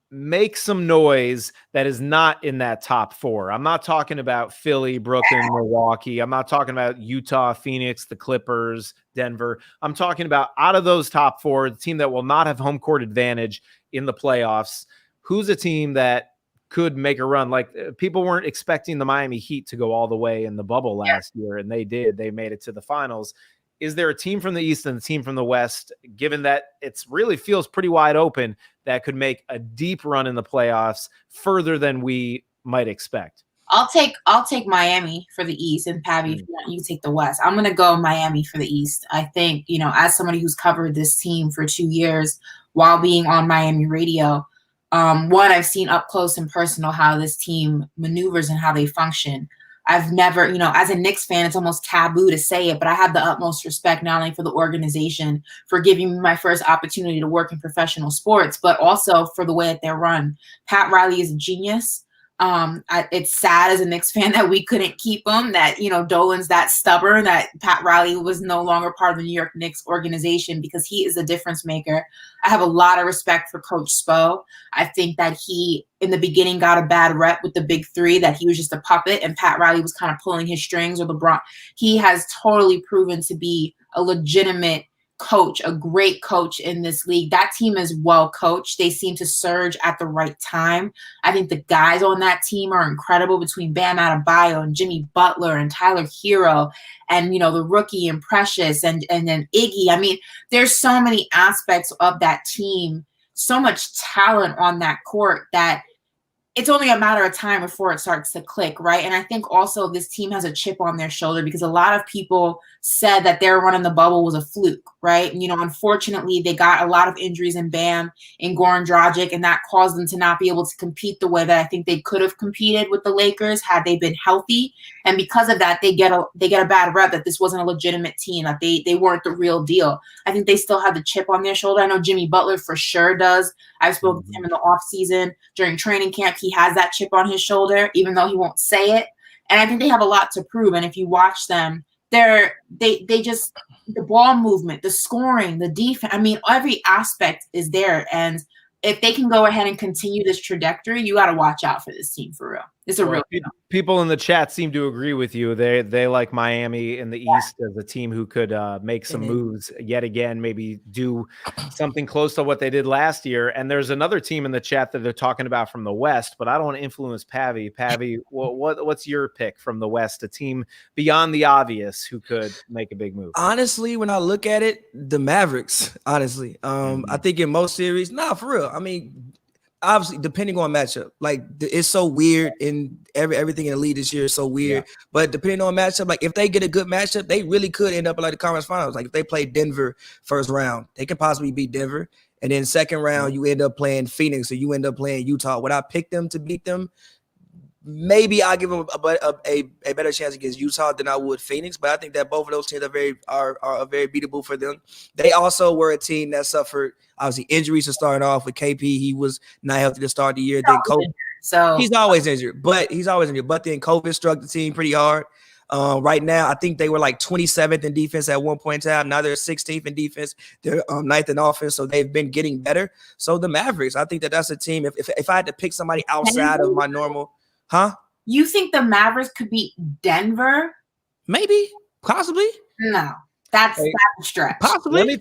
make some noise that is not in that top 4. I'm not talking about Philly, Brooklyn, Milwaukee. I'm not talking about Utah, Phoenix, the Clippers, Denver. I'm talking about, out of those top 4, the team that will not have home court advantage in the playoffs. Who's a team that could make a run? Like, people weren't expecting the Miami Heat to go all the way in the bubble last year, and they did. They made it to the finals. Is there a team from the East and a team from the West, given that it really feels pretty wide open, that could make a deep run in the playoffs further than we might expect? I'll take Miami for the East, and Pavy, if you want, you can take the West. I'm going to go Miami for the East. I think, as somebody who's covered this team for 2 years while being on Miami radio, one, I've seen up close and personal how this team maneuvers and how they function. I've never, as a Knicks fan, it's almost taboo to say it, but I have the utmost respect not only for the organization for giving me my first opportunity to work in professional sports, but also for the way that they're run. Pat Riley is a genius. It's sad as a Knicks fan that we couldn't keep him, that, Dolan's that stubborn, that Pat Riley was no longer part of the New York Knicks organization, because he is a difference maker. I have a lot of respect for Coach Spo. I think that he, in the beginning, got a bad rep with the big three, that he was just a puppet and Pat Riley was kind of pulling his strings, or LeBron. He has totally proven to be a legitimate coach, a great coach in this league. That team is well coached. They seem to surge at the right time. I think the guys on that team are incredible, between Bam Adebayo and Jimmy Butler and Tyler Hero and, the rookie and Precious and then Iggy. I mean, there's so many aspects of that team, so much talent on that court, that it's only a matter of time before it starts to click, right? And I think also this team has a chip on their shoulder, because a lot of people said that their run in the bubble was a fluke, right? And, unfortunately, they got a lot of injuries in Bam, in Goran Dragic, and that caused them to not be able to compete the way that I think they could have competed with the Lakers had they been healthy. And because of that, they get a bad rep, that this wasn't a legitimate team, that they weren't the real deal. I think they still have the chip on their shoulder. I know Jimmy Butler for sure does. I've spoken to him in the offseason during training camp. He has that chip on his shoulder, even though he won't say it. And I think they have a lot to prove. And if you watch them, they just, the ball movement, the scoring, the defense, I mean, every aspect is there. And if they can go ahead and continue this trajectory, you got to watch out for this team for real. It's a real deal. People in the chat seem to agree with you. They like Miami in the East as a team who could make some moves yet again, maybe do something close to what they did last year. And there's another team in the chat that they're talking about from the West, but I don't want to influence Pavy. Pavy, what's your pick from the West? A team beyond the obvious who could make a big move? Honestly, when I look at it, the Mavericks, honestly. I think in most series, for real. I mean, obviously, depending on matchup, like it's so weird in everything in the league this year is so weird. Yeah. But depending on matchup, like if they get a good matchup, they really could end up in like the conference finals. Like if they play Denver first round, they can possibly beat Denver, and then second round you end up playing Phoenix or you end up playing Utah. Would I pick them to beat them? Maybe I'll give them a better chance against Utah than I would Phoenix, but I think that both of those teams are very beatable for them. They also were a team that suffered obviously injuries to start off with. KP, he was not healthy to start the year. Then COVID, so he's always injured. But then COVID struck the team pretty hard. Right now, I think they were like 27th in defense at one point in time. Now they're 16th in defense. They're 9th in offense, so they've been getting better. So the Mavericks, I think that's a team. If I had to pick somebody outside of my normal. Huh? You think the Mavericks could beat Denver? Maybe, possibly. No, that's a stretch. Possibly. Let me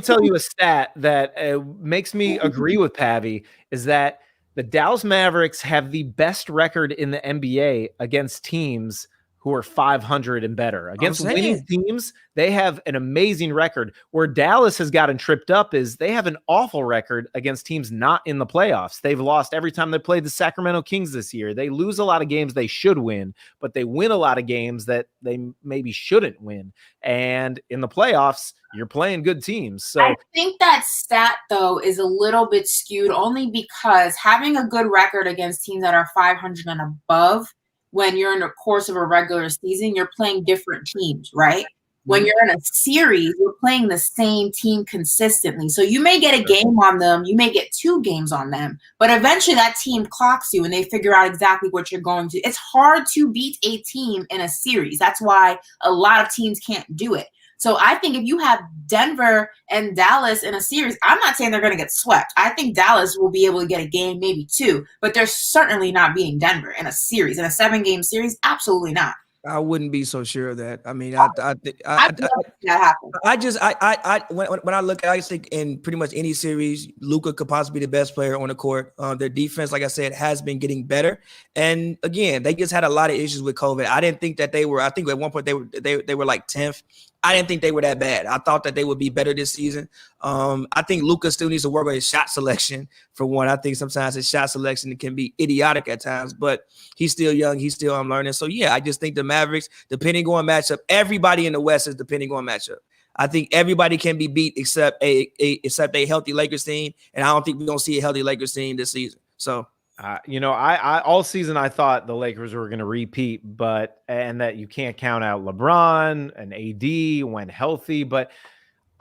tell you a stat that makes me agree with Pavy, is that the Dallas Mavericks have the best record in the NBA against teams who are 500 and better. Against winning teams, they have an amazing record. Where Dallas has gotten tripped up is they have an awful record against teams not in the playoffs. They've lost every time they played the Sacramento Kings this year. They lose a lot of games they should win, but they win a lot of games that they maybe shouldn't win. And in the playoffs, you're playing good teams. So I think that stat, though, is a little bit skewed, only because having a good record against teams that are 500 and above, when you're in the course of a regular season, you're playing different teams, right? When you're in a series, you're playing the same team consistently. So you may get a game on them, you may get 2 games on them, but eventually that team clocks you and they figure out exactly what you're going to. It's hard to beat a team in a series. That's why a lot of teams can't do it. So I think if you have Denver and Dallas in a series, I'm not saying they're going to get swept. I think Dallas will be able to get a game, maybe 2, but they're certainly not beating Denver in a series, in a 7-game series. Absolutely not. I wouldn't be so sure of that. I mean, that happen. When I look, I think in pretty much any series, Luka could possibly be the best player on the court. Their defense, like I said, has been getting better. And again, they just had a lot of issues with COVID. I didn't think that they were. I think at one point they were like 10th. I didn't think they were that bad. I thought that they would be better this season. I think Luka still needs to work on his shot selection, for one. I think sometimes his shot selection can be idiotic at times, but he's still young. He's still learning. So, yeah, I just think the Mavericks, depending on matchup, everybody in the West is depending on matchup. I think everybody can be beat except a healthy Lakers team, and I don't think we're going to see a healthy Lakers team this season. So, I all season I thought the Lakers were going to repeat, and that you can't count out LeBron and AD when healthy. But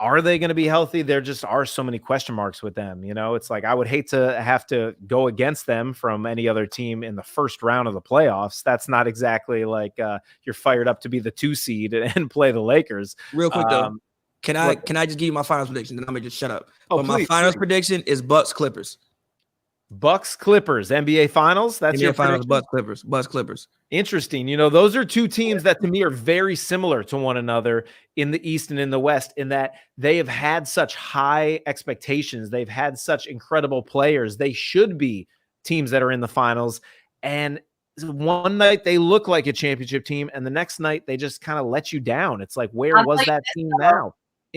Are they going to be healthy? There just are so many question marks with them. You know, it's like I would hate to have to go against them from any other team in the first round of the playoffs. That's not exactly like you're fired up to be the 2 seed and play the Lakers. Real quick though, can I just give you my finals prediction? Then I'm gonna just shut up. Oh, but my finals prediction is Bucks Clippers. Bucks Clippers, NBA Finals. That's NBA your finals. prediction? Bucks Clippers. Interesting. You know, those are two teams that to me are very similar to one another in the East and in the West, in that they have had such high expectations. They've had such incredible players. They should be teams that are in the finals. And one night they look like a championship team, and the next night they just kind of let you down. It's like, where was that team now?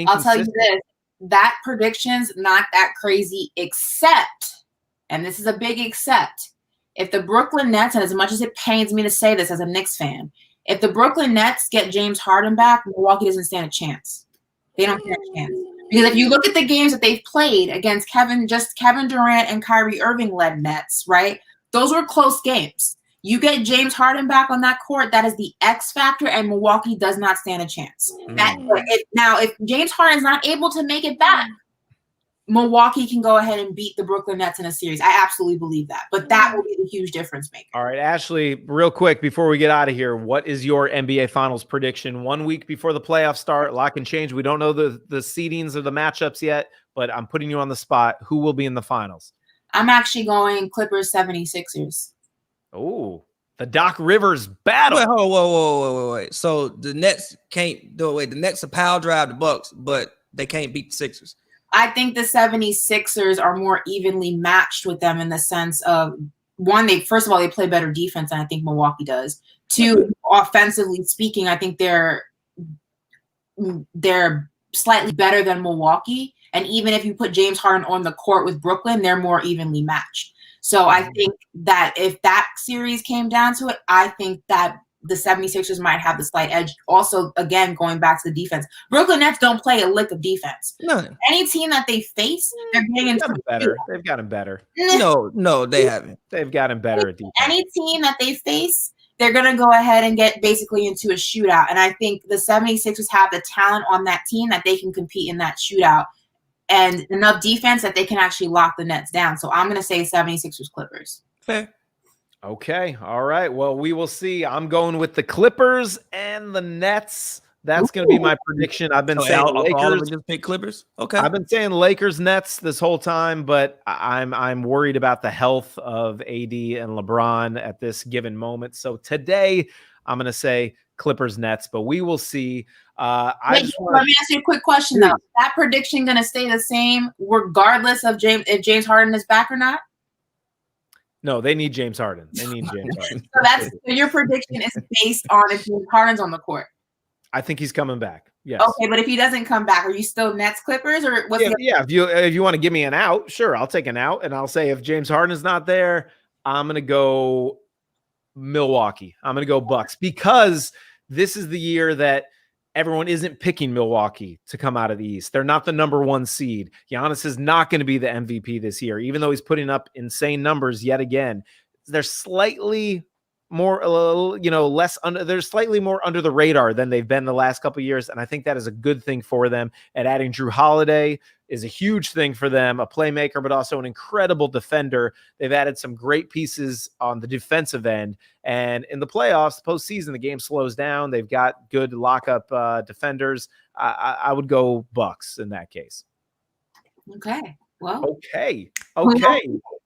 I'll tell you this, that prediction's not that crazy, except, and this is a big except, if the Brooklyn Nets, and as much as it pains me to say this as a Knicks fan, if the Brooklyn Nets get James Harden back, Milwaukee doesn't stand a chance. They don't stand a chance. Because if you look at the games that they've played against Kevin Durant and Kyrie Irving led Nets, right? Those were close games. You get James Harden back on that court, that is the X factor, and Milwaukee does not stand a chance. Now, if James Harden is not able to make it back, Milwaukee can go ahead and beat the Brooklyn Nets in a series. I absolutely believe that. But that will be the huge difference maker. All right, Ashley, real quick before we get out of here, what is your NBA Finals prediction? 1 week before the playoffs start, a lot can change. We don't know the seedings or the matchups yet, but I'm putting you on the spot. Who will be in the finals? I'm actually going Clippers 76ers. Oh, the Doc Rivers battle. Wait, hold on, wait. So the Nets can't do it. The Nets will power drive the Bucks, but they can't beat the Sixers. I think the 76ers are more evenly matched with them in the sense of, one, first of all, they play better defense than I think Milwaukee does. Two, offensively speaking, I think they're slightly better than Milwaukee. And even if you put James Harden on the court with Brooklyn, they're more evenly matched. So I think that if that series came down to it, I think that the 76ers might have the slight edge. Also, again, going back to the defense, Brooklyn Nets don't play a lick of defense. No. Any team that they face, they're getting into better. They've gotten better. No, they haven't. They've gotten better at defense. Any team that they face, they're going to go ahead and get basically into a shootout. And I think the 76ers have the talent on that team that they can compete in that shootout and enough defense that they can actually lock the Nets down. So I'm going to say 76ers Clippers. Fair. Okay. All right. Well, we will see. I'm going with the Clippers and the Nets. That's going to be my prediction. I've been saying Lakers. Just pick Clippers. Okay. I've been saying Lakers Nets this whole time, but I'm worried about the health of AD and LeBron at this given moment. So today I'm going to say Clippers Nets, but we will see. Let me ask you a quick question though. Is that prediction going to stay the same regardless of if James Harden is back or not? No, they need James Harden. They need James Harden. So your prediction is based on if James Harden's on the court. I think he's coming back. Yes. Okay, but if he doesn't come back, are you still Nets Clippers or what's if you want to give me an out, sure, I'll take an out, and I'll say if James Harden is not there, I'm gonna go Milwaukee. I'm gonna go Bucks because this is the year that everyone isn't picking Milwaukee to come out of the East. They're not the number 1 seed. Giannis is not going to be the MVP this year, even though he's putting up insane numbers yet again. They're slightly more, they're slightly more under the radar than they've been the last couple of years. And I think that is a good thing for them. And adding Drew Holiday is a huge thing for them, a playmaker, but also an incredible defender. They've added some great pieces on the defensive end. And in the playoffs, postseason, the game slows down. They've got good lockup defenders. I would go Bucks in that case. Okay. Well. Okay.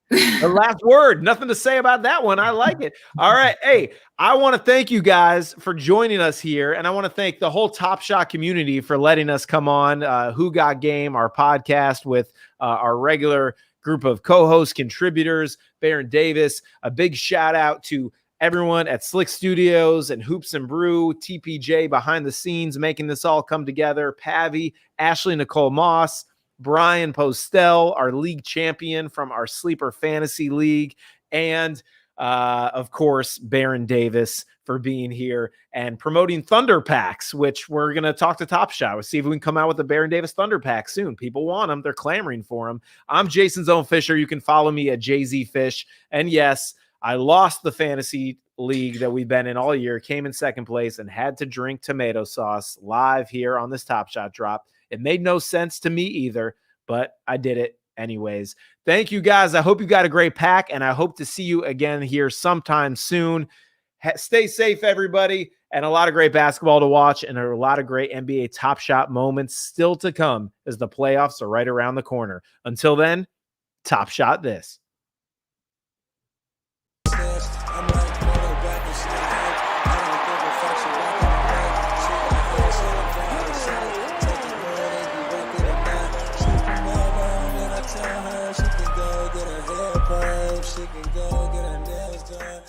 The last word. Nothing to say about that one. I like it. All right. Hey, I want to thank you guys for joining us here. And I want to thank the whole Top Shot community for letting us come on Who Got Game, our podcast with our regular group of co-hosts, contributors, Baron Davis. A big shout out to everyone at SLiC Studios and Hoops and Brew, TPJ behind the scenes, making this all come together. Pavy, Ashley Nicole Moss, Brian Postelle, our league champion from our Sleeper Fantasy League, and of course, Baron Davis for being here and promoting Thunder Packs, which we're going to talk to Top Shot. We'll see if we can come out with the Baron Davis Thunder Pack soon. People want them. They're clamoring for them. I'm Jason Zone Fisher. You can follow me at JZ Fish. And yes, I lost the fantasy league that we've been in all year, came in second place and had to drink tomato sauce live here on this Top Shot drop. It made no sense to me either, but I did it anyways. Thank you guys. I hope you got a great pack, and I hope to see you again here sometime soon. Stay safe, everybody, and a lot of great basketball to watch and a lot of great NBA Top Shot moments still to come as the playoffs are right around the corner. Until then, Top Shot this. She can go get her nails done.